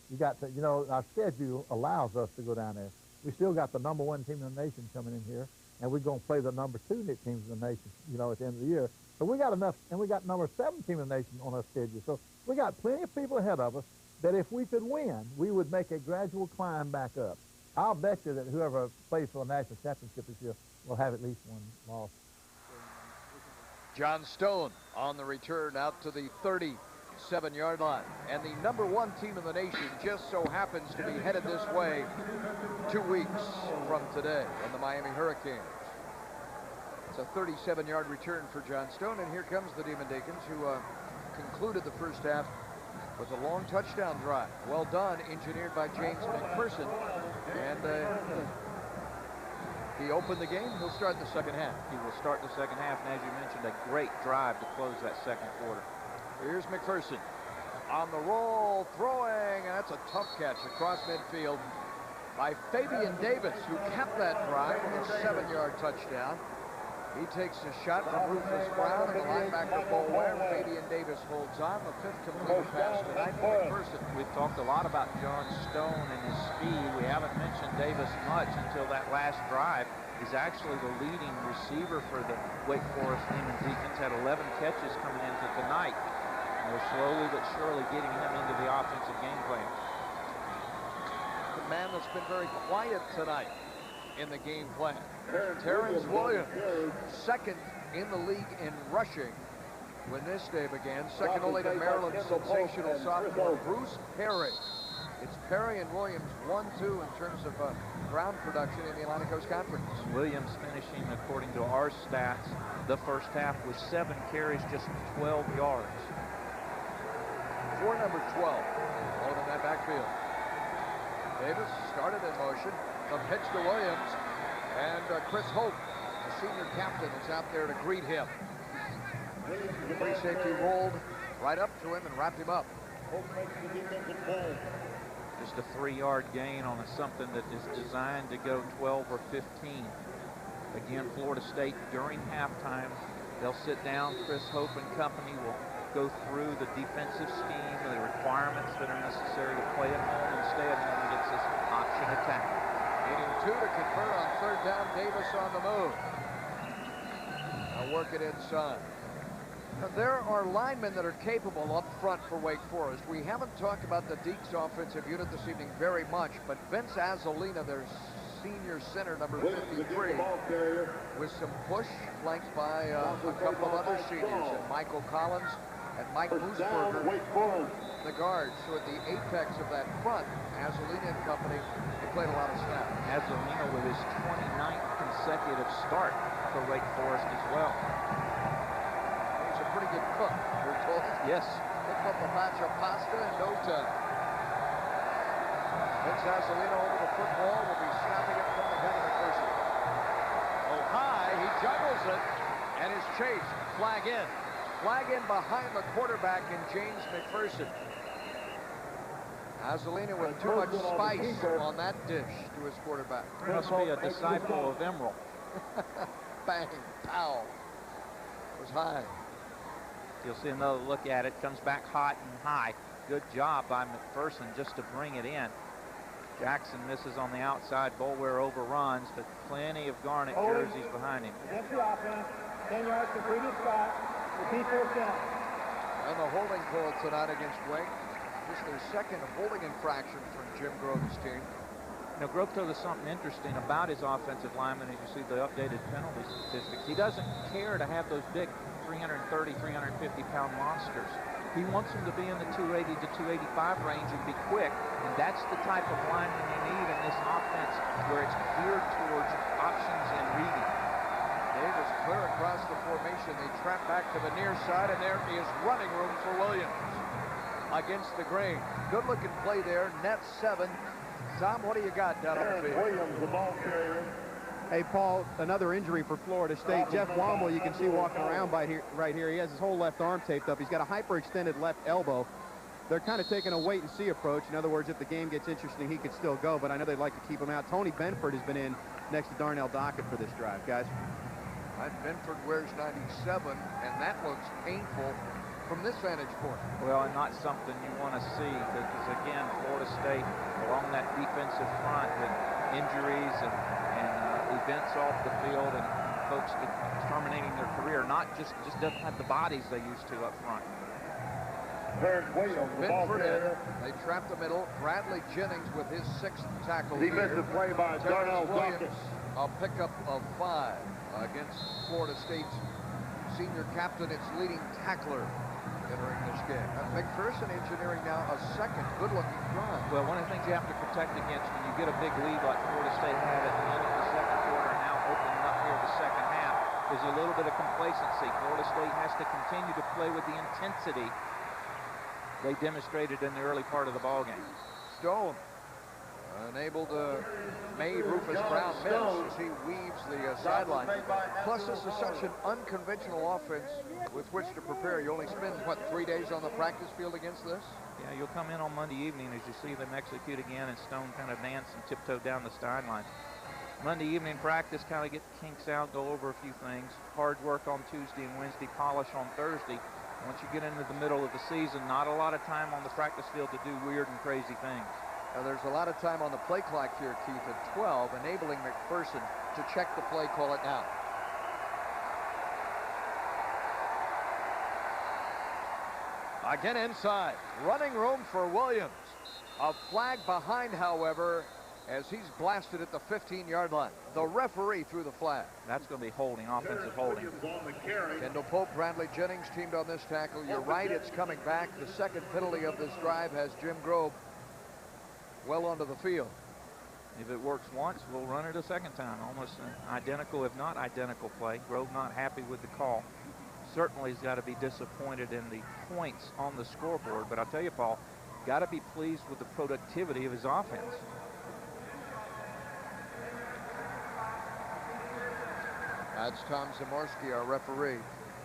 You got to, you know, our schedule allows us to go down there. We still got the #1 team in the nation coming in here, and we're going to play the #2 teams in the nation, you know, at the end of the year. So we got enough, and we got #7 team in the nation on our schedule. So we got plenty of people ahead of us that if we could win, we would make a gradual climb back up. I'll bet you that whoever plays for the national championship this year will have at least one loss. John Stone on the return out to the 37-yard line. And the #1 team in the nation just so happens to be headed this way 2 weeks from today in the Miami Hurricanes. It's a 37-yard return for John Stone. And here comes the Demon Deacons, who concluded the first half with a long touchdown drive. Well done, engineered by James McPherson. And he opened the game. He'll start the second half. He will start the second half, and as you mentioned, a great drive to close that second quarter. Here's McPherson on the roll, throwing, and that's a tough catch across midfield by Fabian Davis, who kept that drive with a 7-yard touchdown. He takes a shot from Rufus Brown, and the linebacker Boulware. Fabian Davis holds on. The 5th completed pass tonight for McPherson. We've talked a lot about John Stone and his speed. We haven't mentioned Davis much until that last drive. He's actually the leading receiver for the Wake Forest Lehman Deacons. Had 11 catches coming into tonight. And they're slowly but surely getting him into the offensive game plan. The man that's been very quiet tonight in the game plan. Terrence Williams, 2nd in the league in rushing when this day began. 2nd only to Maryland's sensational sophomore Bruce Perry. It's Perry and Williams 1-2 in terms of ground production in the Atlantic Coast Conference. Williams finishing, according to our stats, the first half with 7 carries, just 12 yards. For number 12, all in that backfield. Davis started in motion. A pitch to Williams, and Chris Hope, the senior captain, is out there to greet him. Free safety rolled right up to him and wrapped him up. Just a 3-yard gain on something that is designed to go 12 or 15. Again, Florida State during halftime, they'll sit down. Chris Hope and company will go through the defensive scheme, the requirements that are necessary to play at home and stay at home against this option attack. Needing 2 to convert on 3rd down. Davis on the move. Now work it inside. Now, there are linemen that are capable up front for Wake Forest. We haven't talked about the Deacs offensive unit this evening very much, but Vince Azolina, their senior center, number 53, with some push, flanked by a couple of other seniors, and Michael Collins and Mike Moosberger, the guards. So at the apex of that front, Azolina and company, they played a lot of snaps. Azolina with his 29th consecutive start for Wake Forest as well. He's a pretty good cook, we're told. Yes. Pick up a batch of pasta in no time. Vince Azolina over the football, will be snapping it from the head of McPherson. Oh, high, he juggles it, and is chased. Flag in. Flag in behind the quarterback in James McPherson. Azolina with too much spice on that dish to his quarterback. Must be a disciple of Emerald. Bang, pow. It was high. You'll see another look at it. Comes back hot and high. Good job by McPherson just to bring it in. Jackson misses on the outside. Boulware overruns, but plenty of Garnet jerseys behind him. Against the offense, 10 yards completed spot. Repeat 4th down. And the holding call tonight against Wake. Just their 2nd holding infraction from Jim Grove's team. Now, Grove told us something interesting about his offensive lineman as you see the updated penalty statistics. He doesn't care to have those big 330, 350-pound monsters. He wants them to be in the 280 to 285 range and be quick, and that's the type of lineman you need in this offense where it's geared towards options and reading. Davis clear across the formation. They trap back to the near side, and there is running room for Williams against the grain. Good-looking play there. Net 7. Tom, what do you got down on the field? Williams, the ball carrier. Hey, Paul, another injury for Florida State. Jeff Womble, you can see walking around right here. He has his whole left arm taped up. He's got a hyperextended left elbow. They're kind of taking a wait-and-see approach. In other words, if the game gets interesting, he could still go, but I know they'd like to keep him out. Tony Benford has been in next to Darnell Dockett for this drive, guys. Benford wears 97, and that looks painful from this vantage point. Well, and not something you want to see, because, again, Florida State, along that defensive front, with injuries and events off the field and folks terminating their career, just doesn't have the bodies they used to up front. Benford in. They trap the middle. Bradley Jennings with his 6th tackle. Defensive play by Darnell Dockett. A pickup of 5 against Florida State's senior captain, its leading tackler entering this game. McPherson engineering now a 2nd good-looking drive. Well, one of the things you have to protect against when you get a big lead like Florida State had at the end of the 2nd quarter and now opening up here the 2nd half is a little bit of complacency. Florida State has to continue to play with the intensity they demonstrated in the early part of the ball game. Stone unable to make Rufus Brown miss as he weaves the sideline. Plus, this is such an unconventional offense with which to prepare. You only spend, what, 3 days on the practice field against this? Yeah, you'll come in on Monday evening as you see them execute again, and Stone kind of dance and tiptoe down the sideline. Monday evening practice, kind of get the kinks out, go over a few things. Hard work on Tuesday and Wednesday, polish on Thursday. Once you get into the middle of the season, not a lot of time on the practice field to do weird and crazy things. Now, there's a lot of time on the play clock here, Keith, at 12, enabling McPherson to check the play, call it now. Again inside, running room for Williams. A flag behind, however, as he's blasted at the 15-yard line. The referee threw the flag. That's going to be holding, offensive holding. Kendall Pope, Bradley Jennings teamed on this tackle. You're right, it's coming back. The second penalty of this drive has Jim Grove well onto the field. If it works once, we'll run it a second time. Almost an identical, if not identical play. Grove not happy with the call. Certainly has got to be disappointed in the points on the scoreboard. But I'll tell you, Paul, got to be pleased with the productivity of his offense. That's Tom Zamorski, our referee.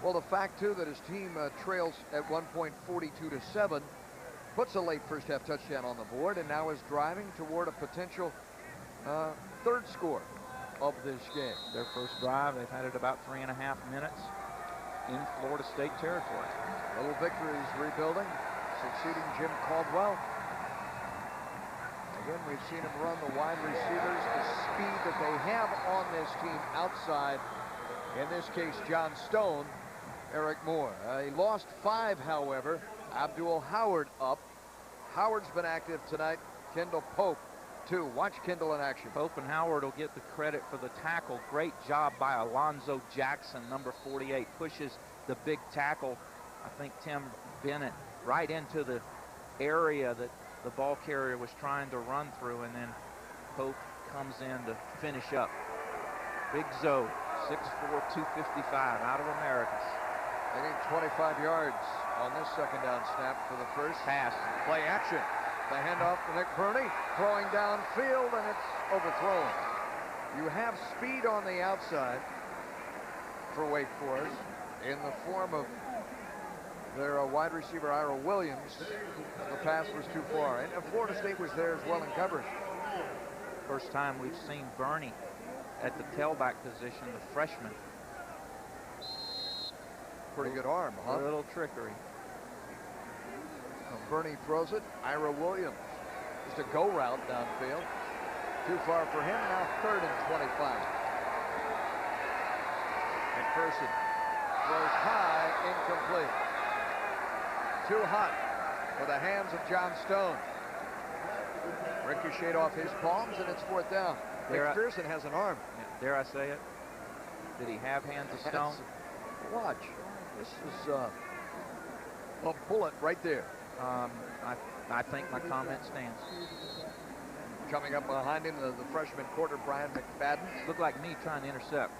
Well, the fact, too, that his team trails at 1 point 42-7 puts a late first half touchdown on the board and now is driving toward a potential third score of this game. Their first drive, they've had it about 3.5 minutes in Florida State territory. Little Victory's rebuilding, succeeding Jim Caldwell. Again, we've seen him run the wide receivers, the speed that they have on this team outside. In this case, John Stone, Eric Moore. He lost 5, however. Abdul Howard up. Howard's been active tonight. Kendall Pope, 2. Watch Kendall in action. Pope and Howard will get the credit for the tackle. Great job by Alonzo Jackson, number 48. Pushes the big tackle, I think Tim Bennett, right into the area that the ball carrier was trying to run through, and then Pope comes in to finish up. Big Zoe, 6'4", 255, out of Americas. They need 25 yards on this second down snap for the first pass. Play action. The handoff to Nick Burney, throwing downfield, and it's overthrown. You have speed on the outside for Wake Forest in the form of their wide receiver, Ira Williams. The pass was too far, and Florida State was there as well in coverage. First time we've seen Burney at the tailback position, the freshman. Pretty good arm, huh? A little trickery. Burney throws it. Ira Williams. Just a go route downfield. Too far for him. Now 3rd and 25. McPherson throws high, incomplete. Too hot for the hands of John Stone. Ricocheted off his palms, and it's 4th down. McPherson has an arm. Dare I say it? Did he have hands of stone? Watch. This is a bullet right there. I think my comment stands. Coming up behind him, the freshman quarter, Brian McFadden. Looked like me trying to intercept.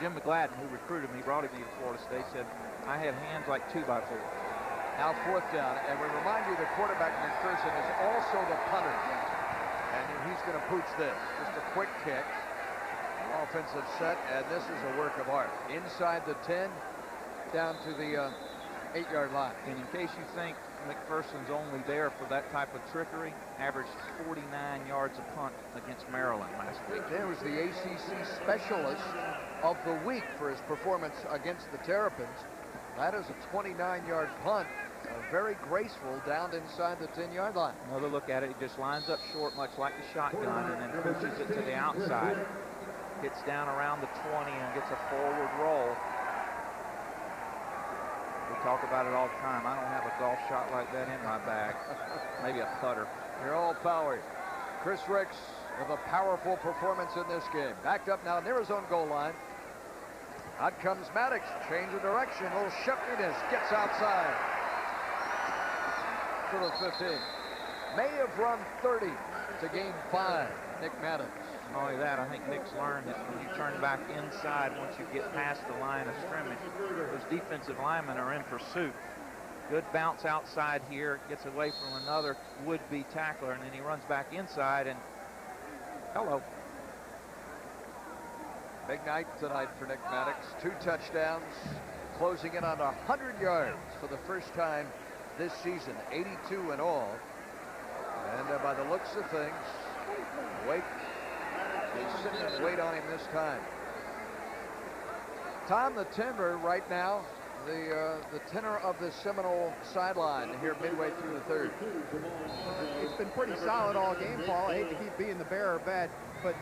Jim McGladden, who recruited me, brought him to Florida State, said, I have hands like 2x4. Now 4th down, and we remind you the quarterback McPherson is also the punter. And he's going to pooch this. Just a quick kick. Offensive set, and this is a work of art. Inside the 10, down to the 8-yard line. And in case you think McPherson's only there for that type of trickery, averaged 49 yards a punt against Maryland last week. There was the ACC specialist of the week for his performance against the Terrapins. That is a 29-yard punt. Very graceful down inside the 10-yard line. Another look at it. He just lines up short, much like the shotgun, and then pushes it to the outside. Hits down around the 20 and gets a forward roll. We talk about it all the time. I don't have a golf shot like that in my bag. Maybe a putter. You're all powered. Chris Ricks with a powerful performance in this game. Backed up now near his own goal line. Out comes Maddox. Change of direction. A little shiftiness. Gets outside. To the 15. May have run 30 to gain 5. Nick Maddox. Not only that, I think Nick's learned that when you turn back inside, once you get past the line of scrimmage, those defensive linemen are in pursuit. Good bounce outside here, gets away from another would-be tackler, and then he runs back inside, and hello. Big night tonight for Nick Maddox. 2 touchdowns, closing in on 100 yards for the first time this season, 82 in all. And by the looks of things, Wake is sitting and wait on him this time. Tom the Timber right now, the tenor of the Seminole sideline here midway through the third. It's been pretty solid all game, Paul. I hate to keep being the bearer of bad, but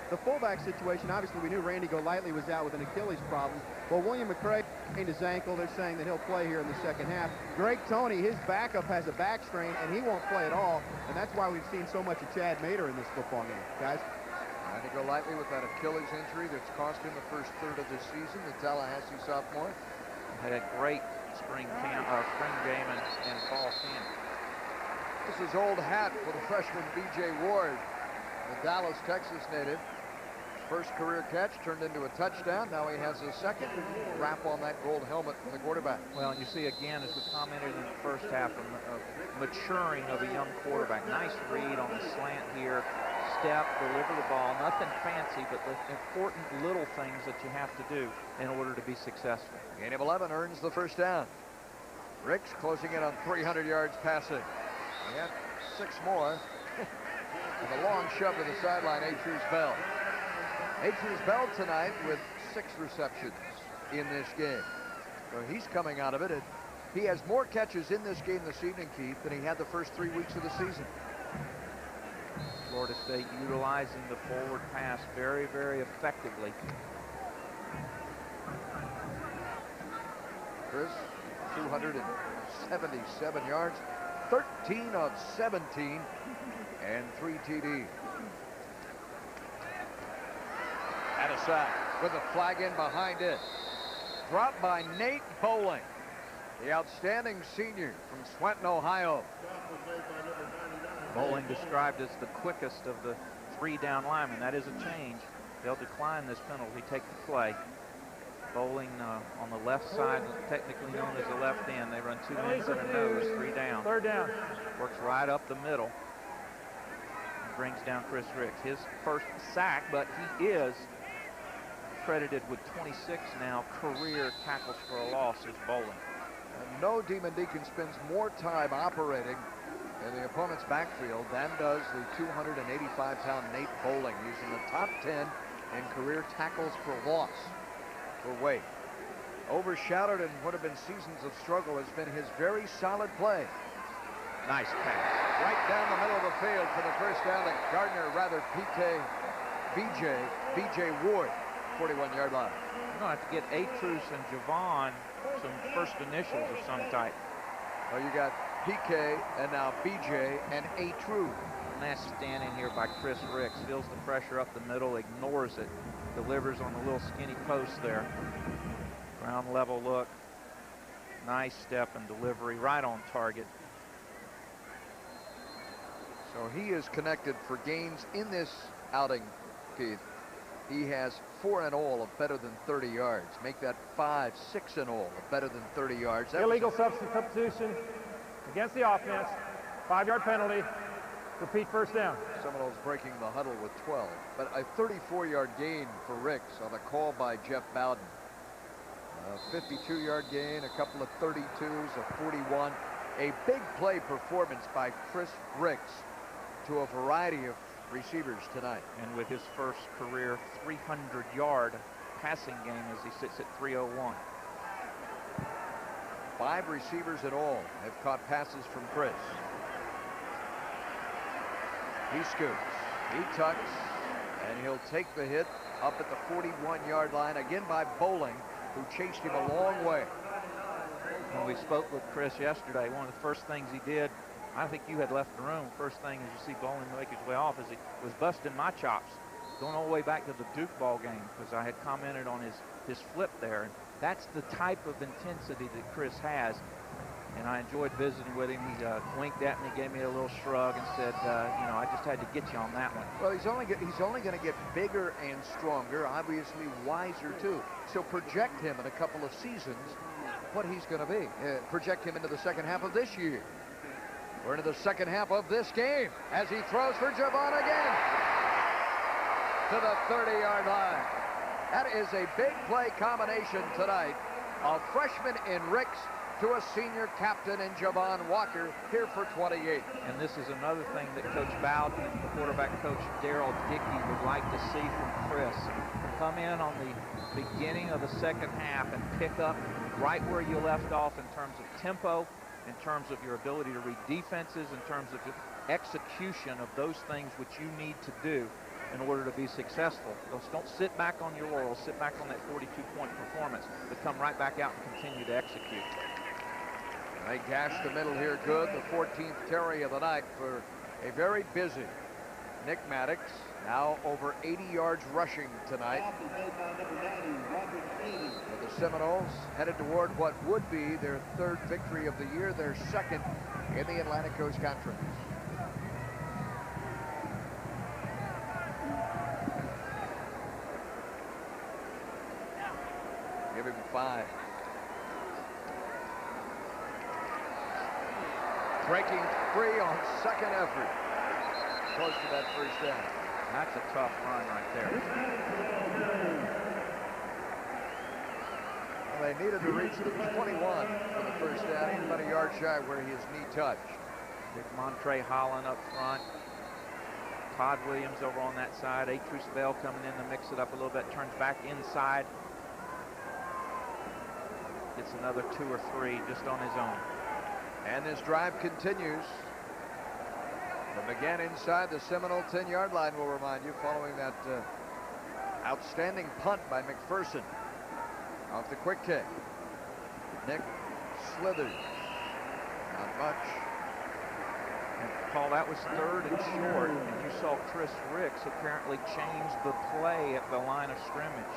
the fullback situation, obviously we knew Randy Golightly was out with an Achilles problem. Well, William McCray sprained his ankle. They're saying that he'll play here in the second half. Greg Toney, his backup, has a back strain, and he won't play at all. And that's why we've seen so much of Chad Mater in this football game, guys. Randy Golightly with that Achilles injury that's cost him the first third of the season, the Tallahassee sophomore. Had a great spring game and fall camp. This is old hat for the freshman B.J. Ward, the Dallas, Texas native. First career catch turned into a touchdown. Now he has a second wrap on that gold helmet from the quarterback. Well, you see again, as we commented in the first half, of maturing of a young quarterback. Nice read on the slant here. Step, deliver the ball. Nothing fancy, but the important little things that you have to do in order to be successful. Gain of 11 earns the first down. Ricks closing in on 300 yards passing. He had 6 more. And a long shove to the sideline, Atruz Bell. Atruz Bell tonight with 6 receptions in this game. So he's coming out of it. He has more catches in this game this evening, Keith, than he had the first 3 weeks of the season. Florida State utilizing the forward pass very, very effectively. Chris, 277 yards, 13 of 17, and 3 TDs. At a sack with a flag in behind it. Dropped by Nate Bowling, the outstanding senior from Swenton, Ohio. Bowling described as the quickest of the 3 down linemen. That is a change. They'll decline this penalty, take the play. Bowling on the left side, technically known as the left end. They run 2 ends and a nose, 3 down. Third down. Works right up the middle. Brings down Chris Ricks. His first sack, but he is credited with 26 now career tackles for a loss as Bowling. And no Demon Deacon spends more time operating in the opponent's backfield than does the 285-pound Nate Bowling. He's in the top 10 in career tackles for loss for Wade. Overshadowed in what have been seasons of struggle has been his very solid play. Nice pass. Right down the middle of the field for the first down to Gardner, rather B.J. Ward, 41-yard line. You're going to have to get Atruz and Javon some first initials of some type. Oh, you got PK and now BJ and Atruz. Nice stand in here by Chris Ricks. Feels the pressure up the middle, ignores it. Delivers on the little skinny post there. Ground level look. Nice step and delivery right on target. So he is connected for gains in this outing, Keith. He has 4 in all of better than 30 yards. Make that 5, 6 in all of better than 30 yards. That illegal substitution against the offense. 5-yard penalty. Repeat first down. Seminoles breaking the huddle with 12. But a 34-yard gain for Ricks on a call by Jeff Bowden. A 52-yard gain, a couple of 32s, a 41. A big play performance by Chris Ricks to a variety of receivers tonight. And with his first career 300-yard passing game as he sits at 301. 5 receivers in all have caught passes from Chris. He scoops, he tucks, and he'll take the hit up at the 41-yard line, again by Bowling, who chased him a long way. When we spoke with Chris yesterday, one of the first things he did, I think you had left the room, first thing as you see Bowling make his way off, is he was busting my chops, going all the way back to the Duke ball game, because I had commented on his flip there. And that's the type of intensity that Chris has. And I enjoyed visiting with him. He winked at me, gave me a little shrug, and said, you know, I just had to get you on that one. Well, he's only going to get bigger and stronger, obviously wiser too. So project him in a couple of seasons what he's going to be. Project him into the second half of this year. We're into the second half of this game as he throws for Javon again to the 30-yard line. That is a big play combination tonight A freshman in Ricks to a senior captain in Javon Walker, here for 28. And this is another thing that Coach Bowden and quarterback coach Daryl Dickey would like to see from Chris. Come in on the beginning of the second half and pick up right where you left off in terms of tempo, in terms of your ability to read defenses, in terms of execution of those things which you need to do in order to be successful. Don't sit back on your laurels, sit back on that 42-point performance, but come right back out and continue to execute. They gash the middle here good. The 14th carry of the night for a very busy Nick Maddox. Now over 80 yards rushing tonight. For the Seminoles headed toward what would be their third victory of the year, their second in the Atlantic Coast Conference. Give him 5. Breaking free on second effort. Close to that first down. That's a tough run right there. Well, they needed to reach the 21 for the first down. He's about a yard shy where his knee touched. Big Montre Holland up front. Todd Williams over on that side. Atrus Bell coming in to mix it up a little bit. Turns back inside. Gets another 2 or 3 just on his own. And this drive continues. From again inside the Seminole 10-yard line, we'll remind you, following that outstanding punt by McPherson. Off the quick kick. Nick slithers. Not much. And Paul, that was 3rd and short, and you saw Chris Ricks apparently change the play at the line of scrimmage.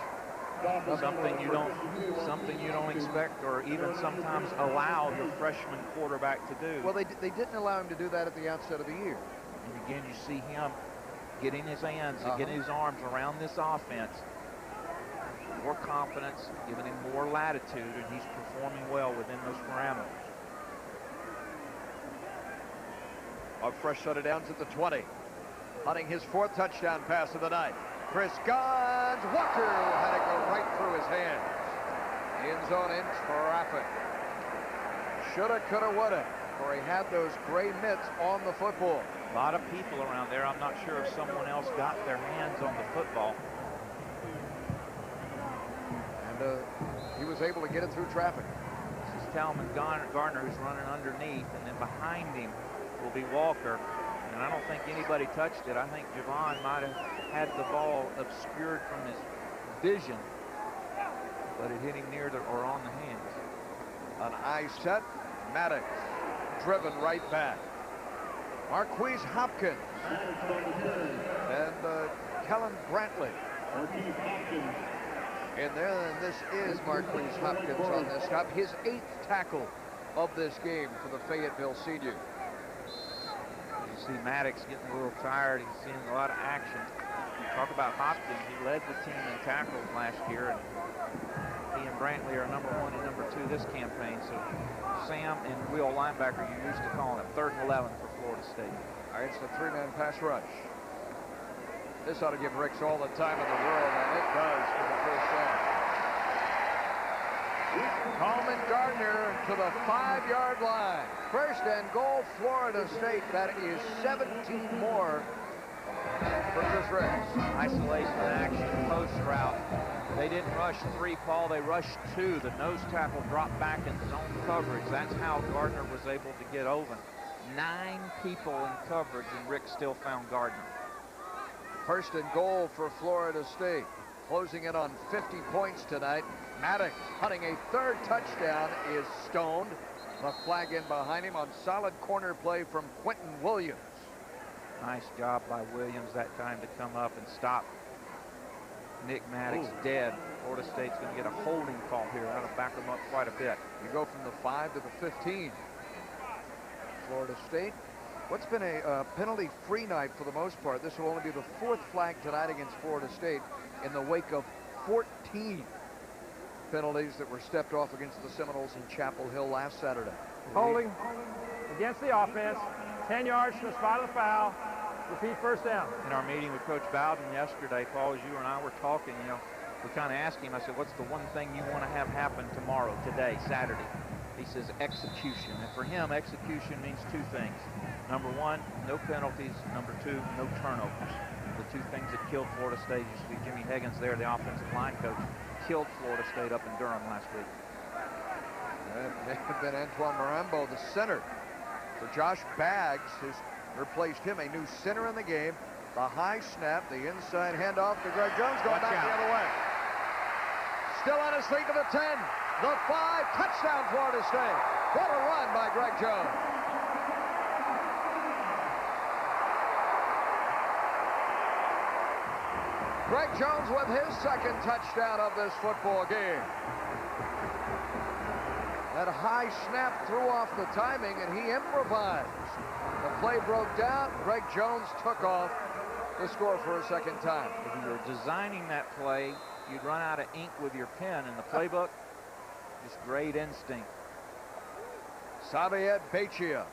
Something you don't expect or even sometimes allow your freshman quarterback to do. Well, they didn't allow him to do that at the outset of the year. And again, you see him getting his hands and getting his arms around this offense. More confidence, giving him more latitude, and he's performing well within those parameters. A fresh set of downs at the 20. Hunting his 4th touchdown pass of the night. Chris Gons. Walker had it go right through his hands. End zone in traffic. Shoulda, coulda, woulda. For he had those gray mitts on the football. A lot of people around there. I'm not sure if someone else got their hands on the football. And he was able to get it through traffic. This is Talman Gardner who's running underneath, and then behind him will be Walker. And I don't think anybody touched it. I think Javon might have had the ball obscured from his vision, but it hit him near or on the hands. An eye set. Maddox driven right back. Marquise Hopkins and Kellen Brantley in there, and this is Marquise Hopkins on this stop. His 8th tackle of this game for the Fayetteville senior. You see Maddox getting a little tired. He's seeing a lot of action. Talk about Hopkins. He led the team in tackles last year, and he and Brantley are number 1 and number 2 this campaign. So Sam and Will linebacker, you used to calling it 3rd and 11 for Florida State. All right, it's the 3-man pass rush. This ought to give Ricks all the time in the world, and it does for the first down. Coleman Gardner to the 5-yard line. 1st and goal, Florida State. That is 17 more for Chris Ricks. Isolation action, post route. They didn't rush 3, Paul. They rushed 2. The nose tackle dropped back in zone coverage. That's how Gardner was able to get open. 9 people in coverage, and Ricks still found Gardner. 1st and goal for Florida State. Closing in on 50 points tonight. Maddox hunting a 3rd touchdown is stoned. The flag in behind him on solid corner play from Quentin Williams. Nice job by Williams that time to come up and stop Nick Maddox dead. Florida State's going to get a holding call here. That'll back them up quite a bit. You go from the 5 to the 15. Florida State, what's been a penalty-free night for the most part. This will only be the 4th flag tonight against Florida State in the wake of 14 penalties that were stepped off against the Seminoles in Chapel Hill last Saturday. Holding against the offense. 10 yards to the spot of the foul. Repeat 1st down. In our meeting with Coach Bowden yesterday, Paul, as you and I were talking, you know, we kind of asked him, I said, what's the one thing you want to have happen tomorrow, today, Saturday? He says execution. And for him, execution means two things. Number one, no penalties. Number two, no turnovers. The two things that killed Florida State. You see Jimmy Higgins there, the offensive line coach, killed Florida State up in Durham last week. It may have been Antoine Marambo, the center, for Josh Baggs, has replaced him, a new center in the game. The high snap, the inside handoff to Greg Jones, going back the other way. Still on his feet to the 10, the 5, touchdown Florida State. What a run by Greg Jones. Greg Jones with his second touchdown of this football game. That high snap threw off the timing, and he improvised. The play broke down. Greg Jones took off to score for a second time. If you were designing that play, you'd run out of ink with your pen in the playbook. Just great instinct. Saviet Bechia.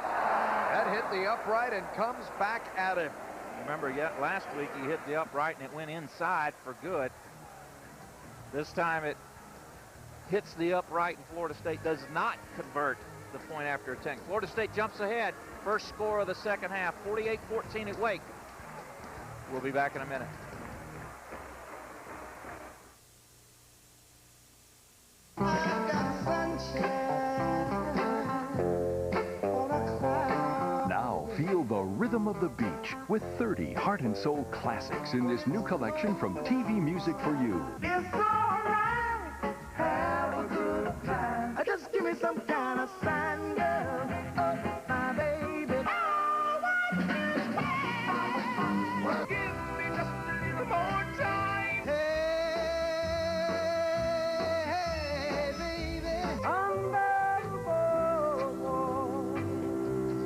That hit the upright and comes back at him. Remember, last week he hit the upright and it went inside for good. This time it hits the upright and Florida State does not convert the point after attempt. Florida State jumps ahead. First score of the second half, 48-14 at Wake. We'll be back in a minute. Now feel the rhythm of the beach with 30 heart and soul classics in this new collection from TV Music for You. It's alright, have a good time. Just give me some kind of sign, girl. Oh, my baby. Well, give me just a little more time. Hey, baby. Under the boardwalk,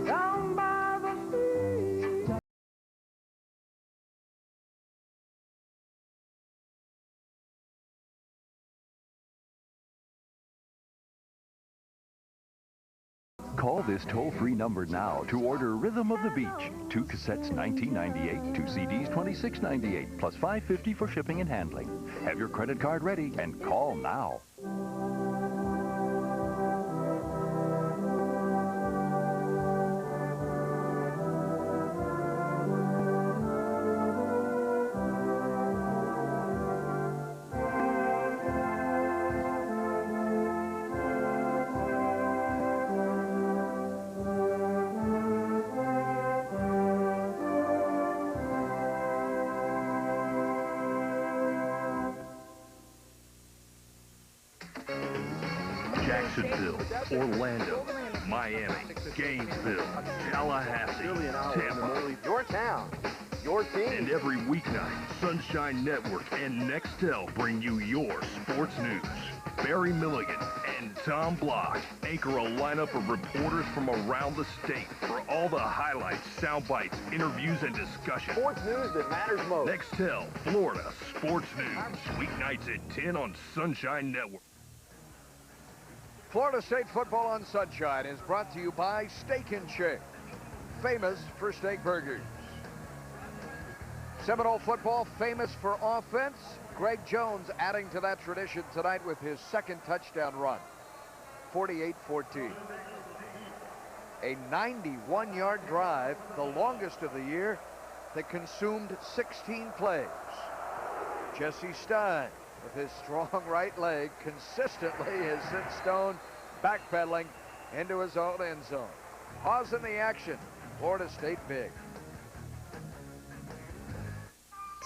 down by the sea. Call this toll-free number now to order Rhythm of the Beach. 2 cassettes $19.98, 2 CDs $26.98, plus $5.50 for shipping and handling. Have your credit card ready and call now. Jacksonville, Orlando, Miami, Gainesville, Tallahassee, Tampa. Your town, your team. And every weeknight, Sunshine Network and Nextel bring you your sports news. Barry Milligan and Tom Block anchor a lineup of reporters from around the state for all the highlights, sound bites, interviews, and discussion. Sports news that matters most. Nextel, Florida Sports News. Weeknights at 10 on Sunshine Network. Florida State football on Sunshine is brought to you by Steak and Shake, famous for steak burgers. Seminole football, famous for offense. Greg Jones adding to that tradition tonight with his second touchdown run, 48-14. A 91-yard drive, the longest of the year, that consumed 16 plays. Jesse Stein, with his strong right leg, consistently has sent Stone backpedaling into his own end zone. Pause in the action. Florida State big.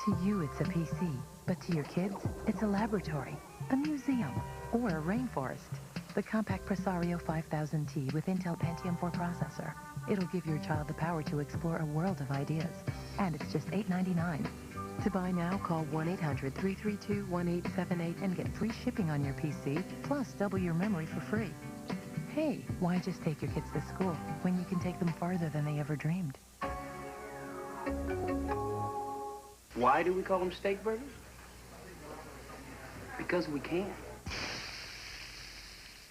To you, it's a PC, but to your kids, it's a laboratory, a museum, or a rainforest. The compact Presario 5000T with Intel Pentium 4 processor. It'll give your child the power to explore a world of ideas. And it's just $8.99. To buy now, call 1-800-332-1878 and get free shipping on your PC, plus double your memory for free. Hey, why just take your kids to school when you can take them farther than they ever dreamed? Why do we call them steak burgers? Because we can.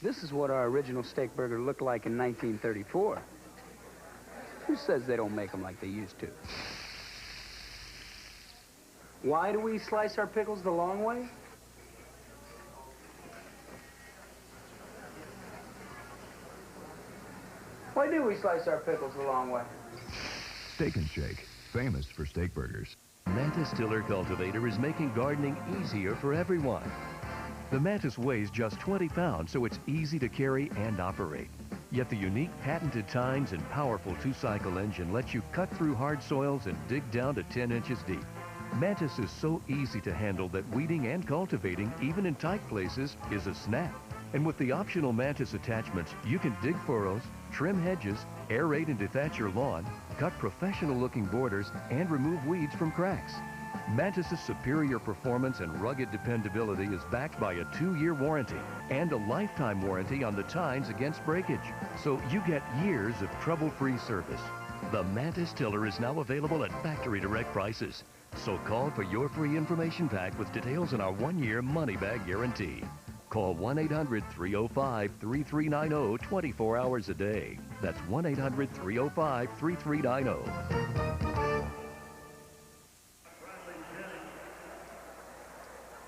This is what our original steak burger looked like in 1934. Who says they don't make them like they used to? Why do we slice our pickles the long way? Why do we slice our pickles the long way? Steak and Shake, famous for steak burgers. Mantis Tiller Cultivator is making gardening easier for everyone. The Mantis weighs just 20 pounds, so it's easy to carry and operate. Yet the unique patented tines and powerful two-cycle engine lets you cut through hard soils and dig down to 10 inches deep. Mantis is so easy to handle that weeding and cultivating, even in tight places, is a snap. And with the optional Mantis attachments, you can dig furrows, trim hedges, aerate and dethatch your lawn, cut professional-looking borders, and remove weeds from cracks. Mantis's superior performance and rugged dependability is backed by a 2-year warranty and a lifetime warranty on the tines against breakage. So you get years of trouble-free service. The Mantis Tiller is now available at factory direct prices. So call for your free information pack with details on our 1-year money-back guarantee. Call 1-800-305-3390 24 hours a day. That's 1-800-305-3390.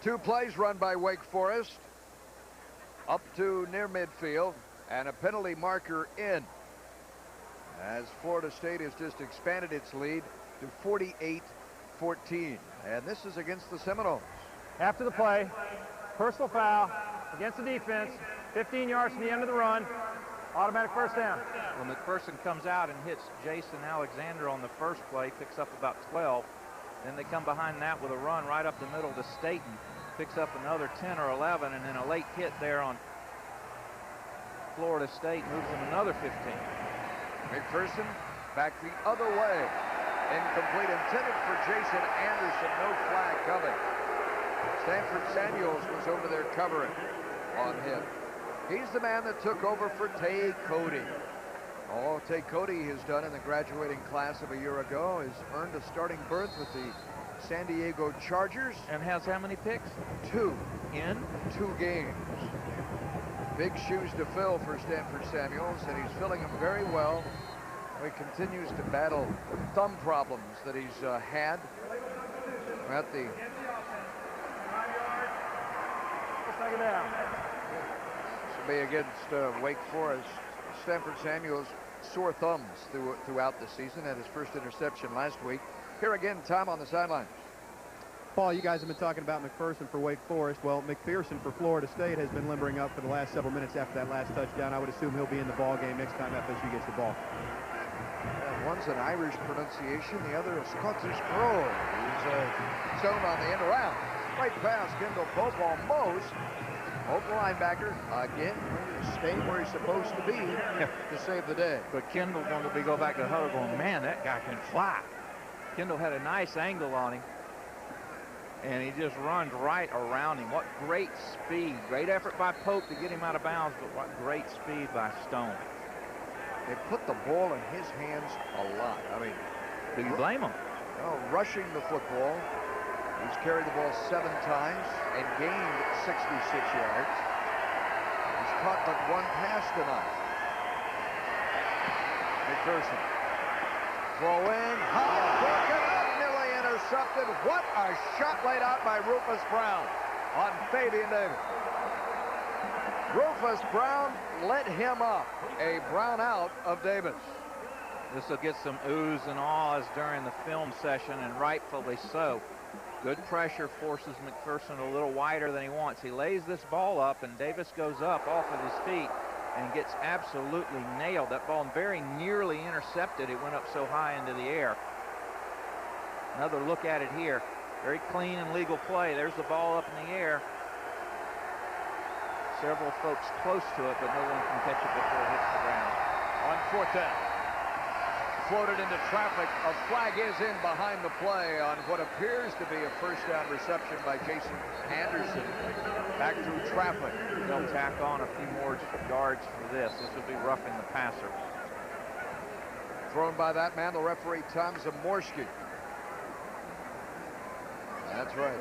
2 plays run by Wake Forest. Up to near midfield. And a penalty marker in. As Florida State has just expanded its lead to 48-14. And this is against the Seminoles. After the play, personal foul against the defense, 15 yards from the end of the run, automatic first down. Well, McPherson comes out and hits Jason Alexander on the first play, picks up about 12. Then they come behind that with a run right up the middle to Staten, picks up another 10 or 11, and then a late hit there on Florida State moves them another 15. McPherson back the other way. Incomplete, intended for Jason Anderson, no flag coming. Stanford Samuels was over there covering on him. He's the man that took over for Tay Cody. All Tay Cody has done in the graduating class of a year ago is earned a starting berth with the San Diego Chargers. And has how many picks? 2 in 2 games. Big shoes to fill for Stanford Samuels, and he's filling them very well. He continues to battle thumb problems that he's had at the This will be against Wake Forest. Stanford Samuels sore thumbs throughout the season. Had his first interception last week. Here again, Tom on the sideline. Paul, you guys have been talking about McPherson for Wake Forest. Well, McPherson for Florida State has been limbering up for the last several minutes after that last touchdown. I would assume he'll be in the ball game next time FSU gets the ball. One's an Irish pronunciation, the other a Scottish brogue. He's shown on the end around. Right past Kendall Pope almost. Pope linebacker, again, staying where he's supposed to be to save the day. But Kendall going to go back to the huddle going, man, that guy can fly. Kendall had a nice angle on him. And he just runs right around him. What great speed. Great effort by Pope to get him out of bounds, but what great speed by Stone. They put the ball in his hands a lot. I mean, do you blame him? No, rushing the football. He's carried the ball 7 times and gained 66 yards. He's caught but 1 pass tonight. McPherson. Throw in. Broken up, nearly intercepted. What a shot laid out by Rufus Brown on Fabian Davis. Rufus Brown let him up. A Brown out of Davis. This will get some oohs and ahs during the film session, and rightfully so. Good pressure forces McPherson a little wider than he wants. He lays this ball up, and Davis goes up off of his feet and gets absolutely nailed. That ball very nearly intercepted. It went up so high into the air. Another look at it here. Very clean and legal play. There's the ball up in the air. Several folks close to it, but no one can catch it before it hits the ground. On 4th down. Floated into traffic. A flag is in behind the play on what appears to be a first down reception by Jason Anderson. Back through traffic. They'll tack on a few more yards for this. This will be roughing the passer. Thrown by that man, the referee, Tom Zamorsky. That's right.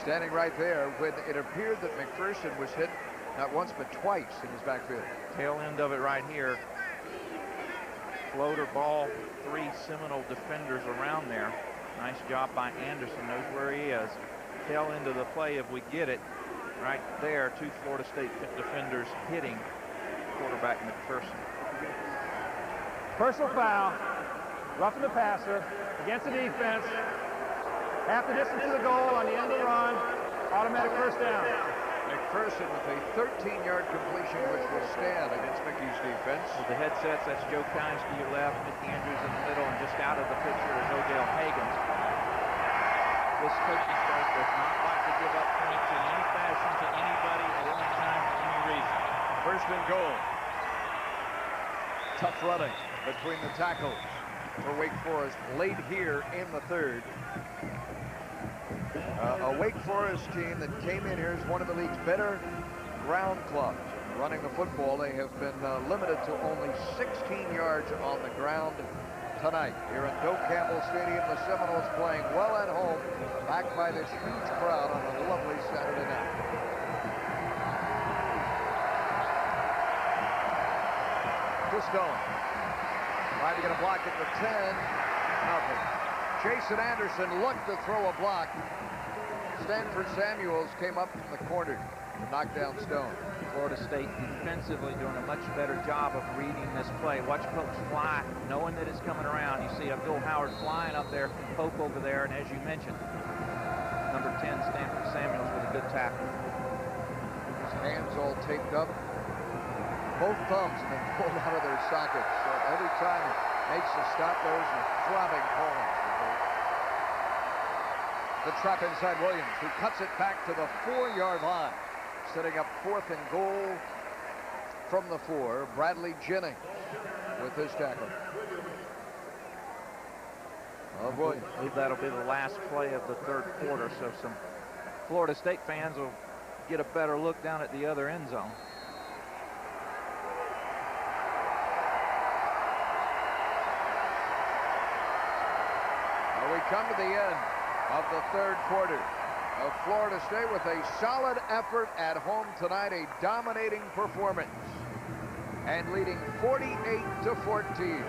Standing right there when it appeared that McPherson was hit not once but twice in his backfield. Tail end of it right here. floater ball, 3 Seminole defenders around there. Nice job by Anderson, knows where he is. Tail into the play if we get it. Right there, 2 Florida State defenders hitting quarterback McPherson. Personal foul, roughing the passer, against the defense, half the distance to the goal on the end of the run, automatic first down. McPherson with a 13-yard completion, which will stand against Mickey's defense. With the headsets, that's Joe Kynes to your left, Mickey Andrews in the middle, and just out of the picture is Odell Hagens. This coaching staff does not like to give up points in any fashion to anybody at any time for any reason. First and goal. Tough running between the tackles for Wake Forest late here in the third. A Wake Forest team that came in here as one of the league's better ground clubs. Running the football, they have been limited to only 16 yards on the ground tonight. Here at Doak Campbell Stadium, the Seminoles playing well at home, backed by this huge crowd on a lovely Saturday night. Stone trying to get a block at the 10. Nothing. Jason Anderson looked to throw a block. Stanford Samuels came up from the corner to knock down Stone. Florida State defensively doing a much better job of reading this play. Watch Coach fly, knowing that it's coming around. You see Abdul Howard flying up there from Pope over there, and as you mentioned, number 10, Stanford Samuels with a good tackle. His hands all taped up. Both thumbs have been pulled out of their sockets. So every time he makes a stop, there's a throbbing pulling. The trap inside Williams, who cuts it back to the 4-yard line. Setting up 4th and goal from the 4. Bradley Jennings with his tackle. I believe that'll be the last play of the third quarter, so some Florida State fans will get a better look down at the other end zone. Well, we come to the end of the third quarter of Florida State with a solid effort at home tonight, a dominating performance, and leading 48-14.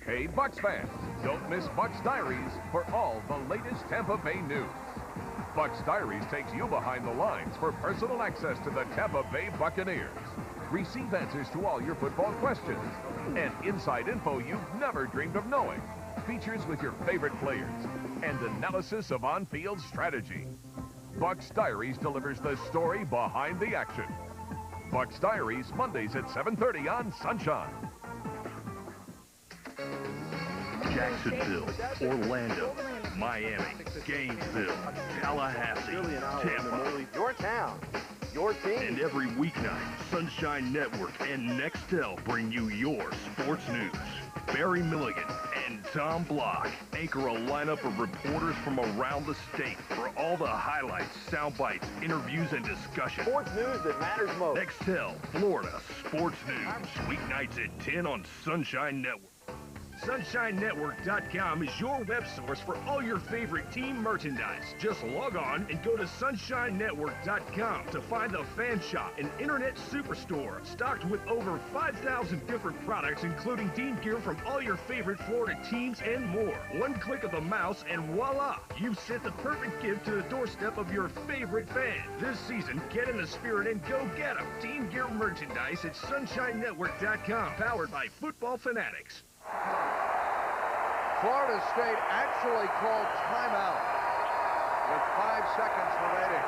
Hey, Bucks fans, don't miss Bucks Diaries for all the latest Tampa Bay news. Bucks Diaries takes you behind the lines for personal access to the Tampa Bay Buccaneers. Receive answers to all your football questions and inside info you've never dreamed of knowing. Features with your favorite players and analysis of on-field strategy. Bucks Diaries delivers the story behind the action. Bucks Diaries, Mondays at 7:30 on Sunshine. Jacksonville, Orlando, Miami, Gainesville, Tallahassee, Tampa. Your town, your team. And every weeknight, Sunshine Network and Nextel bring you your sports news. Barry Milligan and Tom Block anchor a lineup of reporters from around the state for all the highlights, sound bites, interviews, and discussion. Sports news that matters most. Nextel, Florida Sports News, weeknights at 10 on Sunshine Network. SunshineNetwork.com is your web source for all your favorite team merchandise. Just log on and go to SunshineNetwork.com to find the Fan Shop, an internet superstore stocked with over 5,000 different products, including team gear from all your favorite Florida teams and more. One click of the mouse and voila, you've sent the perfect gift to the doorstep of your favorite fan. This season, get in the spirit and go get them. Team gear merchandise at SunshineNetwork.com, powered by Football Fanatics. Florida State actually called timeout with 5 seconds remaining.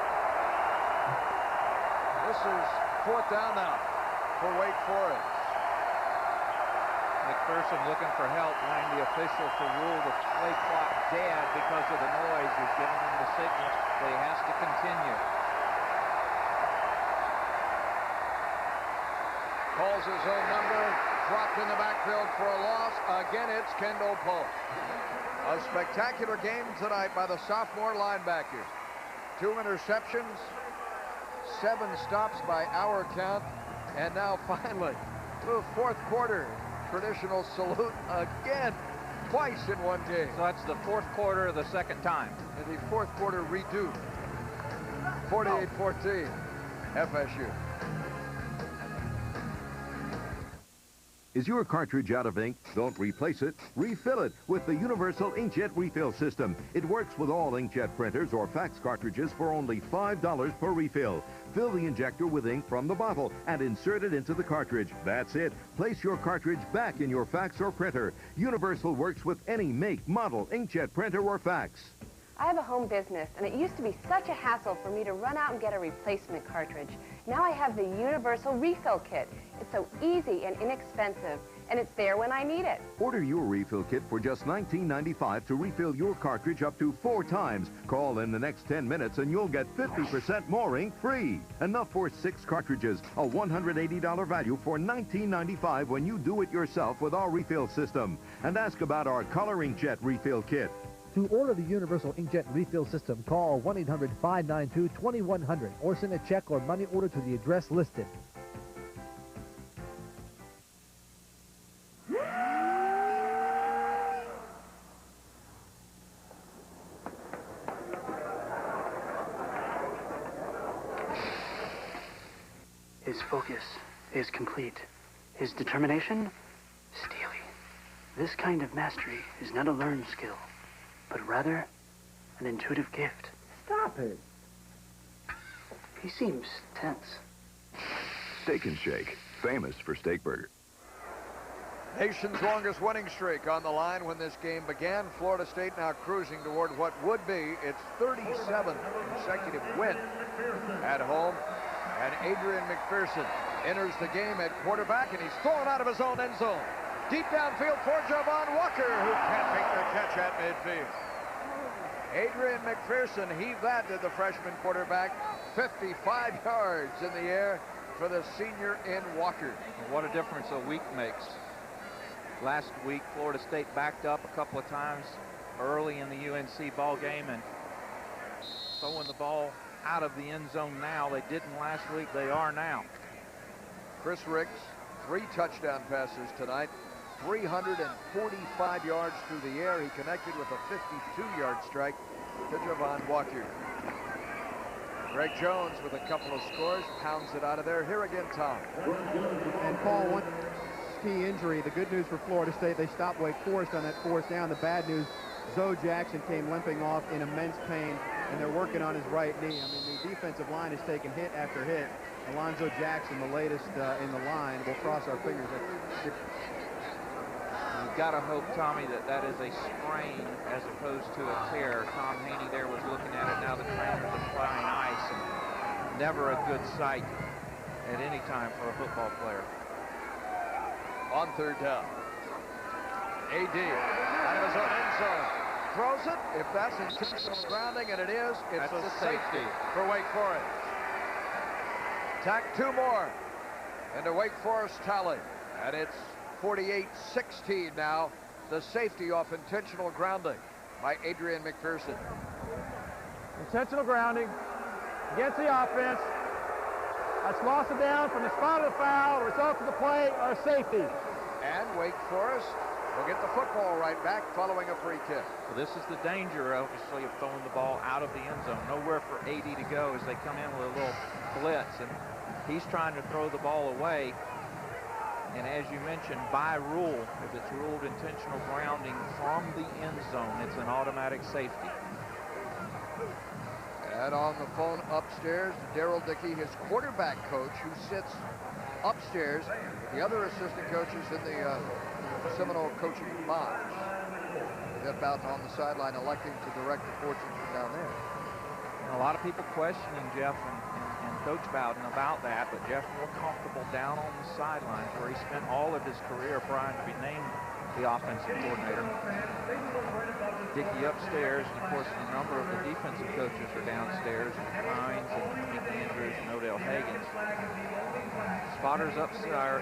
This is 4th down now for Wake Forest. McPherson looking for help, wanting the official to rule the play clock dead because of the noise. He's giving him the signal that he has to continue. Calls his own number, dropped in the backfield for a loss. Again, it's Kendall Pope. A spectacular game tonight by the sophomore linebacker. 2 interceptions, 7 stops by our count, and now finally, the 4th quarter traditional salute again, twice in one game. So that's the 4th quarter, the 2nd time. And the 4th quarter redo. 48-14, FSU. Is your cartridge out of ink? Don't replace it. Refill it with the Universal Inkjet Refill System. It works with all inkjet printers or fax cartridges for only $5 per refill. Fill the injector with ink from the bottle and insert it into the cartridge. That's it. Place your cartridge back in your fax or printer. Universal works with any make, model, inkjet printer or fax. I have a home business, and it used to be such a hassle for me to run out and get a replacement cartridge. Now I have the Universal Refill Kit. It's so easy and inexpensive, and it's there when I need it. Order your refill kit for just $19.95 to refill your cartridge up to 4 times. Call in the next 10 minutes and you'll get 50% more ink free. Enough for 6 cartridges, a $180 value for $19.95 when you do it yourself with our refill system. And ask about our Color Inkjet Refill Kit. To order the Universal Inkjet Refill System, call 1-800-592-2100 or send a check or money order to the address listed. His focus is complete. His determination, steely. This kind of mastery is not a learned skill, but rather an intuitive gift. Stop it. He seems tense. Steak and Shake, famous for steak burgers. Nation's longest winning streak on the line when this game began. Florida State now cruising toward what would be its 37th consecutive win at home. And Adrian McPherson enters the game at quarterback, and he's thrown out of his own end zone. Deep downfield for Javon Walker, who can't make the catch at midfield. Adrian McPherson heaved that to the freshman quarterback. 55 yards in the air for the senior in Walker. What a difference a week makes. Last week, Florida State backed up a couple of times early in the UNC ball game and throwing the ball out of the end zone now. They didn't last week. They are now. Chris Ricks, 3 touchdown passes tonight. 345 yards through the air. He connected with a 52-yard strike to Javon Walker. Greg Jones with a couple of scores, pounds it out of there. Here again, Tom. And Paul, one key injury. The good news for Florida State, they stopped Wake Forest on that 4th down. The bad news, Zoe Jackson came limping off in immense pain, and they're working on his right knee. I mean, the defensive line has taken hit after hit. Alonzo Jackson, the latest in the line. We'll cross our fingers. You've got to hope, Tommy, that is a sprain as opposed to a tear. Tom Haney there was looking at it. Now the trainers are applying ice. And never a good sight at any time for a football player. On 3rd down. AD out of his own end zone. Throws it. If that's intentional grounding, and it is, it's a safety for Wake Forest. Tack 2 more into Wake Forest tally. And it's 48-16 now. The safety off intentional grounding by Adrian McPherson. Intentional grounding against the offense. That's loss of down from the spot of the foul, result of the play, or safety. And Wake Forest will get the football right back following a free kick. Well, this is the danger, obviously, of throwing the ball out of the end zone. Nowhere for AD to go as they come in with a little blitz, and he's trying to throw the ball away. And as you mentioned, by rule, if it's ruled intentional grounding from the end zone, it's an automatic safety. And on the phone upstairs, Daryl Dickey, his quarterback coach, who sits upstairs with the other assistant coaches in the Seminole coaching box. Jeff Bowden on the sideline electing to direct the fortunes from down there. And a lot of people questioning Jeff and Coach Bowden about that, but Jeff's more comfortable down on the sidelines where he spent all of his career prior to be named the offensive coordinator. Dickey upstairs, and of course a number of the defensive coaches are downstairs, Hines and Mickey Andrews and Odell Higgins. Spotters upstairs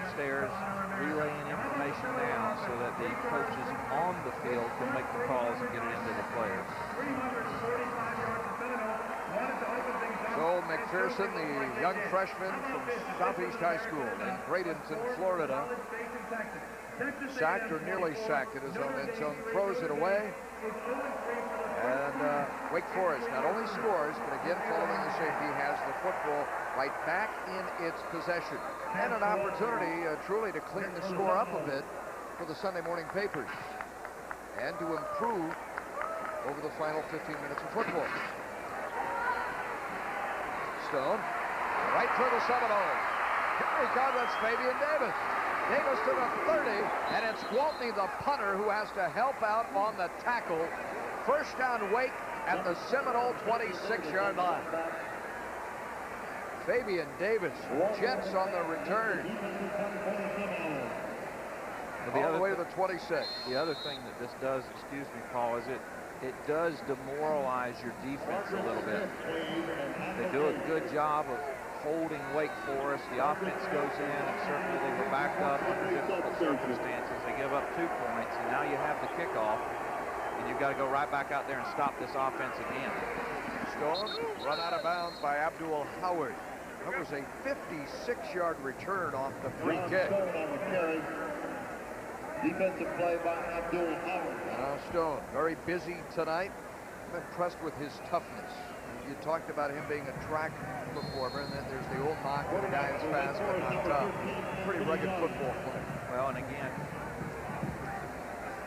relaying information down so that the coaches on the field can make the calls and get it into the players. So McPherson, the young freshman from Southeast High School in Bradenton, Florida, sacked or nearly sacked at his own end zone, throws it away, and Wake Forest not only scores, but again, following the safety, has the football right back in its possession. And an opportunity truly to clean the score up a bit for the Sunday morning papers and to improve over the final 15 minutes of football. Stone, right through the Seminoles. Here he comes, that's Fabian Davis. Davis to the 30, and it's Gwaltney, the punter, who has to help out on the tackle. First down, Wake at the Seminole 26-yard line. Fabian Davis, Jets on the return. All the way to the 26. The other thing that this does, excuse me, Paul, is it does demoralize your defense a little bit. They do a good job of holding Wake Forest. The offense goes in, and certainly they were backed up under difficult circumstances. They give up 2 points, and now you have the kickoff, and you've got to go right back out there and stop this offense again. Stone run out of bounds by Abdul Howard. That was a 56-yard return off the free kick. Defensive play by Abdul Howard. Now Stone, very busy tonight. I'm impressed with his toughness. You talked about him being a track performer, and then there's the old knock of the guy who's fast but not tough. Pretty rugged football player. Well, and again,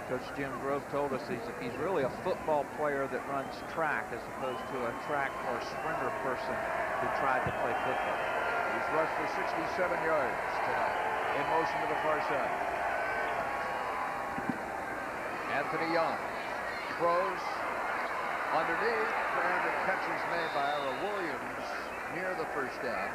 Coach Jim Grove told us he's really a football player that runs track as opposed to a track or sprinter person who tried to play football. He's rushed for 67 yards tonight. In motion to the far side. Anthony Young throws underneath, and the catch is made by Ira Williams near the first down.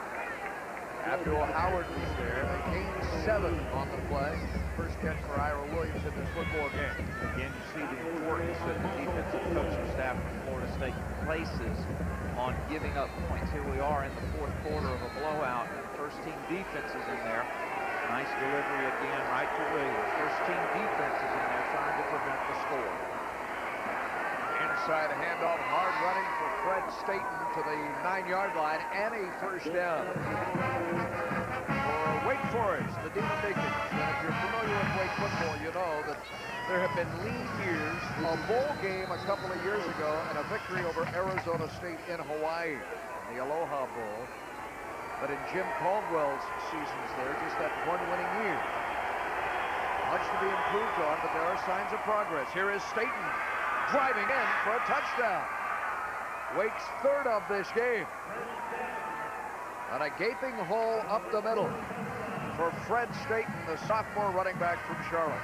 Abdul Howard was there. They gained 7 on the play. First catch for Ira Williams in this football game. Again, you see the importance that the defensive coaching staff from Florida State places on giving up points. Here we are in the 4th quarter of a blowout. First team defense is in there. Nice delivery again, right to Williams. First team defense is in there trying to prevent the score. Inside a handoff, hard running for Fred Staten to the 9-yard line, and a first down. For Wake Forest, the Demon Deacons. And if you're familiar with Wake football, you know that there have been lean years, a bowl game a couple of years ago, and a victory over Arizona State in Hawaii, the Aloha Bowl. But in Jim Caldwell's seasons there, just that one winning year. Much to be improved on, but there are signs of progress. Here is Staten driving in for a touchdown. Wake's 3rd of this game. And a gaping hole up the middle for Fred Staten, the sophomore running back from Charlotte.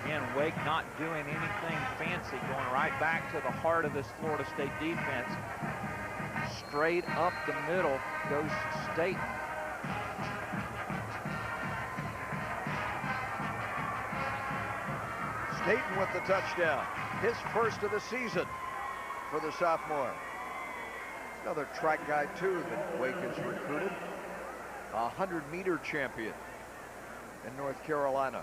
Again, Wake not doing anything fancy, going right back to the heart of this Florida State defense. Straight up the middle goes Staten. Staten with the touchdown. His first of the season for the sophomore. Another track guy, too, that Wake has recruited. A 100-meter champion in North Carolina.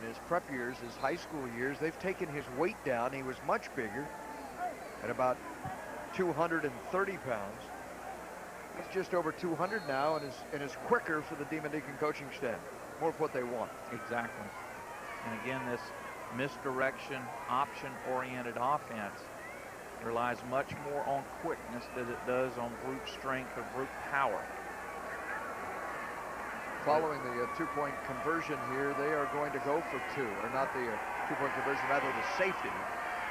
In his prep years, his high school years, they've taken his weight down. He was much bigger at about 230 pounds. He's just over 200 now and is quicker for the Demon Deacon coaching staff. More of what they want. Exactly. And again, this misdirection, option-oriented offense relies much more on quickness than it does on brute strength or brute power. Following the two-point conversion here, they are going to go for two, or not the two-point conversion, rather the safety.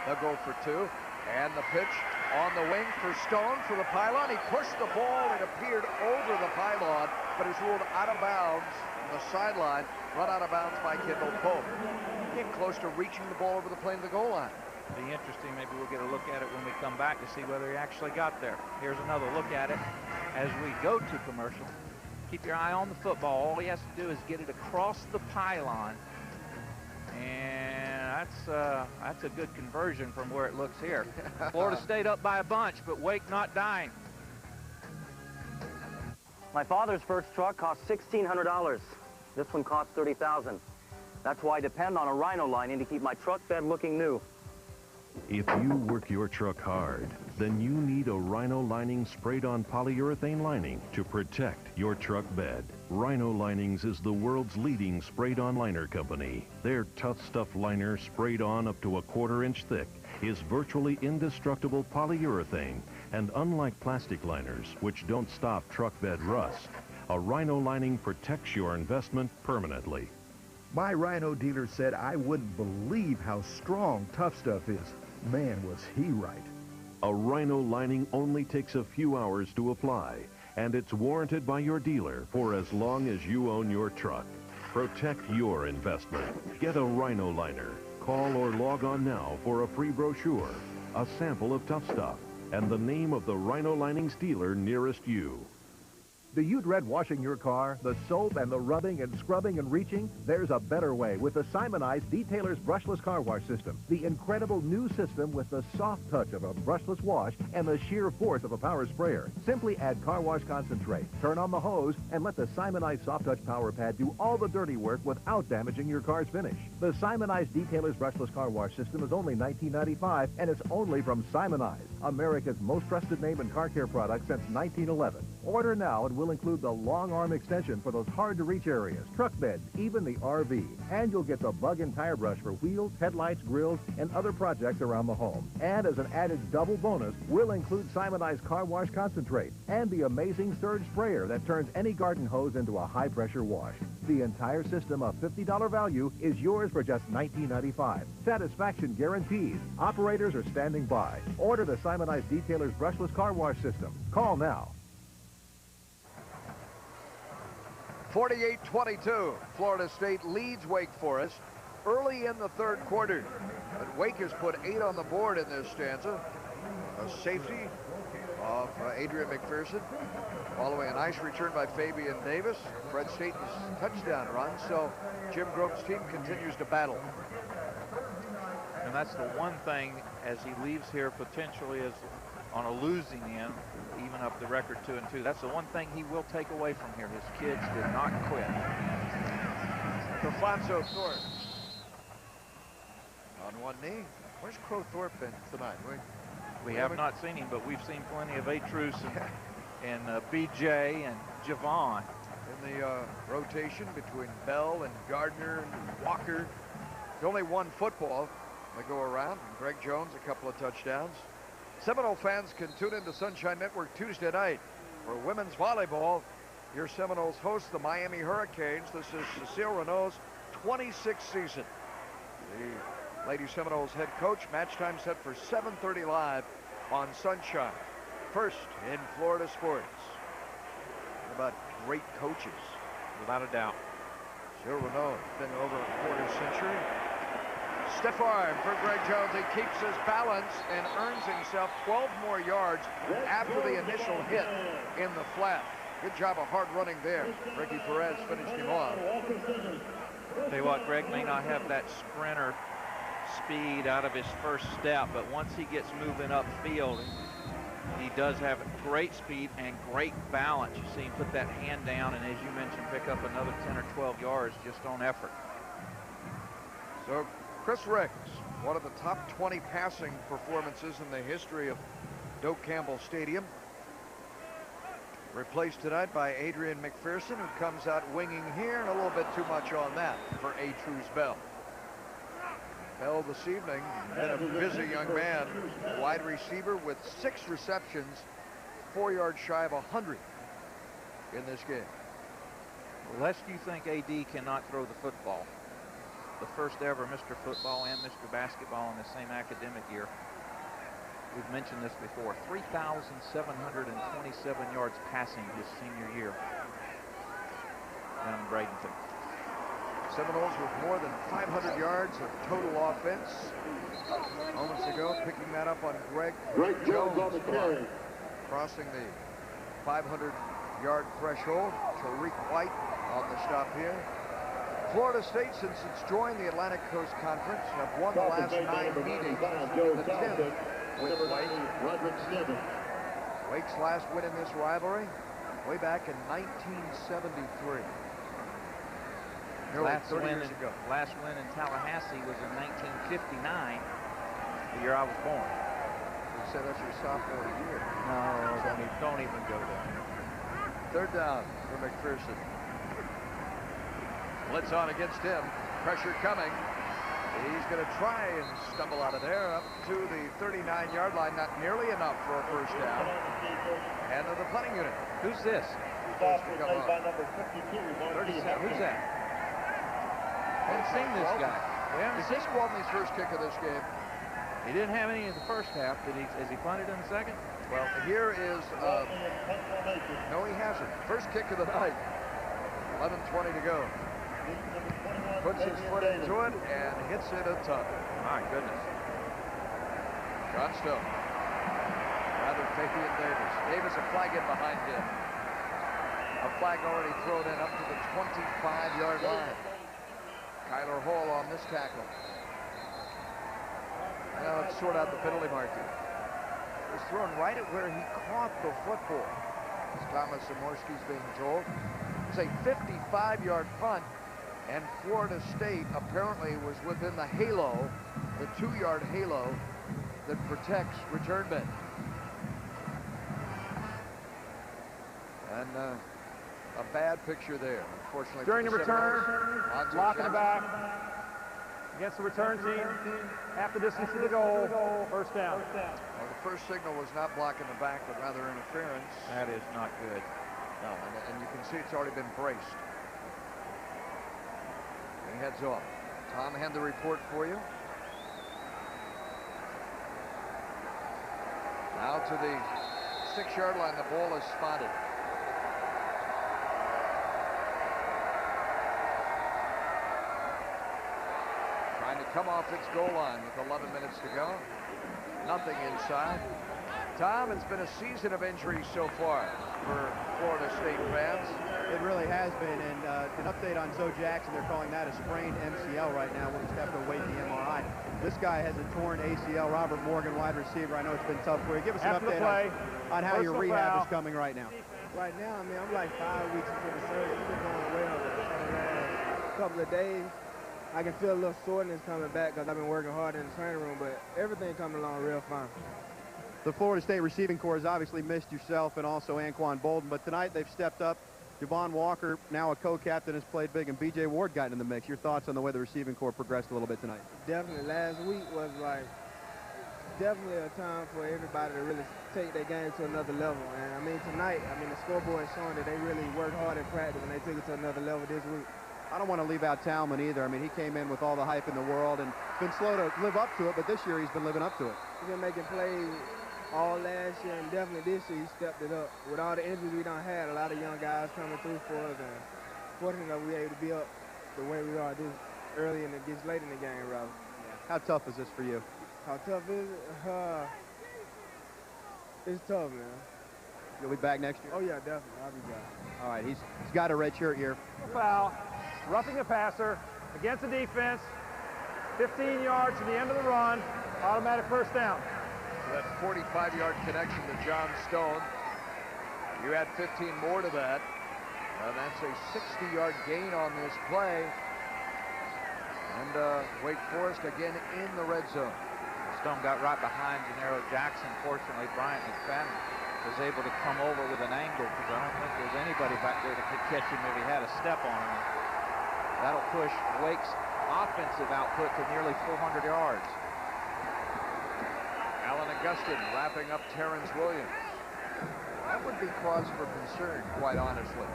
They'll go for two, and the pitch on the wing for Stone for the pylon. He pushed the ball. It appeared over the pylon, but is ruled out of bounds on the sideline, run out of bounds by Kendall Pope. Came close to reaching the ball over the plane of the goal line. Be interesting. Maybe we'll get a look at it when we come back to see whether he actually got there. Here's another look at it as we go to commercial. Keep your eye on the football. All he has to do is get it across the pylon, and that's a good conversion from where it looks here. Florida State up by a bunch, but Wake not dying. My father's first truck cost $1,600. This one cost $30,000. That's why I depend on a Rhino lining to keep my truck bed looking new. If you work your truck hard, then you need a Rhino lining sprayed-on polyurethane lining to protect your truck bed. Rhino Linings is the world's leading sprayed-on liner company. Their Tough Stuff liner, sprayed on up to a 1/4 inch thick, is virtually indestructible polyurethane, and unlike plastic liners, which don't stop truck bed rust, a Rhino lining protects your investment permanently. My Rhino dealer said I wouldn't believe how strong Tough Stuff is. Man, was he right. A Rhino lining only takes a few hours to apply, and it's warranted by your dealer for as long as you own your truck. Protect your investment. Get a Rhino liner. Call or log on now for a free brochure, a sample of Tough Stuff, and the name of the Rhino linings dealer nearest you. Do you dread washing your car? The soap and the rubbing and scrubbing and reaching? There's a better way with the Simonized Detailer's Brushless Car Wash System. The incredible new system with the soft touch of a brushless wash and the sheer force of a power sprayer. Simply add car wash concentrate, turn on the hose, and let the Simonized Soft Touch Power Pad do all the dirty work without damaging your car's finish. The Simonized Detailer's Brushless Car Wash System is only $19.95, and it's only from Simonized, America's most trusted name in car care products since 1911. Order now and we'll include the long arm extension for those hard-to-reach areas, truck beds, even the RV. And you'll get the bug and tire brush for wheels, headlights, grills, and other projects around the home. And as an added double bonus, we'll include Simonized Car Wash Concentrate and the amazing Surge Sprayer that turns any garden hose into a high-pressure wash. The entire system of $50 value is yours for just $19.95. Satisfaction guaranteed. Operators are standing by. Order the Simonized Detailer's Brushless Car Wash System. Call now. 48-22. Florida State leads Wake Forest early in the third quarter. But Wake has put 8 on the board in this stanza. A safety off Adrian McPherson, following a nice return by Fabian Davis. Fred Staten's touchdown run. So Jim Grobe's team continues to battle. And that's the one thing as he leaves here potentially is on a losing end, even up the record 2-2. That's the one thing he will take away from here. His kids did not quit. Alfonso Thorpe on one knee. Where's Crow Thorpe been tonight? We have not seen him, but we've seen plenty of A-Truce and BJ and Javon. In the rotation between Bell and Gardner and Walker. The only one football they go around. And Greg Jones, a couple of touchdowns. Seminole fans can tune into Sunshine Network Tuesday night for women's volleyball. Your Seminoles host the Miami Hurricanes. This is Cecile Renault's 26th season. The Lady Seminoles head coach. Match time set for 7:30 live on Sunshine. First in Florida sports. What about great coaches? Without a doubt. Cecile Renault has been over a 1/4 century. Stiff arm for Greg Jones. He keeps his balance and earns himself 12 more yards after the initial hit in the flat. Good job of hard running there. Ricky Perez finished him off. Tell you what, Greg may not have that sprinter speed out of his first step, but once he gets moving upfield, he does have great speed and great balance. You see him put that hand down and, as you mentioned, pick up another 10 or 12 yards just on effort. So Chris Ricks, one of the top 20 passing performances in the history of Doak Campbell Stadium. Replaced tonight by Adrian McPherson, who comes out winging here, and a little bit too much on that for A-Truce Bell. Bell this evening, been a busy young man, a wide receiver with 6 receptions, 4 yards shy of 100 in this game. Lest you think AD cannot throw the football. The first ever Mr. Football and Mr. Basketball in the same academic year. We've mentioned this before. 3,727 yards passing his senior year down in Bradenton. Seminoles with more than 500 yards of total offense. Moments ago, picking that up on Greg Jones on the carry. Crossing the 500-yard threshold. Tariq White on the stop here. Florida State, since it's joined the Atlantic Coast Conference, have won the last 9 meetings, the 10th with White. Wake's last win in this rivalry way back in 1973. Last win in Tallahassee was in 1959, the year I was born. You said that's your sophomore year. No, don't even go there. 3rd down for McPherson. Blitz on against him. Pressure coming. He's going to try and stumble out of there up to the 39-yard line. Not nearly enough for a first down. And of the punting unit. Who's this? 37. Who's that? I haven't seen this guy. Is this Gwaltney's first kick of this game? He didn't have any in the first half. Has he punted in the second? Well, here is, no, he hasn't. First kick of the night. 11:20 to go. Puts his foot into it and hits it a ton. My goodness. John Stone. Rather Fabian Davis. Davis, a flag in behind him. A flag already thrown in up to the 25-yard line. Kyler Hall on this tackle. Now let's sort out the penalty marker. It was thrown right at where he caught the football. As Thomas Zamorski's being told. It's a 55-yard punt, and Florida State apparently was within the halo, the 2-yard halo that protects return men. And a bad picture there, unfortunately. During the return, block in the back, against the return team, half the distance to the goal, first down. Well, the first signal was not blocking the back, but rather interference. That is not good. No, and you can see it's already been braced. He heads off. Tom had the report for you. Now to the 6-yard line, the ball is spotted. Trying to come off its goal line with 11 minutes to go. Nothing inside. Tom, it's been a season of injuries so far for Florida State fans. It really has been, and an update on Zoe Jackson, they're calling that a sprained MCL right now. We'll just have to wait the MRI. This guy has a torn ACL. Robert Morgan, wide receiver. I know it's been tough for you. Give us an update on how your rehab is coming right now. Right now, I mean, I'm like 5 weeks into the surgery. It's been going well. The last couple of days, I can feel a little soreness coming back because I've been working hard in the training room, but everything coming along real fine. The Florida State receiving corps has obviously missed yourself and also Anquan Bolden, but tonight they've stepped up. Javon Walker, now a co-captain, has played big, and B.J. Ward got in the mix. Your thoughts on the way the receiving corps progressed a little bit tonight? Definitely. Last week was like definitely a time for everybody to really take their game to another level. And I mean, tonight, I mean, the scoreboard is showing that they really worked hard in practice and they took it to another level this week. I don't want to leave out Talman either. I mean, he came in with all the hype in the world and been slow to live up to it, but this year he's been living up to it. He's been making plays all last year, and definitely this year he stepped it up. With all the injuries we done had, a lot of young guys coming through for us, and fortunately we were able to be up the way we are this early and it gets late in the game, rather. How tough is this for you? How tough is it? It's tough, man. You'll be back next year? Oh, yeah, definitely. I'll be back. All right, he's got a red shirt here. Foul, roughing the passer, against the defense, 15 yards to the end of the run, automatic first down. So that 45-yard connection to John Stone. You add 15 more to that. That's a 60-yard gain on this play. And Wake Forest again in the red zone. Stone got right behind Gennaro Jackson. Fortunately, Bryant McFadden was able to come over with an angle because I don't think there's anybody back there that could catch him if he had a step on him. That'll push Wake's offensive output to nearly 400 yards. Alan Augustin wrapping up Terrence Williams. That would be cause for concern, quite honestly,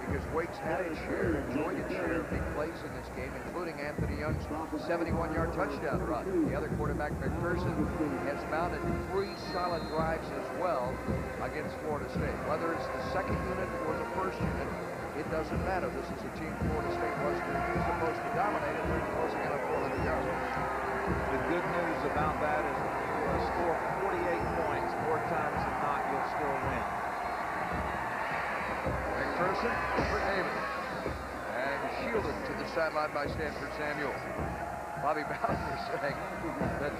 because Wake's had its share, enjoyed its share of big plays in this game, including Anthony Young's 71-yard touchdown run. The other quarterback, McPherson, has mounted 3 solid drives as well against Florida State. Whether it's the second unit or the first unit, it doesn't matter. This is a team Florida State was supposed to dominate, and they're closing in on 400 yards. The good news about that is if you score 48 points, more times than not, you'll still win. McPherson for Davis, and shielded to the sideline by Stanford Samuel. Bobby Bowden was saying that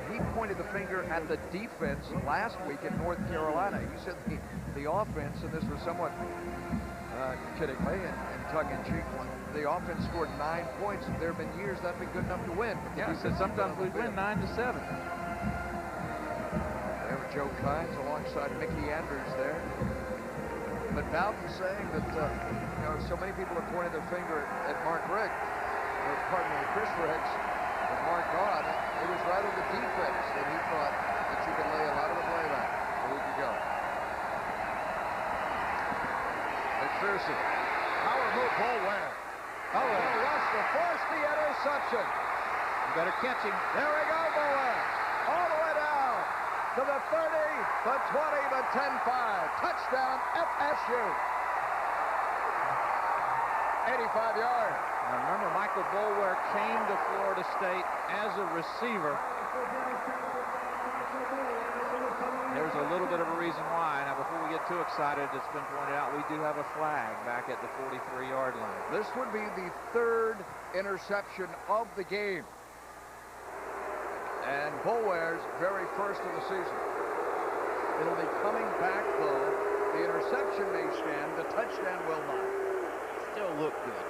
he pointed the finger at the defense last week in North Carolina. He said the offense, and this was somewhat kiddingly and tongue-in-cheek, the offense scored 9 points. There have been years that's been good enough to win. Yeah, he said sometimes we win 9-7. There was Joe Kynes alongside Mickey Andrews there. But Bowden saying that so many people have pointed their finger at Mark Richt, or pardon me, Chris Riggs, but Mark God. It was right on the defense that he thought that you could lay a lot of the blame on a week ago. McPherson, power move, Boulware. Oh, rush to force the interception. You better catch him. There we go, Boulware. All the way down to the 30, the 20, the 10-5. Touchdown, FSU. 85 yards. Now remember, Michael Boulware came to Florida State as a receiver. There's a little bit of a reason why. Now, before we get too excited, it's been pointed out we do have a flag back at the 43-yard line. This would be the 3rd interception of the game. And Boulware's very first of the season. It'll be coming back, though. The interception may stand. The touchdown will not. Still look good.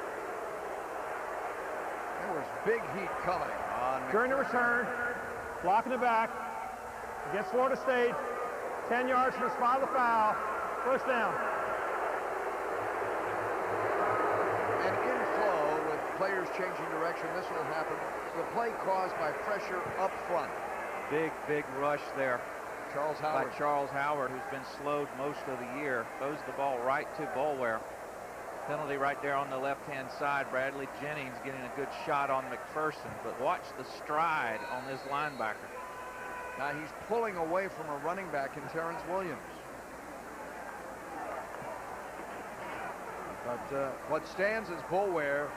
There was big heat coming on. During the return, block in the back against Florida State. 10 yards from the spot of the foul. First down. And in flow, with players changing direction, this will happen. The play caused by pressure up front. Big rush there. Charles Howard. By Charles Howard, who's been slowed most of the year. Throws the ball right to Boulware. Penalty right there on the left-hand side. Bradley Jennings getting a good shot on McPherson. But watch the stride on this linebacker. Now he's pulling away from a running back in Terrence Williams. But what stands is Boulware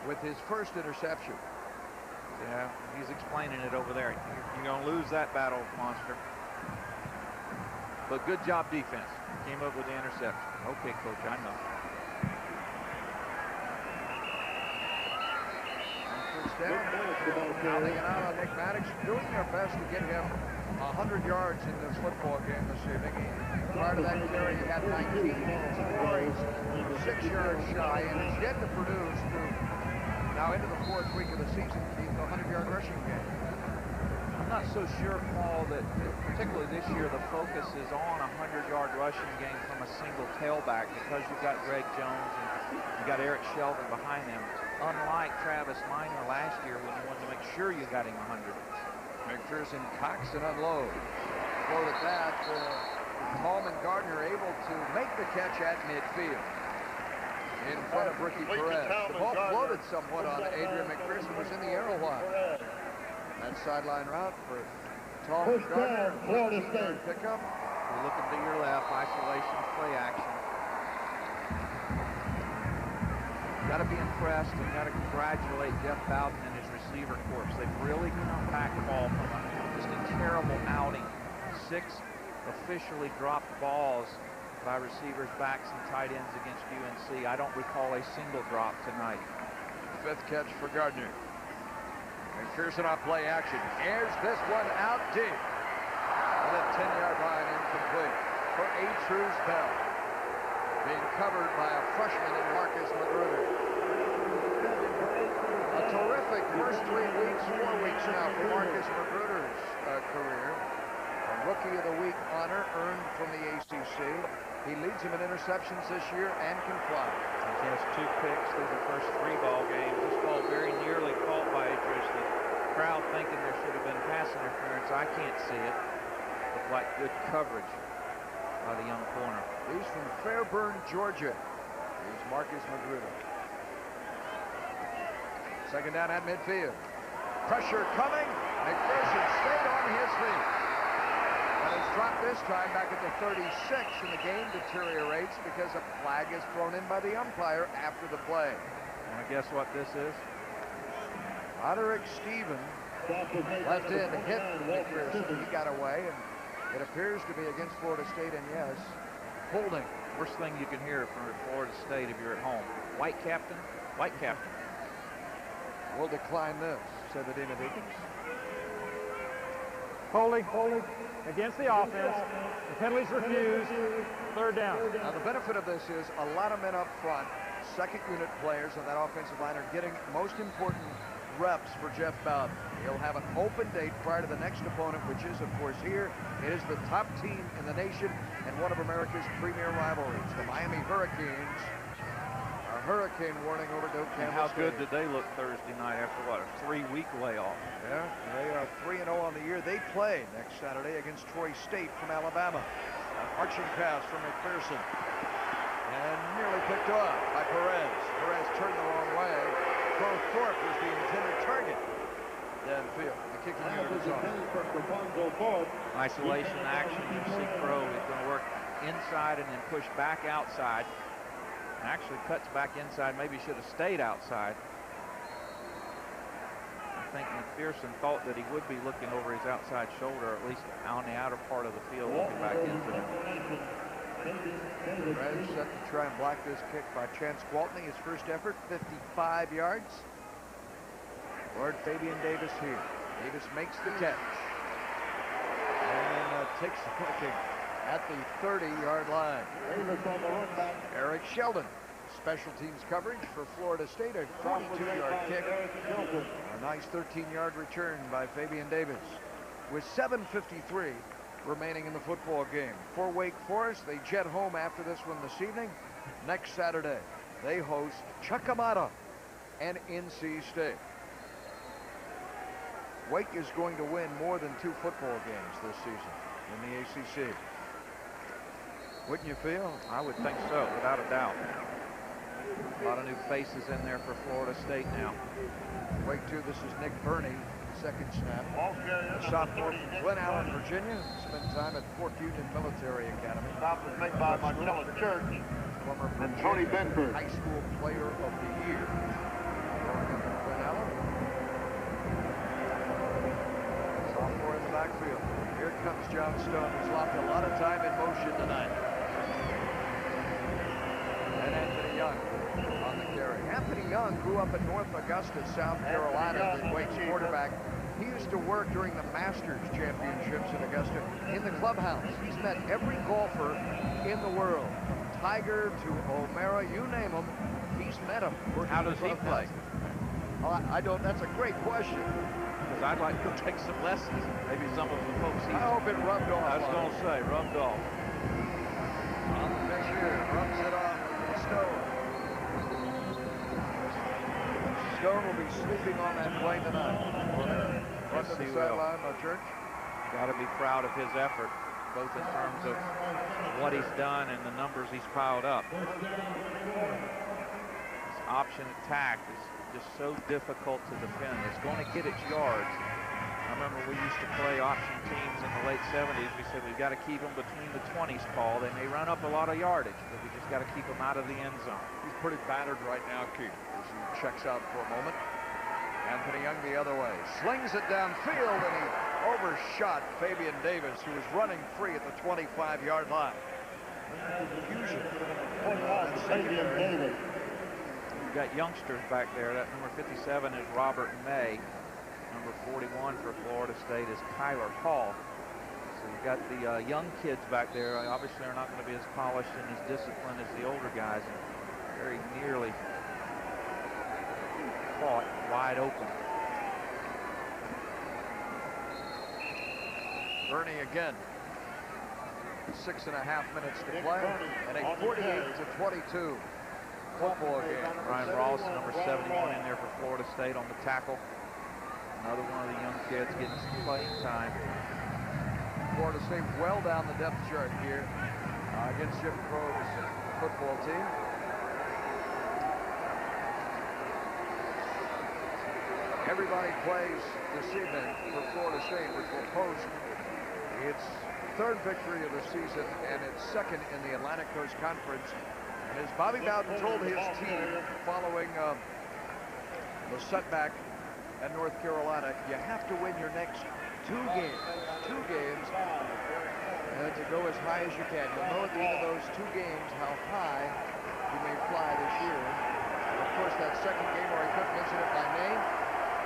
with his first interception. Yeah, he's explaining it over there. You're going to lose that battle, monster. But good job defense. Came up with the interception. Okay, Coach, I know. Now they get out on Nick Maddox, doing their best to get him 100 yards in this football game this evening. Prior to that carry, he had 19 carries, 6 yards shy, and is yet to produce through now into the 4th week of the season, Keith, a 100-yard rushing game. I'm not so sure, Paul, that particularly this year the focus is on a 100-yard rushing game from a single tailback because you've got Greg Jones and you've got Eric Sheldon behind them. Unlike Travis Minor last year when you wanted to make sure you got him 100. McPherson cocks and unloads. Float at that. Coleman Gardner able to make the catch at midfield. In front of Ricky Perez. The ball floated somewhat on Adrian McPherson, was in the air a while. That sideline route for Coleman Gardner. Florida State. Pickup. You're looking to your left, isolation play action. Got to be impressed and got to congratulate Jeff Bowden and his receiver corps. They've really come back ball from just a terrible outing. 6 officially dropped balls by receivers, backs, and tight ends against UNC. I don't recall a single drop tonight. 5th catch for Gardner. McPherson on play action. Airs this one out deep. And that 10-yard line incomplete for A. Trues Bell. Being covered by a freshman in Marcus Magruder. A terrific first 3 weeks, 4 weeks now for Marcus Magruder's career. A Rookie of the Week honor earned from the ACC. He leads them in interceptions this year and can fly. He has 2 picks through the first 3 ball games. This ball very nearly caught by Idris. The crowd thinking there should have been pass interference. I can't see it. Looked like good coverage by the young corner. He's from Fairburn, Georgia. He's Marcus Magruder. Second down at midfield. Pressure coming. McPherson stayed on his feet. But it's dropped this time back at the 36, and the game deteriorates because a flag is thrown in by the umpire after the play. Want to guess what this is? Roderick Stephen left in, hit McPherson. He got away, and it appears to be against Florida State, and yes, holding. Worst thing you can hear from Florida State if you're at home. White captain, white captain. We'll decline this, said the Dean of Deacons. Holding against the offense. The penalty's refused. Third down. Now, the benefit of this is a lot of men up front, second unit players on that offensive line are getting most important reps for Jeff Bowden. He'll have an open date prior to the next opponent, which is, of course, here. It is the top team in the nation and one of America's premier rivalries, the Miami Hurricanes. A hurricane warning over Doak Campbell. How good did they look Thursday night after what, a 3-week layoff? Yeah, they are 3-0 on the year. They play next Saturday against Troy State from Alabama. An arching pass from McPherson. And nearly picked off by Perez. Perez turned the wrong way. Crow Thorpe was the intended target. Downfield. The kicking unit is on. Isolation action. You see Crow is going to work inside and then push back outside. Actually cuts back inside. Maybe should have stayed outside. I think McPherson thought that he would be looking over his outside shoulder, at least on the outer part of the field, looking back into it. Perez set to try and block this kick by Chance Gwaltney. His first effort, 55 yards. Lord Fabian Davis here. Davis makes the catch. And takes the kicking at the 30-yard line. Eric Sheldon, special teams coverage for Florida State, a 42-yard kick. A nice 13-yard return by Fabian Davis. With 7:53 remaining in the football game. For Wake Forest, they jet home after this one this evening. Next Saturday, they host Chuckamata and NC State. Wake is going to win more than 2 football games this season in the ACC. Wouldn't you feel? I would think so, without a doubt. A lot of new faces in there for Florida State now. Wake 2, this is Nick Burney, second snap. A sophomore from Glen Allen, Virginia. Spent time at Fort Union Military Academy. Stop was made by Marcellus Church former and Tony Benford. High School Player of the Year. Growing up in Glen Allen. Sophomore in the backfield. Here comes John Stone, who's lost a lot of time in motion tonight. And Anthony Young on the carry. Anthony Young grew up in North Augusta, South Carolina, the Wake's quarterback. He used to work during the Masters Championships in Augusta in the clubhouse. He's met every golfer in the world, from Tiger to O'Mara, you name them, he's met them. How does he play? I don't, that's a great question. Because I'd like to take some lessons. Maybe some of the folks he's... I hope it rubbed off. I was going to say, rubbed off. On the pitch here, rubs it off with Stone. Stone will be sleeping on that plane tonight. Front of the sideline, no church. Got to be proud of his effort, both in terms of what he's done and the numbers he's piled up. This option attack is just so difficult to defend. It's going to get its yards. I remember we used to play option teams in the late 70s. We said we've got to keep them between the 20s, Paul. They may run up a lot of yardage, but we just got to keep them out of the end zone. He's pretty battered right now, Keith, as he checks out for a moment. Anthony Young the other way. Slings it downfield, and he overshot Fabian Davis, who was running free at the 25-yard line. Fusion. Fabian Davis. We've got youngsters back there. That number 57 is Robert May. Number 41 for Florida State is Kyler Hall. So you've got the young kids back there. Obviously, they're not going to be as polished and as disciplined as the older guys. And very nearly caught wide open. Burney again. 6.5 minutes to play, and a 48-22 football game. Ryan Ross, number 71 in there for Florida State on the tackle. Another one of the young kids getting some playing time. Florida State well down the depth chart here against Jim Crow's football team. Everybody plays this evening for Florida State, which will post its third victory of the season and its second in the Atlantic Coast Conference. And as Bobby Bowden told his team following the setback at North Carolina, you have to win your next two games to go as high as you can. You'll know at the end of those two games how high you may fly this year. And of course, that second game where he couldn't mention it by name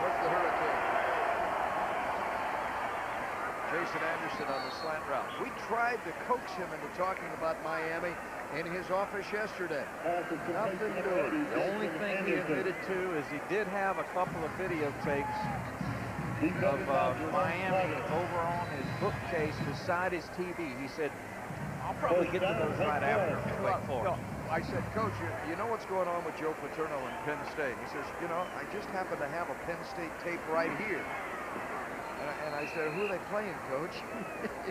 was the Hurricane. Jason Anderson on the slant route. We tried to coax him into talking about Miami in his office yesterday. Nothing new. The only thing he admitted to is he did have a couple of videotapes of Miami over on his bookcase beside his TV. He said, I'll probably get to those right after Wake Forest. I said, Coach, you know what's going on with Joe Paterno and Penn State? He says, you know, I just happen to have a Penn State tape right here. And I said, who are they playing, Coach?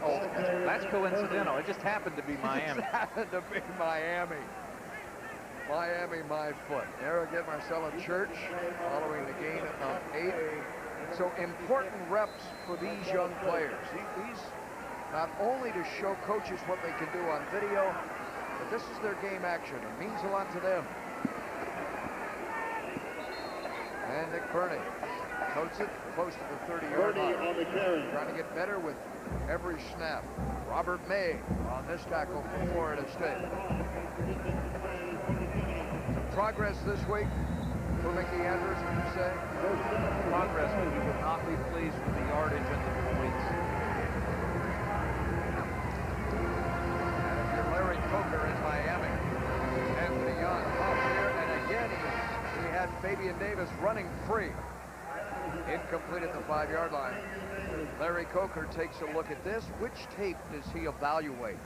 Oh, that's coincidental. It just happened to be Miami. It happened to be Miami. Miami, my foot. There again, Marcella Church following the gain of 8. So important reps for these young players. These not only to show coaches what they can do on video, but this is their game action. It means a lot to them. And Nick Burney coats it close to the 30-yard line. Trying to get better with every snap. Robert May on this tackle for Florida State. Some progress this week for Mickey Andrews, would you say? Progress, but we would not be pleased with the yardage and the points. And if you're Larry Coker in Miami, Anthony Young off here, and again he had Fabian Davis running free. Incomplete at the 5-yard line. Larry Coker takes a look at this. Which tape does he evaluate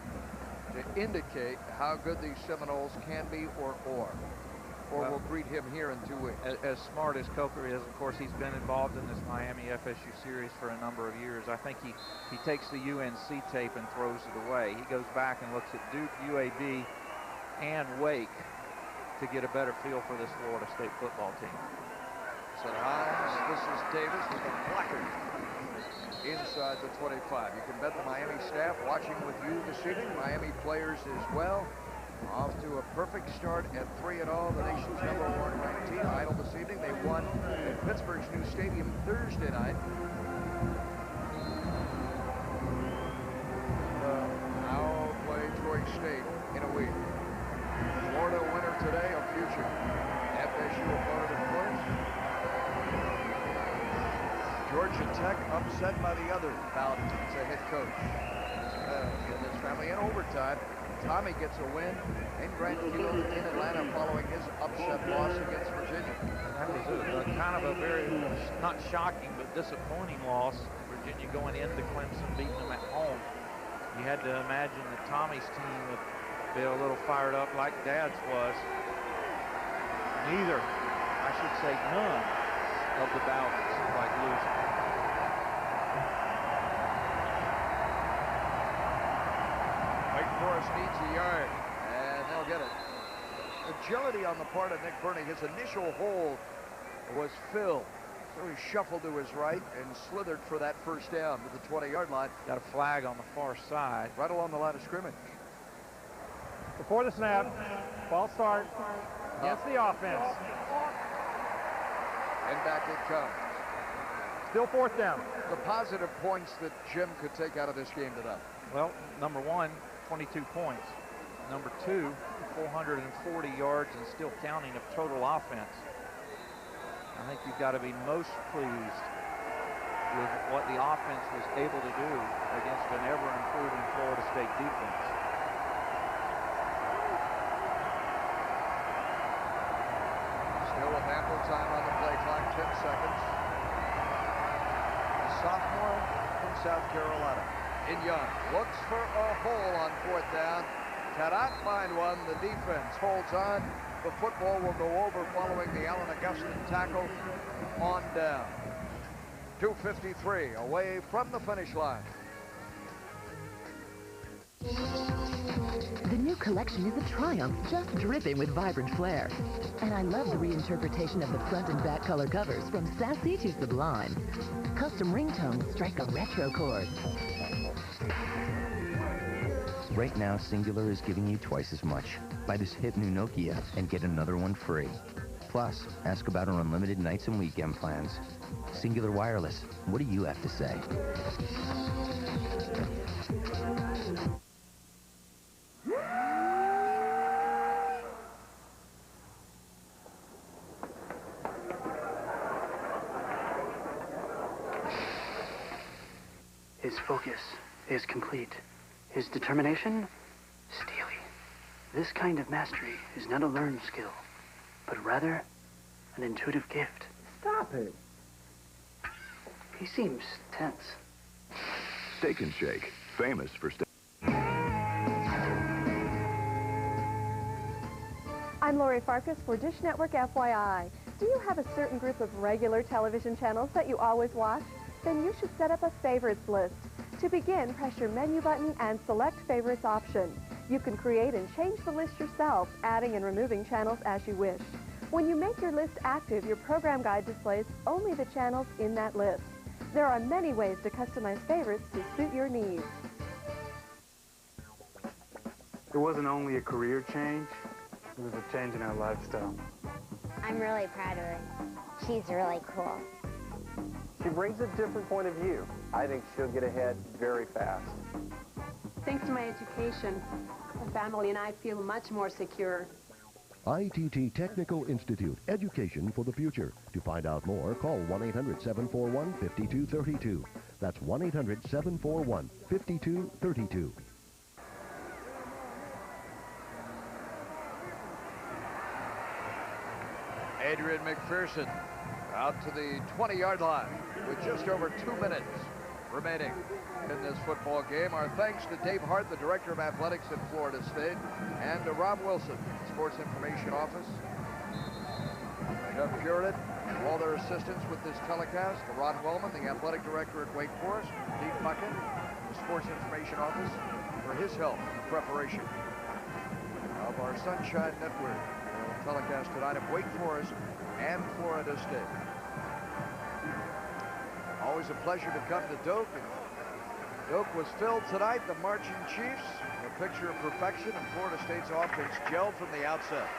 to indicate how good these Seminoles can be or we'll greet him here in 2 weeks? As smart as Coker is, of course, he's been involved in this Miami FSU series for a number of years. I think he takes the UNC tape and throws it away. He goes back and looks at Duke, UAB, and Wake to get a better feel for this Florida State football team. St. Hines, this is Davis with a placard inside the 25. You can bet the Miami staff watching with you this evening, Miami players as well. Off to a perfect start at 3-0, the nation's #1 ranked team. Idle this evening. They won at Pittsburgh's new stadium Thursday night. Now play Troy State in a week. Florida winner today, a future. FSU opponent, of course. Georgia Tech upset by the other Bowden as a head coach in this family. In overtime, Tommy gets a win in Grant Field in Atlanta following his upset loss against Virginia. That was kind of a very, not shocking, but disappointing loss. Virginia going into Clemson, beating them at home. You had to imagine that Tommy's team would be a little fired up like Dad's was. Neither, I should say none, of the Bowdens like losing. Wake Forest needs a yard, and they'll get it. Agility on the part of Nick Burney. His initial hold was Phil, so he shuffled to his right and slithered for that first down to the 20-yard line. Got a flag on the far side. Right along the line of scrimmage. Before the snap, false start against the offense. And back it comes. Still 4th down. The positive points that Jim could take out of this game tonight. Well, number one, 22 points. Number two, 440 yards and still counting of total offense. I think you've got to be most pleased with what the offense was able to do against an ever-improving Florida State defense. Still with ample time on the play clock, 10 seconds. A sophomore from South Carolina. Young looks for a hole on 4th down. Cannot find one. The defense holds on. The football will go over following the Allen Augustine tackle on down. 2:53 away from the finish line. The new collection is a triumph, just dripping with vibrant flair. And I love the reinterpretation of the front and back color covers, from sassy to sublime. Custom ringtones strike a retro chord. Right now, Cingular is giving you twice as much. Buy this hip new Nokia and get another one free. Plus, ask about our unlimited nights and weekend plans. Cingular Wireless, what do you have to say? His focus is complete. His determination, steely. This kind of mastery is not a learned skill, but rather an intuitive gift. Stop it. He seems tense. Steak and Shake, famous for steak. I'm Lori Farkas for Dish Network FYI. Do you have a certain group of regular television channels that you always watch? Then you should set up a favorites list. To begin, press your menu button and select Favorites option. You can create and change the list yourself, adding and removing channels as you wish. When you make your list active, your program guide displays only the channels in that list. There are many ways to customize favorites to suit your needs. It wasn't only a career change, it was a change in our lifestyle. I'm really proud of her. She's really cool. She brings a different point of view. I think she'll get ahead very fast. Thanks to my education, my family and I feel much more secure. ITT Technical Institute, education for the future. To find out more, call 1-800-741-5232. That's 1-800-741-5232. Adrian McPherson out to the 20-yard line with just over 2 minutes remaining in this football game. Our thanks to Dave Hart, the Director of Athletics at Florida State, and to Rob Wilson, Sports Information Office, Jeff Puritan, all their assistants with this telecast, to Ron Wellman, the Athletic Director at Wake Forest, Pete Bucket, the Sports Information Office, for his help in preparation of our Sunshine Network telecast tonight of Wake Forest and Florida State. Always a pleasure to come to Doak. And Doak was filled tonight, the Marching Chiefs, a picture of perfection, and Florida State's offense gelled from the outset.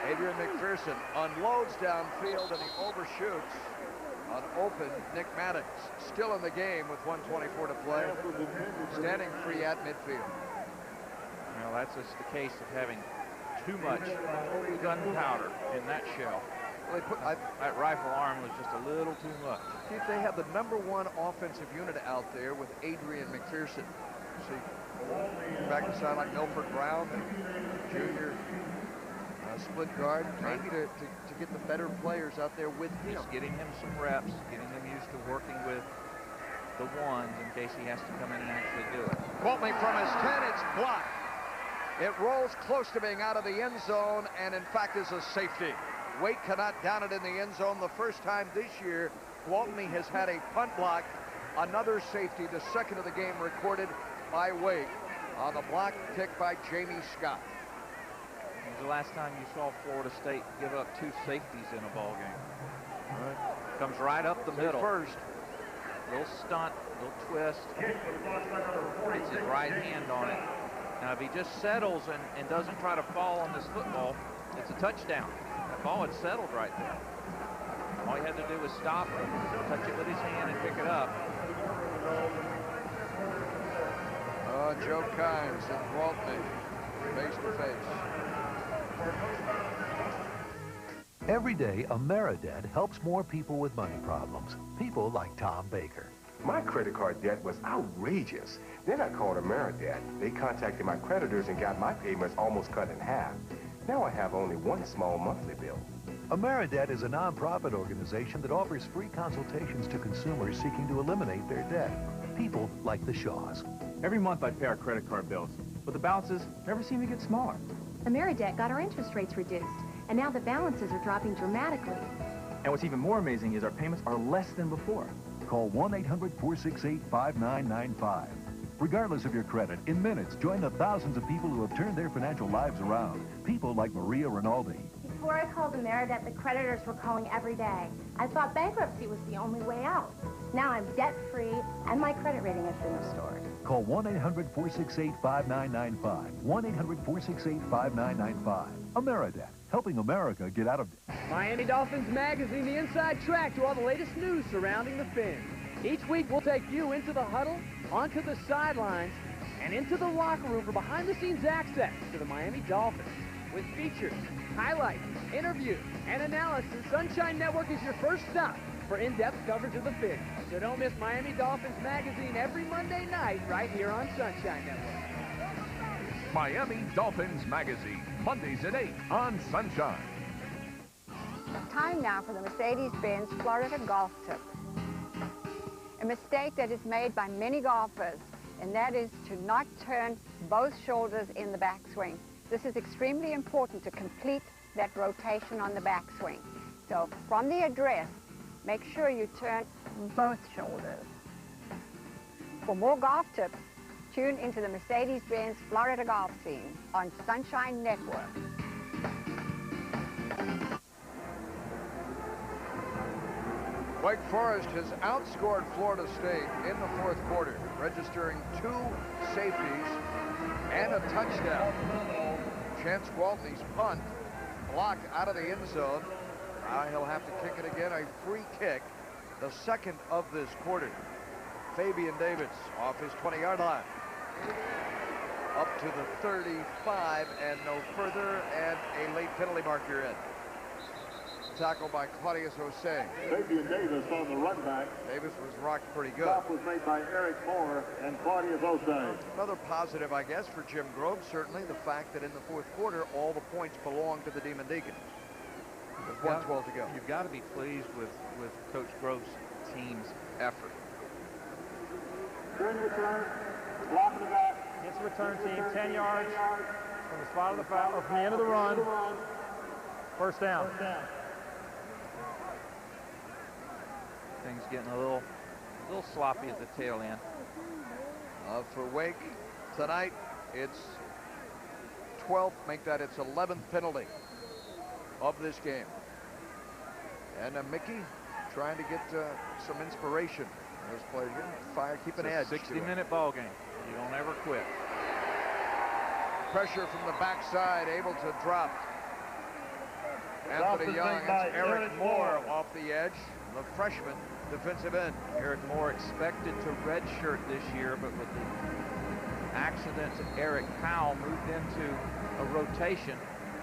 Adrian McPherson unloads downfield and he overshoots on open Nick Maddox, still in the game with 1:24 to play, standing free at midfield. Well, that's just the case of having too much gunpowder in that shell. Well, they put, that rifle arm was just a little too much. See, if they have the #1 offensive unit out there with Adrian McPherson. See, back to side like Milford Brown, junior split guard, maybe to get the better players out there with him. Just getting him some reps, getting him used to working with the ones in case he has to come in and actually do it. Gwaltney from his 10, it's blocked. It rolls close to being out of the end zone and in fact is a safety. Wake cannot down it in the end zone. The first time this year Gwaltney has had a punt block. Another safety, the second of the game recorded by Wake on the block kick by Jamie Scott. When was the last time you saw Florida State give up 2 safeties in a ball game? Comes right up the middle. First. Little stunt, little twist. Gets his right hand on it. Now, if he just settles and doesn't try to fall on this football, it's a touchdown. That ball had settled right there. All he had to do was stop it, touch it with his hand, and pick it up. Joe Kimes and Gwaltney face to face. Every day, AmeriDebt helps more people with money problems. People like Tom Baker. My credit card debt was outrageous. Then I called AmeriDebt. They contacted my creditors and got my payments almost cut in half. Now I have only one small monthly bill. AmeriDebt is a nonprofit organization that offers free consultations to consumers seeking to eliminate their debt. People like the Shaws. Every month I pay our credit card bills, but the balances never seem to get smaller. AmeriDebt got our interest rates reduced, and now the balances are dropping dramatically. And what's even more amazing is our payments are less than before. Call 1-800-468-5995. Regardless of your credit, in minutes, join the thousands of people who have turned their financial lives around. People like Maria Rinaldi. Before I called AmeriDebt, the creditors were calling every day. I thought bankruptcy was the only way out. Now I'm debt-free, and my credit rating has been restored. Call 1-800-468-5995. 1-800-468-5995. AmeriDebt, helping America get out of... Miami Dolphins Magazine, the inside track to all the latest news surrounding the Fins. Each week, we'll take you into the huddle, onto the sidelines, and into the locker room for behind-the-scenes access to the Miami Dolphins. With features, highlights, interviews, and analysis, Sunshine Network is your first stop for in-depth coverage of the Fins. So don't miss Miami Dolphins Magazine every Monday night right here on Sunshine Network. Miami Dolphins Magazine, Mondays at 8 on Sunshine. Time now for the Mercedes-Benz Florida Golf Tip. A mistake that is made by many golfers, and that is to not turn both shoulders in the backswing. This is extremely important to complete that rotation on the backswing. So from the address, make sure you turn both shoulders. For more golf tips, tune into the Mercedes-Benz Florida Golf Scene on Sunshine Network. Wake Forest has outscored Florida State in the fourth quarter, registering 2 safeties and a touchdown. Chance Gwaltney's punt blocked out of the end zone. Now he'll have to kick it again, a free kick, the second of this quarter. Fabian Davis off his 20-yard line. Up to the 35 and no further, and a late penalty marker in. Tackle by Claudius Osei. Fabian Davis on the run back. Davis was rocked pretty good. Stop was made by Eric Moore and Claudius Osei. Another positive, I guess, for Jim Groves, certainly the fact that in the fourth quarter, all the points belong to the Demon Deacons. With 1:12 to go. You've got to be pleased with Coach Groves' team's effort. During the return, block in the back. It's the return team, 10 yards from the spot of the foul, or from the end of the run. First down. Things getting a little sloppy at the tail end. For Wake tonight, it's 12th, make that its 11th penalty of this game. And Mickey trying to get some inspiration. Those players getting fire, keep an edge. 60-minute ball game. You don't ever quit. Pressure from the backside, able to drop. Anthony Young, it's Eric Moore off the edge, the freshman defensive end. Eric Moore expected to redshirt this year, but with the accidents of Eric Powell moved into a rotation.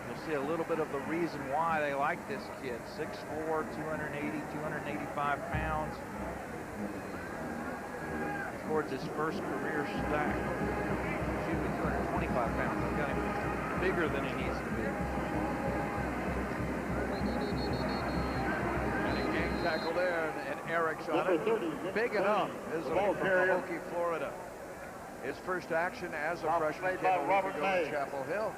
You'll see a little bit of the reason why they like this kid. 6'4", 280, 285 pounds. Towards his first career stack. Excuse me, 225 pounds. I've got him bigger than he needs to be. Tackle there, and Eric's on it. Big enough, isn't he, from Hokie, Florida. His first action as a freshman came a week ago in Chapel Hill.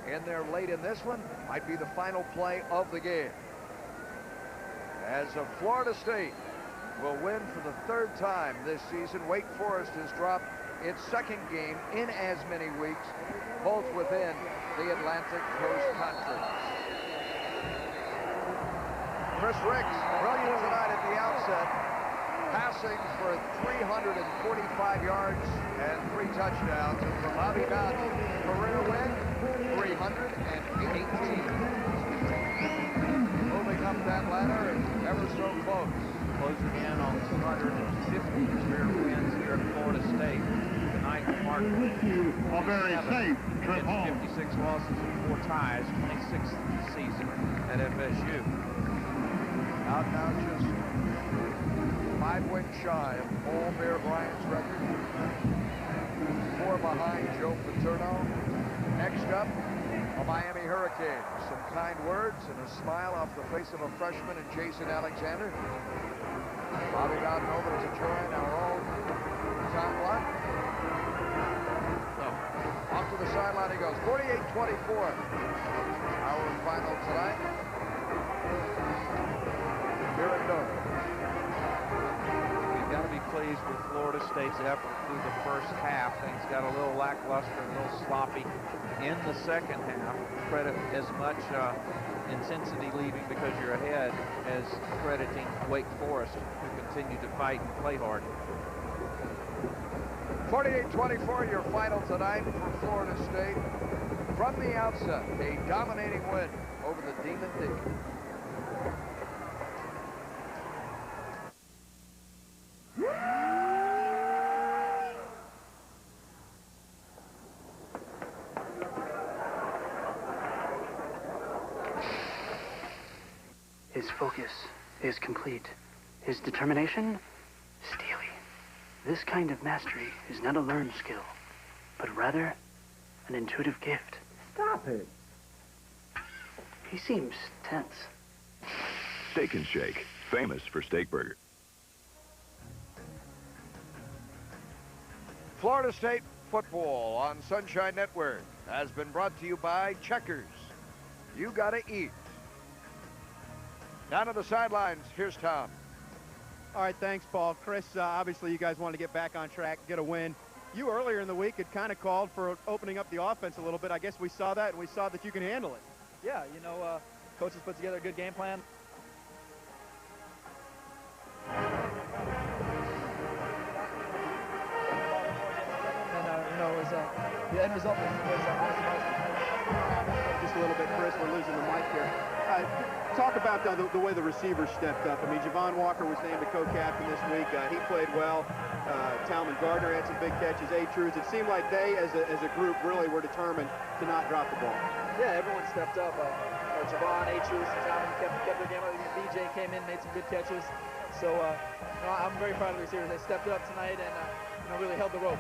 And they're late in this one. Might be the final play of the game. As Florida State will win for the 3rd time this season, Wake Forest has dropped its 2nd game in as many weeks, both within the Atlantic Coast Conference. Chris Ricks, brilliant tonight at the outset, passing for 345 yards and 3 touchdowns. And for Bobby Bowden, career win, 318. Moving up that ladder, ever so close. Closing in on 250 career wins here at Florida State. Tonight, Mark very safe trip home. 56 losses and 4 ties, 26th season at FSU. Out now just 5 wins shy of Paul Bear Bryant's record. 4 behind Joe Paterno. Next up, a Miami Hurricane. Some kind words and a smile off the face of a freshman in Jason Alexander. Bobby Bowden over to join our own Tom Blunt. So, off to the sideline he goes. 48-24. Our final tonight. Here it goes. We've got to be pleased with Florida State's effort through the first half. Things got a little lackluster, a little sloppy in the second half. Credit as much intensity leaving because you're ahead as crediting Wake Forest, who continue to fight and play hard. 48-24, your final tonight for Florida State. From the outset, a dominating win over the Demon Deacons. His focus is complete. His determination, steely. This kind of mastery is not a learned skill, but rather an intuitive gift. Stop it. He seems tense. Steak and Shake, famous for steak burger. Florida State football on Sunshine Network has been brought to you by Checkers. You gotta eat. Down to the sidelines, here's Tom. All right, thanks, Paul. Chris, obviously you guys wanted to get back on track, get a win. You earlier in the week had kind of called for opening up the offense a little bit. I guess we saw that, and we saw that you can handle it. Yeah, you know, coaches put together a good game plan. And, you know, it was, the end result was just a little bit, Chris. We're losing the mic here. Talk about the way the receivers stepped up. I mean, Javon Walker was named a co-captain this week. He played well. Talman Gardner had some big catches. A-Truths. It seemed like they, as a group, really were determined to not drop the ball. Yeah, everyone stepped up. Javon, A-Truths, and Talman kept their game up. DJ came in, made some good catches. So, you know, I'm very proud of the receivers. They stepped up tonight and you know, really held the rope.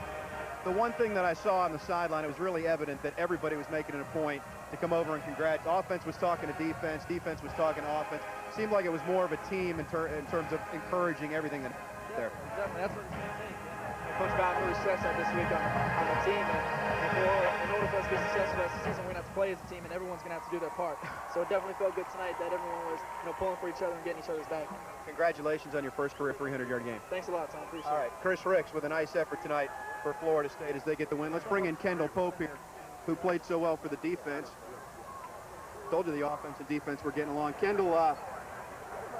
The one thing that I saw on the sideline, it was really evident that everybody was making it a point to come over and congratulate. Offense was talking to defense. Defense was talking to offense. Seemed like it was more of a team in terms of encouraging everything that there. Definitely. That's what the same thing. Coach Bowden really stressed that this week on the team. And in order for us to be successful this season, we're going to have to play as a team, and everyone's going to have to do their part. So it definitely felt good tonight that everyone was, you know, pulling for each other and getting each other's back. Congratulations on your first career 300-yard game. Thanks a lot, Tom. Appreciate it. All right, Chris Ricks with a nice effort tonight for Florida State as they get the win. Let's bring in Kendall Pope here, who played so well for the defense. Told you the offense and defense were getting along. Kendall,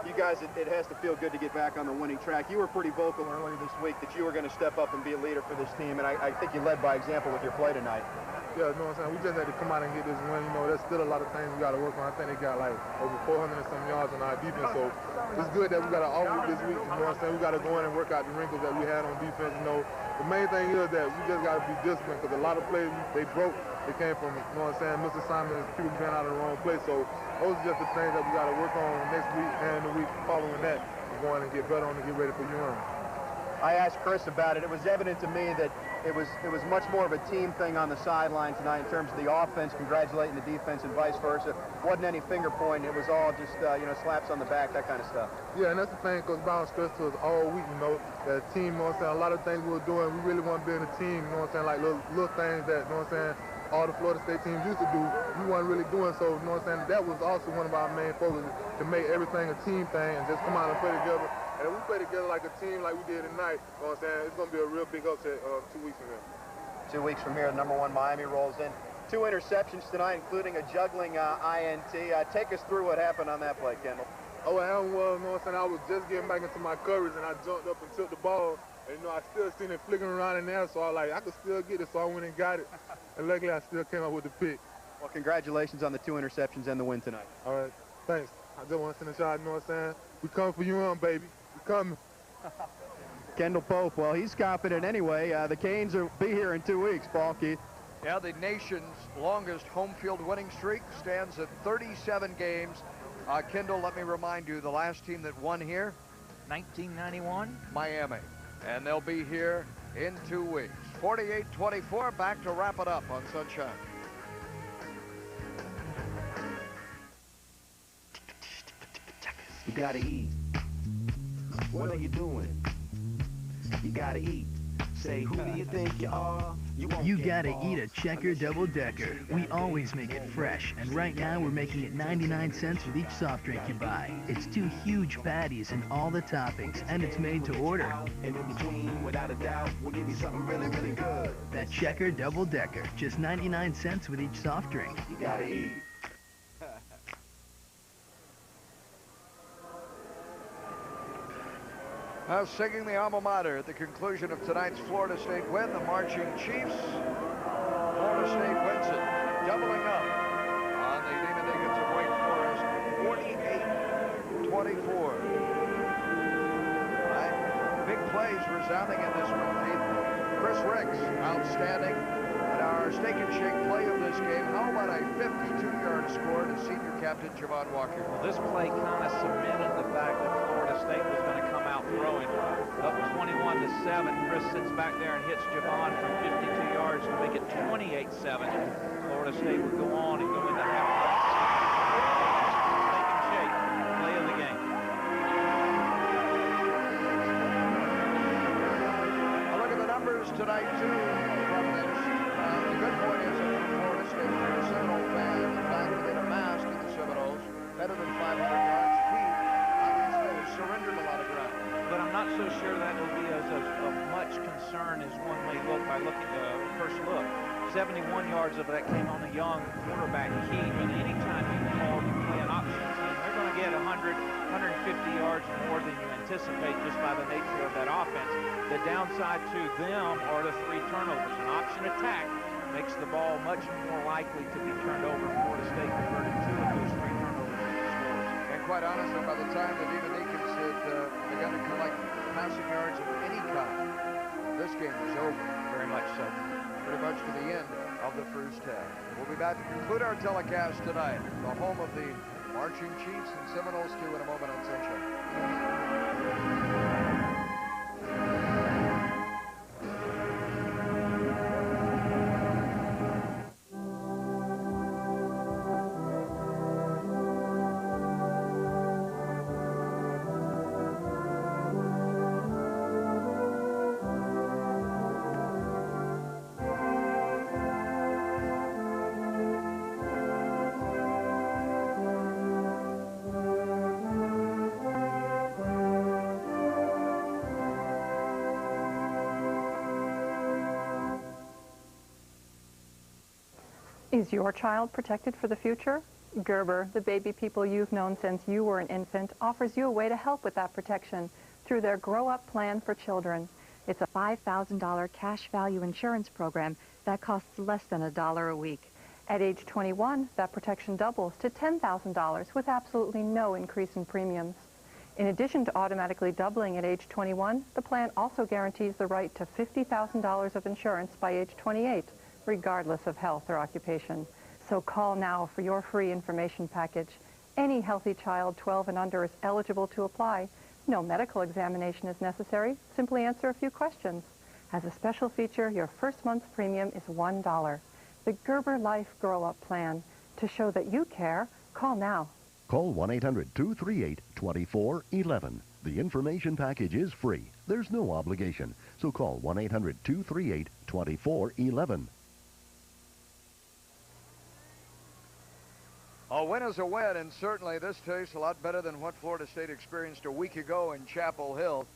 you guys, it has to feel good to get back on the winning track. You were pretty vocal earlier this week that you were going to step up and be a leader for this team, and I think you led by example with your play tonight. Yeah, you know what I'm saying? We just had to come out and get this win. You know, there's still a lot of things we got to work on. I think they got like over 400 and some yards on our defense, so it's good that we got an off week this week. You know what I'm saying? We got to go in and work out the wrinkles that we had on defense. You know, the main thing is that we just got to be disciplined because a lot of plays they broke. They came from, you know what I'm saying, Mr. Simon and people being out of the wrong place. So those are just the things that we got to work on next week and the week following that. We're going to get better on to get ready for UM. I asked Chris about it. It was evident to me that it was much more of a team thing on the sideline tonight in terms of the offense congratulating the defense and vice versa. Wasn't any finger pointing. It was all just, you know, slaps on the back, that kind of stuff. Yeah, and that's the thing Coach Brown stressed to us all week, you know, that team, you know what I'm saying, a lot of things we were doing, we really want to build a team, you know what I'm saying, like little things that, you know what I'm saying, all the Florida State teams used to do, we weren't really doing. So, you know what I'm saying, that was also one of our main focus, to make everything a team thing and just come out and play together. And if we play together like a team like we did tonight, you know what I'm saying, it's going to be a real big upset 2 weeks from here. 2 weeks from here, the #1 Miami rolls in. 2 interceptions tonight, including a juggling INT. Take us through what happened on that play, Kendall. Oh, what happened was, you know what I'm saying, I was just getting back into my coverage and I jumped up and took the ball. And, you know, I still seen it flicking around in there, so I was like, I could still get it, so I went and got it. And luckily, I still came up with the pick. Well, congratulations on the 2 interceptions and the win tonight. All right, thanks. I just want to send a shout, you know what I'm saying? We coming for UM, baby. We coming. Kendall Pope, well, he's confident anyway. The Canes will be here in 2 weeks, Paul Keith. Yeah, the nation's longest home field winning streak stands at 37 games. Kendall, let me remind you, the last team that won here? 1991. Miami. And they'll be here in 2 weeks. 48-24, back to wrap it up on Sunshine. You gotta eat. What are you doing? You gotta eat. Say, who do you think you are? You gotta eat a Checker Double Decker. We always make it fresh, and right now we're making it 99 cents with each soft drink you buy. It's 2 huge patties and all the toppings, and it's made to order. And in between, without a doubt, we'll give you something really, really good. That Checker Double Decker, just 99 cents with each soft drink. You gotta eat. Now singing the alma mater at the conclusion of tonight's Florida State win, the Marching Chiefs. Florida State wins it, doubling up on the Demon Deacons of Wake Forest, 48-24. Right. Big plays resounding in this one, Keith. Chris Ricks, outstanding. And our Steak and Shake play of this game, how about a 52-yard score to senior captain Javon Walker? Well, this play kind of cemented the fact that Florida State was going to come out throwing. Up 21-7, Chris sits back there and hits Javon from 52 yards to make it 28-7. Florida State would go on and go into halftime. Steak and Shake, play of the game. I look at the numbers tonight, too, from this. The good point is that Florida State, for a Seminole fan, the fact that it amassed in the Seminoles better than 500 yards. Pete, obviously, has surrendered a lot of ground. But I'm not so sure that will be as of much concern as one may look by looking at first look. 71 yards of that came on the young quarterback Keith, and anytime you play an option team, they're going to get 100, 150 yards more than you anticipate just by the nature of that offense. The downside to them are the 3 turnovers. An option attack makes the ball much more likely to be turned over. Florida State converted 2 of those 3 turnovers into scores. And quite honestly, by the time the Demon Deacons had begun to collect passing yards of any kind, this game was over. Very much so. Pretty much to the end of the first half. We'll be back to conclude our telecast tonight. The home of the Marching Chiefs and Seminoles 2 in a moment on Sunshine. Is your child protected for the future? Gerber, the baby people you've known since you were an infant, offers you a way to help with that protection through their Grow Up Plan for Children. It's a $5,000 cash value insurance program that costs less than $1 a week. At age 21, that protection doubles to $10,000 with absolutely no increase in premiums. In addition to automatically doubling at age 21, the plan also guarantees the right to $50,000 of insurance by age 28. Regardless of health or occupation. So call now for your free information package. Any healthy child 12 and under is eligible to apply. No medical examination is necessary. Simply answer a few questions. As a special feature, your first month's premium is $1. The Gerber Life Grow Up Plan. To show that you care, call now. Call 1-800-238-2411. The information package is free. There's no obligation. So call 1-800-238-2411. A win is a win, and certainly this tastes a lot better than what Florida State experienced a week ago in Chapel Hill.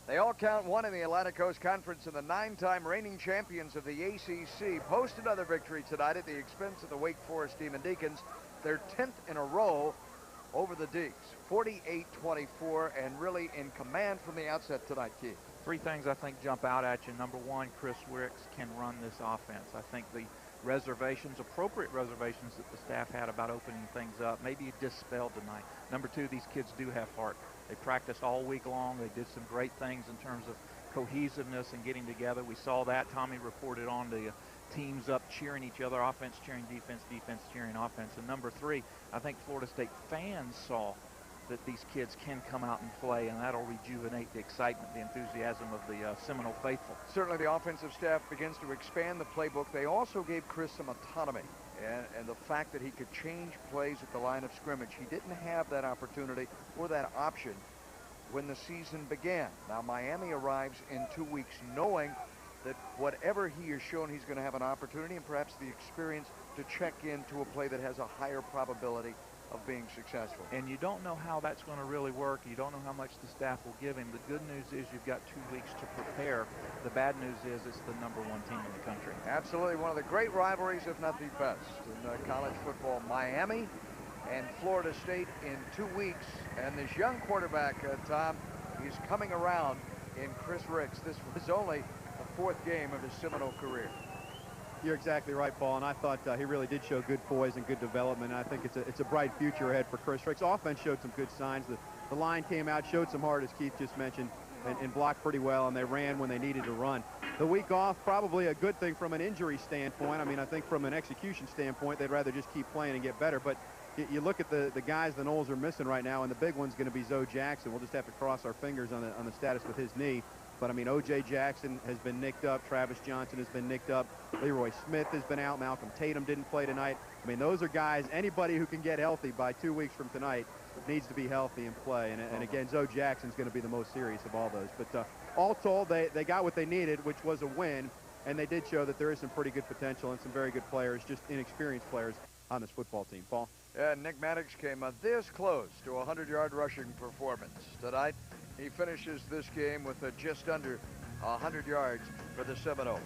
They all count one in the Atlantic Coast Conference, and the 9-time reigning champions of the ACC post another victory tonight at the expense of the Wake Forest Demon Deacons. Their 10th in a row over the Deacs, 48-24, and really in command from the outset tonight, Keith. 3 things I think jump out at you. Number 1, Chris Ricks can run this offense. I think the reservations, appropriate reservations that the staff had about opening things up, maybe dispelled tonight. Number 2, these kids do have heart. They practiced all week long. They did some great things in terms of cohesiveness and getting together. We saw that. Tommy reported on the teams up cheering each other, offense cheering defense, defense cheering offense. And number 3, I think Florida State fans saw that these kids can come out and play, and that'll rejuvenate the excitement, the enthusiasm of the Seminole faithful. Certainly the offensive staff begins to expand the playbook. They also gave Chris some autonomy, and the fact that he could change plays at the line of scrimmage. He didn't have that opportunity or that option when the season began. Now Miami arrives in 2 weeks knowing that whatever he is shown, he's going to have an opportunity and perhaps the experience to check into a play that has a higher probability of being successful. And you don't know how that's going to really work. You don't know how much the staff will give him. The good news is you've got 2 weeks to prepare. The bad news is it's the #1 team in the country. Absolutely one of the great rivalries, if not the best, in college football. Miami and Florida State in 2 weeks. And this young quarterback, Tom, he's coming around in Chris Ricks. This was only the 4th game of his Seminole career. You're exactly right, Paul, and I thought he really did show good poise and good development. And I think it's a bright future ahead for Chris Ricks. Offense showed some good signs. The line came out, showed some heart, as Keith just mentioned, and blocked pretty well, and they ran when they needed to run. The week off, probably a good thing from an injury standpoint. I mean, I think from an execution standpoint, they'd rather just keep playing and get better. But you look at the guys the Noles are missing right now, and the big one's going to be Zoe Jackson. We'll just have to cross our fingers on the status with his knee. But, I mean, O.J. Jackson has been nicked up. Travis Johnson has been nicked up. Leroy Smith has been out. Malcolm Tatum didn't play tonight. I mean, those are guys, anybody who can get healthy by 2 weeks from tonight needs to be healthy and play. And again, Zoe Jackson's going to be the most serious of all those. But all told, they got what they needed, which was a win. And they did show that there is some pretty good potential and some very good players, just inexperienced players on this football team. Paul? Yeah, Nick Maddox came this close to a 100-yard rushing performance tonight. He finishes this game with just under 100 yards for the Seminoles.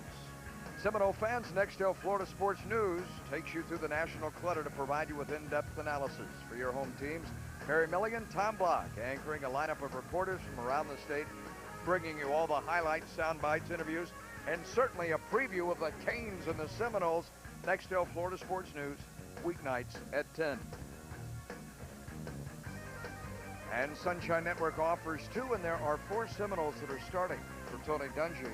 Seminole fans, Nextel Florida Sports News takes you through the national clutter to provide you with in-depth analysis for your home teams. Mary Milligan, Tom Block, anchoring a lineup of reporters from around the state, bringing you all the highlights, sound bites, interviews, and certainly a preview of the Canes and the Seminoles. Nextel Florida Sports News, weeknights at 10. And Sunshine Network offers 2, and there are 4 Seminoles that are starting for Tony Dungy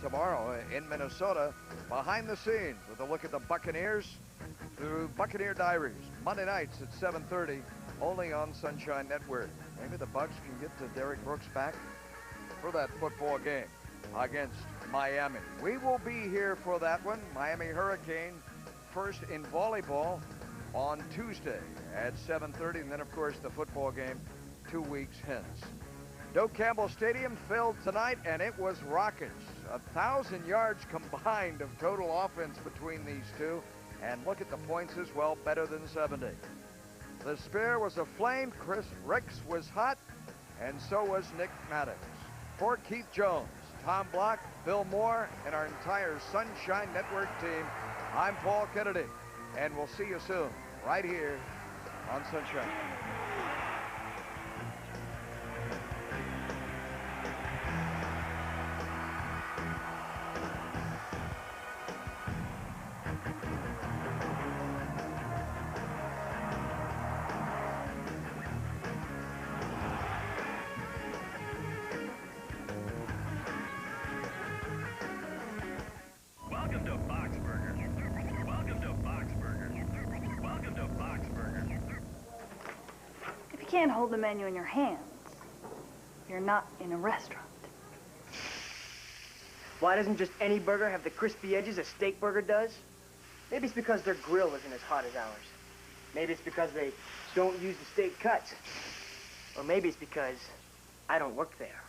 tomorrow in Minnesota. Behind the scenes with a look at the Buccaneers through Buccaneer Diaries, Monday nights at 7:30, only on Sunshine Network. Maybe the Bucs can get to Derek Brooks back for that football game against Miami. We will be here for that one. Miami Hurricane first in volleyball on Tuesday at 7:30, and then of course the football game 2 weeks hence. Doak Campbell Stadium filled tonight, and it was rockets. 1,000 yards combined of total offense between these two, and look at the points as well, better than 70. The Spear was aflame, Chris Ricks was hot, and so was Nick Maddox. For Keith Jones, Tom Block, Bill Moore, and our entire Sunshine Network team, I'm Paul Kennedy, and we'll see you soon right here on Sunshine. Welcome to Boxburger. Welcome to Boxburger. Welcome to Boxburger. If you can't hold the menu in your hands, you're not in a restaurant. Why doesn't just any burger have the crispy edges a steak burger does? Maybe it's because their grill isn't as hot as ours. Maybe it's because they don't use the steak cuts. Or maybe it's because I don't work there.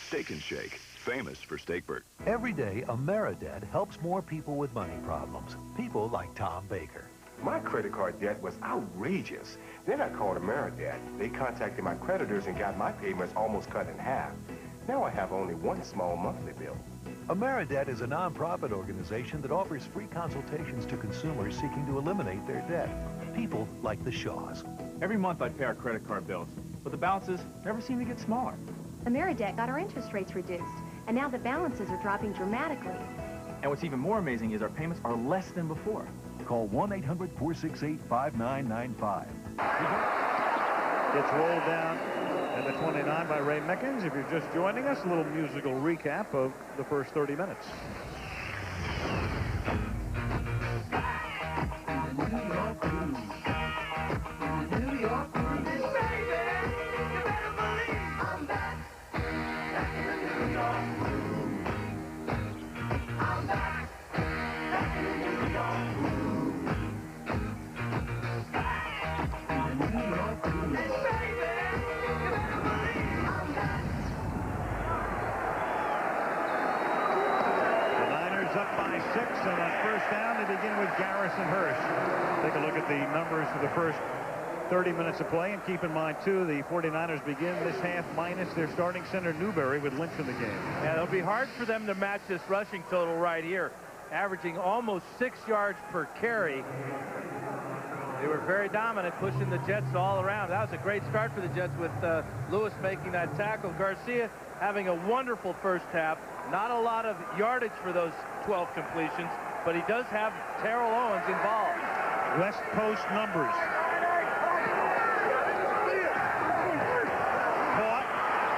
Steak and Shake, famous for steak burgers. Every day, AmeriDebt helps more people with money problems. People like Tom Baker. My credit card debt was outrageous. Then I called AmeriDebt. They contacted my creditors and got my payments almost cut in half. Now I have only one small monthly bill. AmeriDebt is a nonprofit organization that offers free consultations to consumers seeking to eliminate their debt. People like the Shaws. Every month I pay our credit card bills, but the balances never seem to get smaller. AmeriDebt got our interest rates reduced, and now the balances are dropping dramatically. And what's even more amazing is our payments are less than before. Call 1-800-468-5995. Gets rolled down at the 29 by Ray Mickens. If you're just joining us, a little musical recap of the first 30 minutes. Garrison Hurst. Take a look at the numbers for the first 30 minutes of play, and keep in mind, too, the 49ers begin this half minus their starting center, Newberry, with Lynch in the game. Yeah, it'll be hard for them to match this rushing total right here, averaging almost 6 yards per carry. They were very dominant, pushing the Jets all around. That was a great start for the Jets with Lewis making that tackle. Garcia having a wonderful first half. Not a lot of yardage for those 12 completions, but he does have Terrell Owens involved. West Coast numbers. Caught,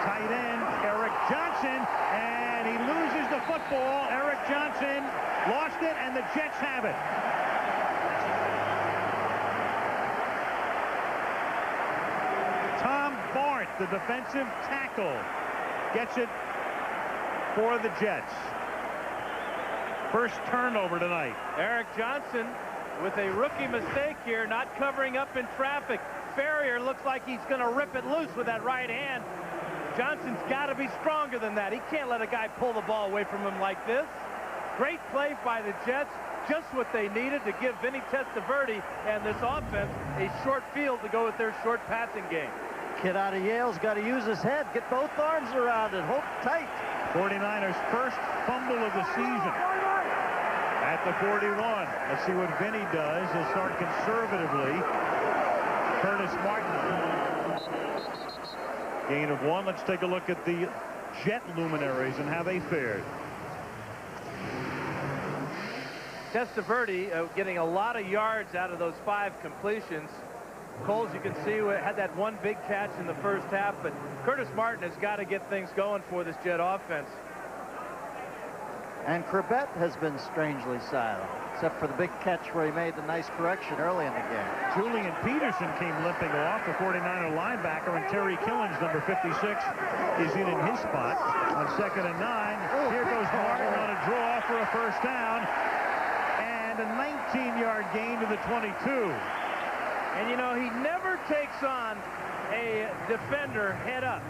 tight end, Eric Johnson, and he loses the football. Eric Johnson lost it, and the Jets have it. Tom Bart, the defensive tackle, gets it for the Jets. First turnover tonight. Eric Johnson with a rookie mistake here, not covering up in traffic. Ferrier looks like he's going to rip it loose with that right hand. Johnson's got to be stronger than that. He can't let a guy pull the ball away from him like this. Great play by the Jets. Just what they needed to give Vinny Testaverde and this offense a short field to go with their short passing game. Kid out of Yale's got to use his head, get both arms around it, hold tight. 49ers first fumble of the season at the 41. Let's see what Vinny does. He'll start conservatively. Curtis Martin. Gain of 1. Let's take a look at the Jet luminaries and how they fared. Testaverde getting a lot of yards out of those 5 completions. Coles, you can see, had that one big catch in the first half, but Curtis Martin has got to get things going for this Jet offense. And Corbett has been strangely silent, except for the big catch where he made the nice correction early in the game. Julian Peterson came limping off, the 49er linebacker, and Terry Killens, number 56, is in his spot on 2nd and 9. Here goes Martin on a draw for a first down, and a 19-yard gain to the 22. And, you know, he never takes on a defender head up.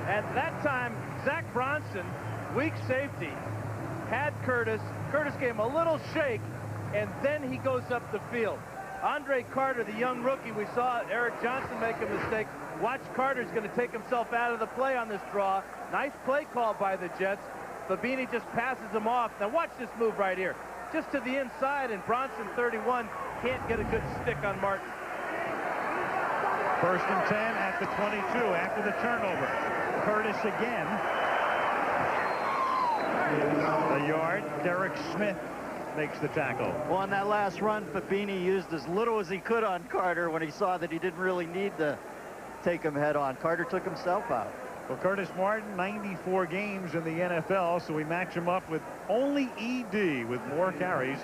At that time, Zach Bronson, weak safety, had Curtis. Curtis gave him a little shake, and then he goes up the field. Andre Carter, the young rookie, we saw Eric Johnson make a mistake. Watch, Carter's going to take himself out of the play on this draw. Nice play call by the Jets. Fabini just passes him off. Now watch this move right here. Just to the inside, and Bronson, 31, can't get a good stick on Martin. First and 10 at the 22 after the turnover. Curtis again. A yard. Derek Smith makes the tackle. Well, on that last run, Fabini used as little as he could on Carter when he saw that he didn't really need to take him head on. Carter took himself out. Well, Curtis Martin, 94 games in the NFL, so we match him up with only ED with more carries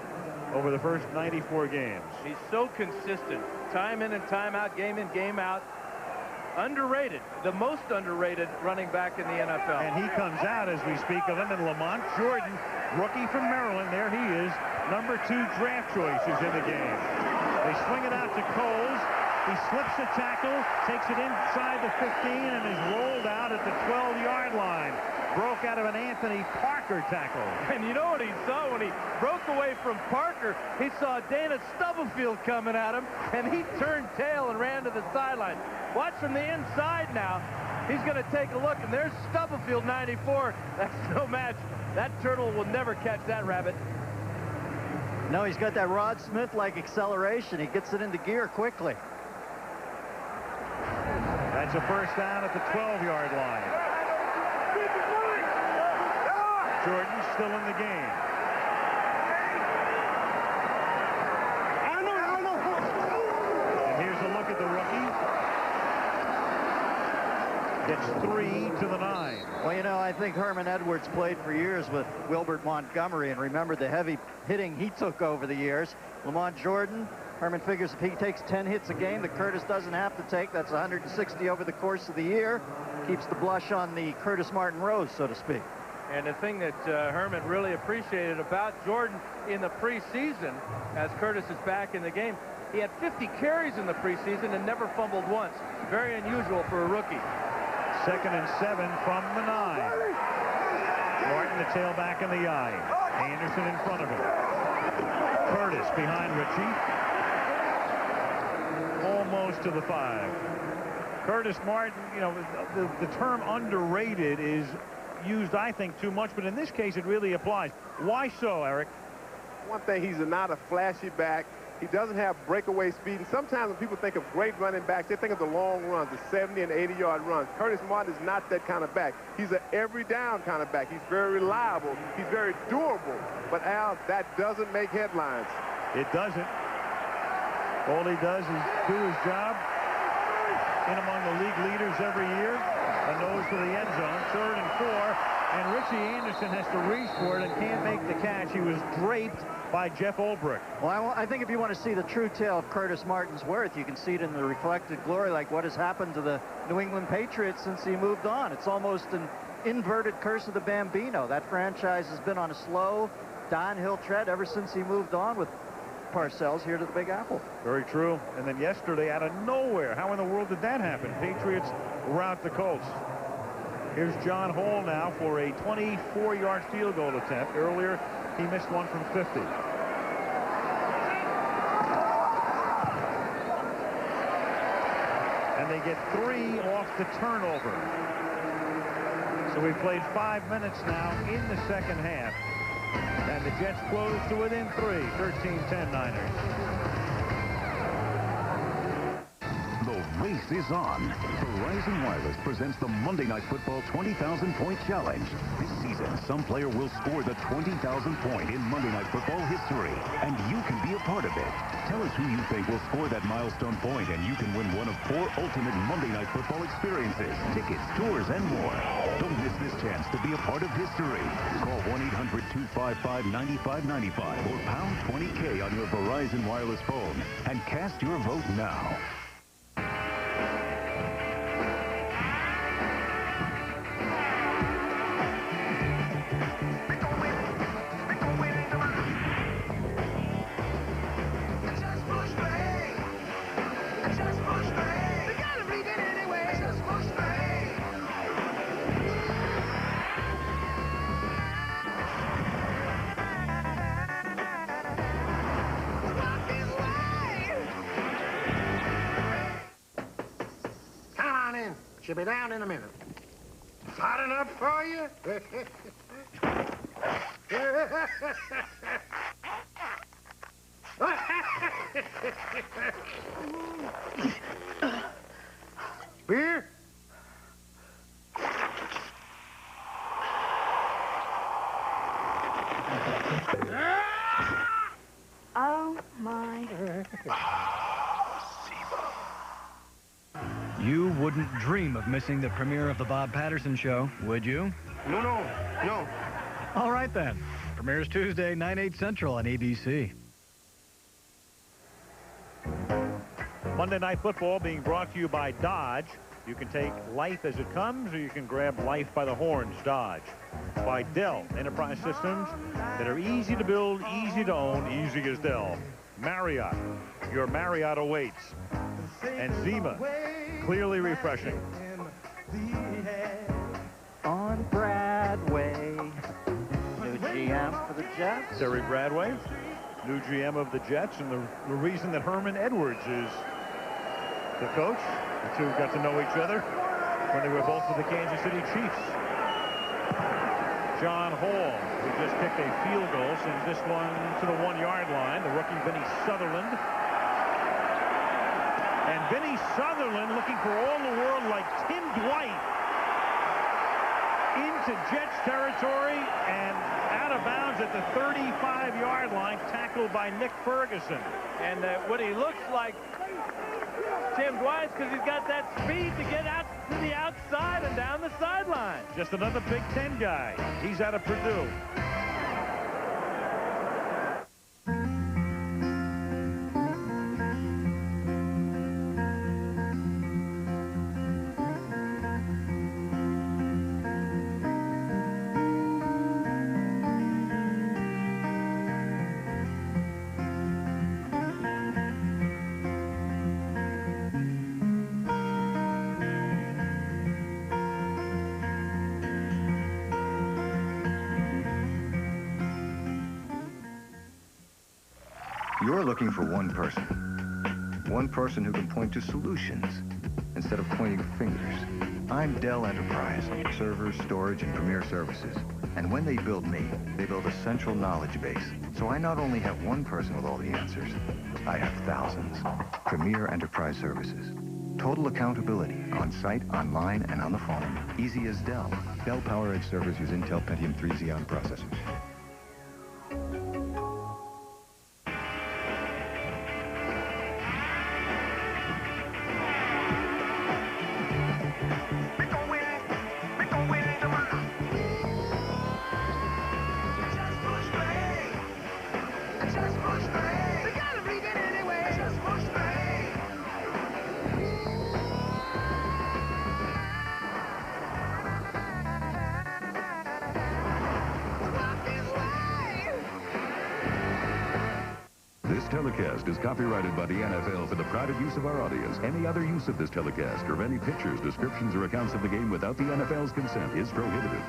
over the first 94 games. He's so consistent. Time in and time out, game in, game out. Underrated. The most underrated running back in the NFL. And he comes out as we speak of him, and Lamont Jordan, rookie from Maryland, there he is, number 2 draft choice is in the game. They swing it out to Coles. He slips the tackle, takes it inside the 15, and is rolled out at the 12-yard line. Broke out of an Anthony Parker tackle. And you know what he saw when he broke away from Parker? He saw Dana Stubblefield coming at him, and he turned tail and ran to the sideline. Watch from the inside now. He's going to take a look, and there's Stubblefield, 94. That's no match. That turtle will never catch that rabbit. No, he's got that Rod Smith-like acceleration. He gets it into gear quickly. That's a first down at the 12-yard line. Jordan still in the game. And here's a look at the rookie. It's 3 to the 9. Well, you know, I think Herman Edwards played for years with Wilbert Montgomery, and remember the heavy hitting he took over the years. Lamont Jordan, Herman figures if he takes 10 hits a game that Curtis doesn't have to take, that's 160 over the course of the year. Keeps the blush on the Curtis Martin Rose, so to speak. And the thing that Herman really appreciated about Jordan in the preseason, as Curtis is back in the game, he had 50 carries in the preseason and never fumbled once. Very unusual for a rookie. 2nd and 7 from the 9. Martin, the tailback in the eye. Anderson in front of him. Curtis behind Ritchie. Almost to the 5. Curtis Martin, you know, the term underrated is used, I think, too much, but in this case it really applies. Why so, Eric? One thing, he's not a flashy back. He doesn't have breakaway speed. And sometimes when people think of great running backs, they think of the long runs, the 70 and 80-yard runs. Curtis Martin is not that kind of back. He's an every down kind of back. He's very reliable. He's very durable. But, Al, that doesn't make headlines. It doesn't. All he does is do his job. In among the league leaders every year. A nose to the end zone. 3rd and 4. And Richie Anderson has to reach for it and can't make the catch. He was draped by Jeff Ulbrich. Well, I think if you want to see the true tale of Curtis Martin's worth, you can see it in the reflected glory, like what has happened to the New England Patriots since he moved on. It's almost an inverted curse of the Bambino. That franchise has been on a slow downhill tread ever since he moved on with Parcells here to the Big Apple. Very true. And then yesterday, out of nowhere, how in the world did that happen? Patriots rout the Colts. Here's John Hall now for a 24-yard field goal attempt. Earlier, he missed one from 50. And they get 3 off the turnover. So we played 5 minutes now in the second half. And the Jets close to within 3, 13-10 Niners. The race is on. Verizon Wireless presents the Monday Night Football 20,000-point challenge. This season, some player will score the 20,000 point in Monday Night Football history, and you can be a part of it. Tell us who you think will score that milestone point, and you can win one of 4 ultimate Monday Night Football experiences, tickets, tours, and more. Don't miss this chance to be a part of history. Call 1-800-255-9595 or pound 20K on your Verizon Wireless phone and cast your vote now. She'll be down in a minute. Hot enough for you? Beer? Oh, my. You wouldn't dream of missing the premiere of The Bob Patterson Show, would you? No. All right, then. Premieres Tuesday, 9/8 Central on ABC. Monday Night Football being brought to you by Dodge. You can take life as it comes, or you can grab life by the horns. Dodge. By Dell Enterprise Systems that are easy to build, easy to own, easy as Dell. Marriott. Your Marriott awaits. And Zima. Clearly refreshing. On Bradway. New GM for the Jets. Terry Bradway, new GM of the Jets, and the reason that Herman Edwards is the coach. The two got to know each other when they were both with the Kansas City Chiefs. John Hall, who just kicked a field goal, sends this one to the 1-yard line. The rookie Vinny Sutherland. And Vinny Sutherland, looking for all the world like Tim Dwight, into Jets territory and out of bounds at the 35-yard line, tackled by Nick Ferguson. And what he looks like Tim Dwight, because he's got that speed to get out to the outside and down the sideline. Just another Big Ten guy. He's out of Purdue. You're looking for one person. One person who can point to solutions instead of pointing fingers. I'm Dell Enterprise, servers, storage, and premier services. And when they build me, they build a central knowledge base. So I not only have one person with all the answers, I have thousands. Premier Enterprise Services. Total accountability on site, online, and on the phone. Easy as Dell. Dell PowerEdge servers use Intel Pentium 3 Xeon processors. This telecast is copyrighted by the NFL for the private use of our audience. Any other use of this telecast or of any pictures, descriptions, or accounts of the game without the NFL's consent is prohibited.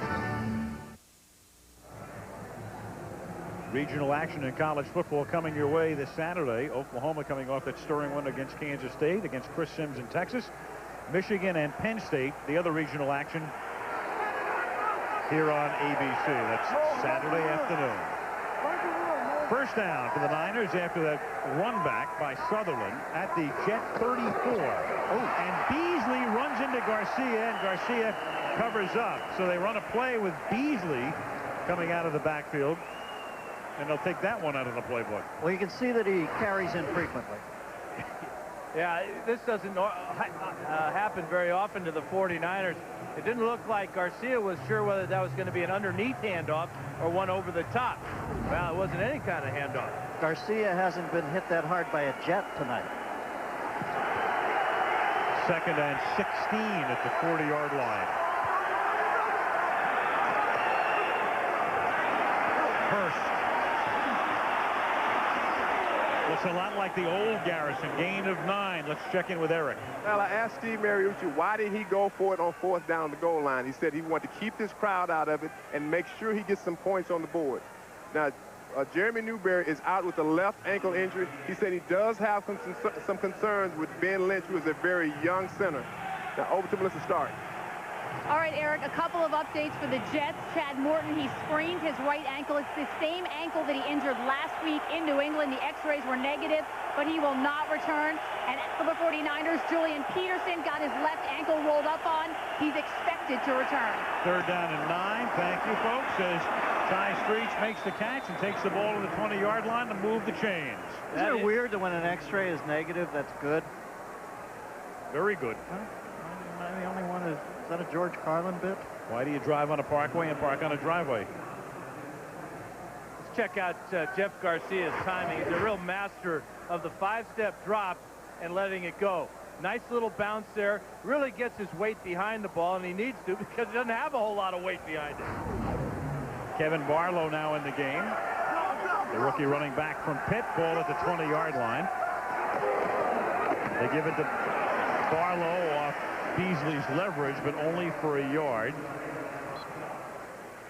Regional action in college football coming your way this Saturday. Oklahoma coming off that stirring win against Kansas State, against Chris Sims in Texas. Michigan and Penn State, the other regional action here on ABC. That's Saturday afternoon. First down for the Niners after that run back by Sutherland at the Jet 34. And Beasley runs into Garcia, and Garcia covers up. So they run a play with Beasley coming out of the backfield, and they'll take that one out of the playbook. Well, you can see that he carries infrequently. Yeah, this doesn't happen very often to the 49ers. It didn't look like Garcia was sure whether that was going to be an underneath handoff or one over the top. Well, it wasn't any kind of handoff. Garcia hasn't been hit that hard by a Jet tonight. 2nd and 16 at the 40-yard line. Hurst. Looks a lot like the old Garrison. Gain of 9. Let's check in with Eric. Well, I asked Steve Mariucci, why did he go for it on 4th down the goal line? He said he wanted to keep this crowd out of it and make sure he gets some points on the board. Now, Jeremy Newberry is out with a left ankle injury. He said he does have some concerns with Ben Lynch, who is a very young center. Now, over to Melissa Stark. All right, Eric, a couple of updates for the Jets. Chad Morton, he sprained his right ankle. It's the same ankle that he injured last week in New England. The x-rays were negative, but he will not return. And for the 49ers, Julian Peterson got his left ankle rolled up on. He's expected to return. 3rd down and 9. Thank you, folks, as Ty Streets makes the catch and takes the ball to the 20-yard line to move the chains. Isn't it weird that when an x-ray is negative, that's good? Very good. The only one is that a George Carlin bit? Why do you drive on a parkway and park on a driveway? Let's check out Jeff Garcia's timing. He's a real master of the 5-step drop and letting it go. Nice little bounce there. Really gets his weight behind the ball, and he needs to because he doesn't have a whole lot of weight behind it. Kevin Barlow now in the game. The rookie running back from Pitt. Ball at the 20-yard line. They give it to Barlow off Beasley's leverage, but only for a yard.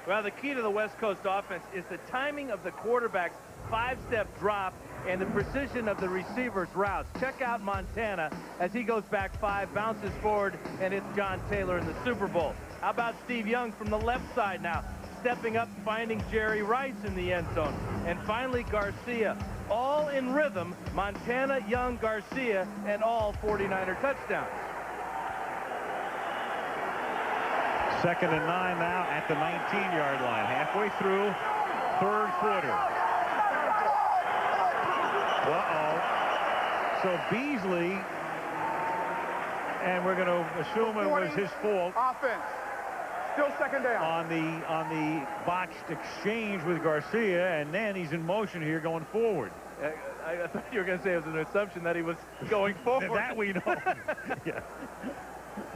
Well, the key to the West Coast offense is the timing of the quarterback's 5-step drop and the precision of the receiver's routes. Check out Montana as he goes back 5, bounces forward, and it's John Taylor in the Super Bowl. How about Steve Young from the left side now, stepping up, finding Jerry Rice in the end zone. And finally, Garcia. All in rhythm, Montana, Young, Garcia, and all 49er touchdowns. 2nd and 9 now at the 19-yard line. Halfway through 3rd quarter. So Beasley, and we're going to assume it was his fault. Offense. Still 2nd down. On the botched exchange with Garcia, and then he's in motion here going forward. I thought you were going to say it was an assumption that he was going forward. That we know. Yeah.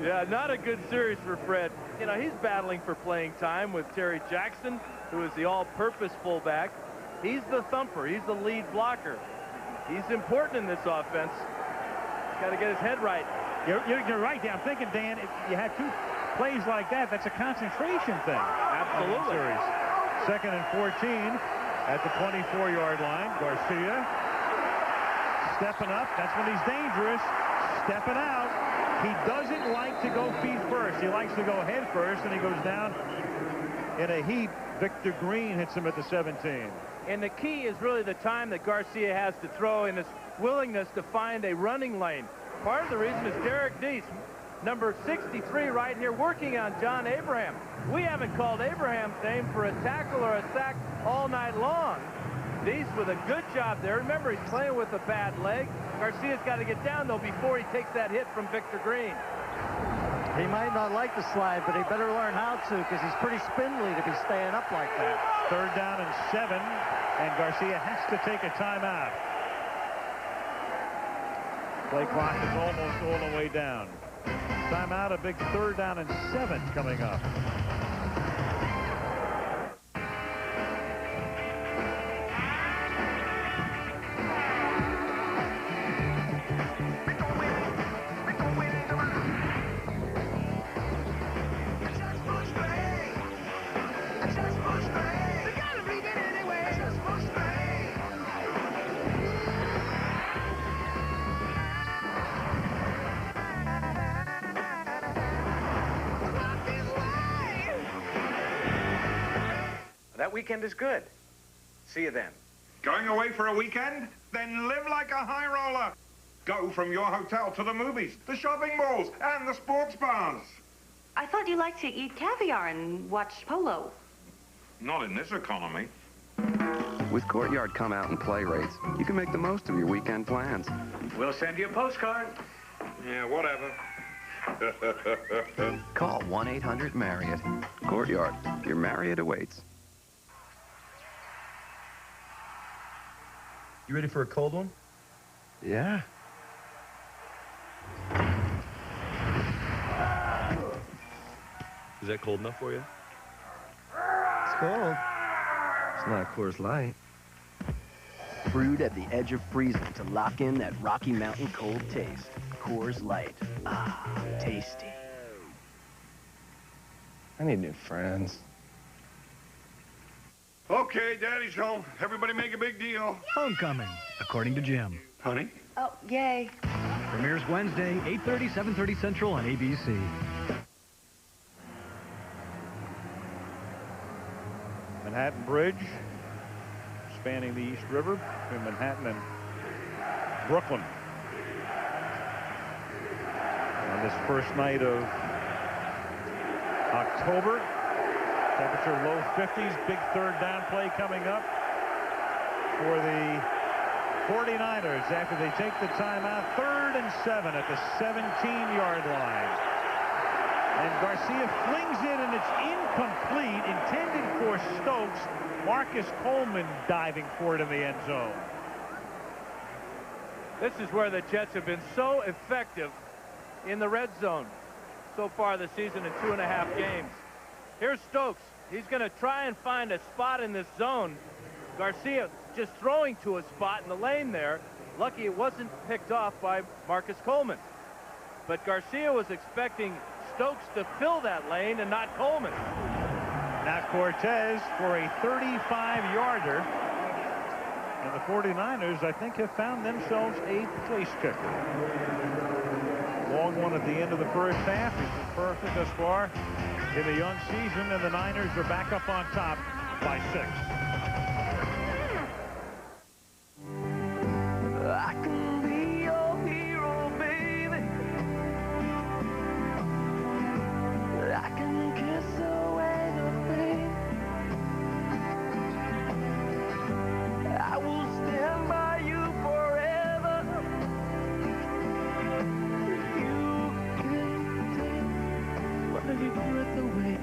Yeah, not a good series for Fred. You know, he's battling for playing time with Terry Jackson, who is the all-purpose fullback. He's the thumper. He's the lead blocker. He's important in this offense. He's got to get his head right. You're right, Dan. I'm thinking, Dan, if you had 2 plays like that, that's a concentration thing. Absolutely. 2nd and 14 at the 24-yard line. Garcia Stepping up. That's when he's dangerous. Stepping out. He doesn't like to go feet first. He likes to go head first, and he goes down in a heap. Victor Green hits him at the 17. And the key is really the time that Garcia has to throw and his willingness to find a running lane. Part of the reason is Derek Deese, number 63 right here, working on John Abraham. We haven't called Abraham's name for a tackle or a sack all night long. Deese with a good job there. Remember, he's playing with a bad leg. Garcia's got to get down, though, before he takes that hit from Victor Green. He might not like the slide, but he better learn how to, because he's pretty spindly to be staying up like that. 3rd down and 7, and Garcia has to take a timeout. Play clock is almost all the way down. Timeout, a big 3rd down and 7 coming up. That weekend is good. See you then. Going away for a weekend? Then live like a high roller. Go from your hotel to the movies, the shopping malls, and the sports bars. I thought you liked to eat caviar and watch polo. Not in this economy. With Courtyard come out and play rates, you can make the most of your weekend plans. We'll send you a postcard. Yeah, whatever. Call 1-800-MARRIOTT. Courtyard, your Marriott awaits. You ready for a cold one? Yeah. Is that cold enough for you? It's cold. It's not Coors Light. Brewed at the edge of freezing to lock in that Rocky Mountain cold taste. Coors Light. Ah, tasty. I need new friends. Okay, Daddy's home. Everybody make a big deal. Homecoming, according to Jim. Honey? Oh, yay. Premieres Wednesday, 8:30, 7:30 Central on ABC. Manhattan Bridge, spanning the East River between Manhattan and Brooklyn. On this first night of October, temperature low 50s, big 3rd down play coming up for the 49ers after they take the timeout. 3rd and 7 at the 17-yard line. And Garcia flings it, and it's incomplete, intended for Stokes. Marcus Coleman diving for it in the end zone. This is where the Jets have been so effective in the red zone so far this season in 2.5 games. Here's Stokes. He's going to try and find a spot in this zone. Garcia just throwing to a spot in the lane there. Lucky it wasn't picked off by Marcus Coleman. But Garcia was expecting Stokes to fill that lane and not Coleman. Now Cortez for a 35-yarder. And the 49ers, I think, have found themselves a place kicker. Long one at the end of the first half. He's been perfect thus far in the young season, and the Niners are back up on top by 6. I can be your hero, baby. I can kiss away the pain. I will stand by you forever. You can take my breath away.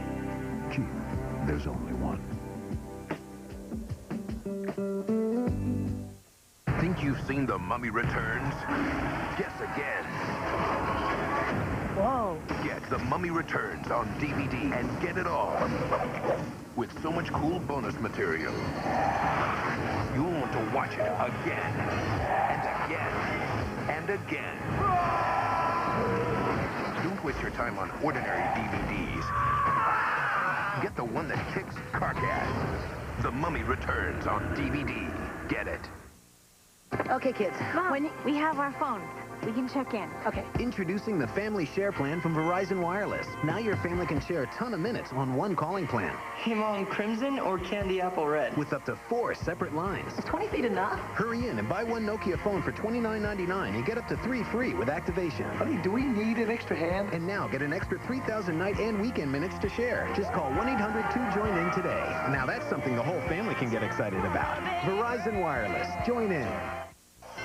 Chief, there's only one. Think you've seen The Mummy Returns? Guess again. Whoa. Get The Mummy Returns on DVD and get it all. With so much cool bonus material. You'll want to watch it again. And again. And again. Don't waste your time on ordinary DVDs. Get the one that kicks carcass. The Mummy Returns on DVD. Get it. Okay, kids. Mom, we have our phone. We can check in. Okay. Introducing the Family Share Plan from Verizon Wireless. Now your family can share a ton of minutes on one calling plan. Hey, Mom, Crimson or Candy Apple Red? With up to 4 separate lines. Is 20 feet enough? Hurry in and buy one Nokia phone for $29.99 and get up to 3 free with activation. Honey, do we need an extra hand? And now get an extra 3,000 night and weekend minutes to share. Just call 1-800-2-JOIN-IN today. Now that's something the whole family can get excited about. Verizon Wireless. Join in.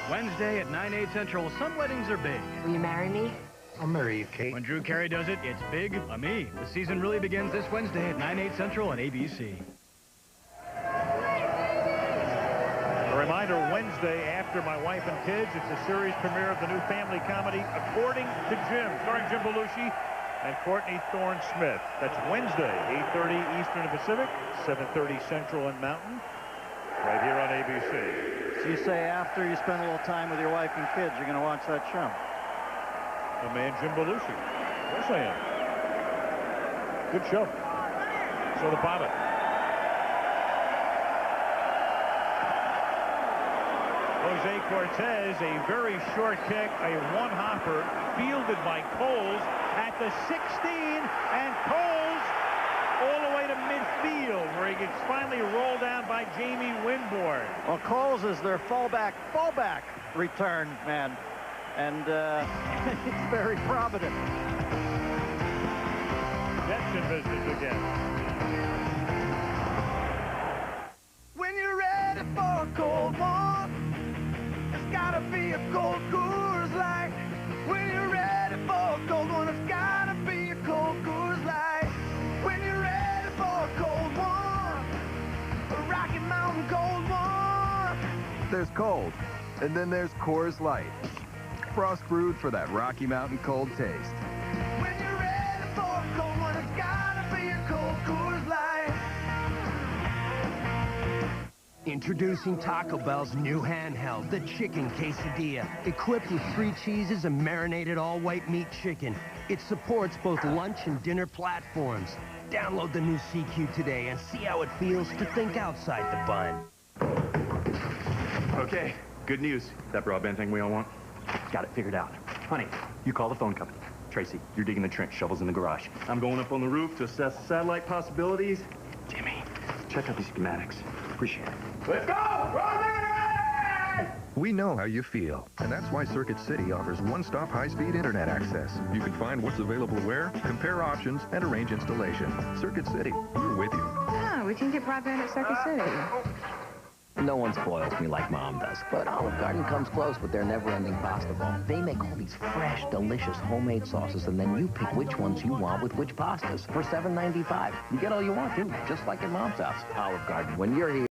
Wednesday at 9/8 Central, some weddings are big. Will you marry me? I'll marry you, Kate. When Drew Carey does it, it's big on me. The season really begins this Wednesday at 9/8 Central on ABC. A reminder, Wednesday after My Wife and Kids, it's the series premiere of the new family comedy, According to Jim, starring Jim Belushi and Courtney Thorne-Smith. That's Wednesday, 8:30 Eastern and Pacific, 7:30 Central and Mountain, right here on ABC. So you say after you spend a little time with your wife and kids, you're going to watch that show? The man Jim Belushi. Yes, I am. Good show. So the Bobbitt. Jose Cortez, a very short kick, a one-hopper, fielded by Coles at the 16, and Coles all the way to midfield, where he gets finally rolled down by Jamie Winborn. Well, Coles is their fallback return man, and it's very provident. Jets in business again. When you're ready for a cold one, it's gotta be a cold Coors Light. When you're ready for a cold one, it's gotta be a cold Coors Light. When you're ready for a cold one, a Rocky Mountain cold one. There's cold, and then there's Coors Light. Frost brewed for that Rocky Mountain cold taste. When you're ready for a cold one, it's gotta be a cold Coors Light. Introducing Taco Bell's new handheld, the Chicken Quesadilla. Equipped with 3 cheeses and marinated all-white meat chicken, it supports both lunch and dinner platforms. Download the new CQ today and see how it feels to think outside the bun. Okay, good news. That broadband thing we all want? Got it figured out. Honey, you call the phone company. Tracy, you're digging the trench, shovels in the garage. I'm going up on the roof to assess the satellite possibilities. Jimmy, check out these schematics. Appreciate it. Let's go! We know how you feel, and that's why Circuit City offers one-stop high-speed internet access. You can find what's available where, compare options, and arrange installation. Circuit City, we're with you. Oh, we can get broadband at Circuit City. No one spoils me like Mom does. But Olive Garden comes close with their never-ending pasta bowl. They make all these fresh, delicious homemade sauces, and then you pick which ones you want with which pastas for $7.95. You get all you want, too, just like at Mom's house. Olive Garden, when you're here.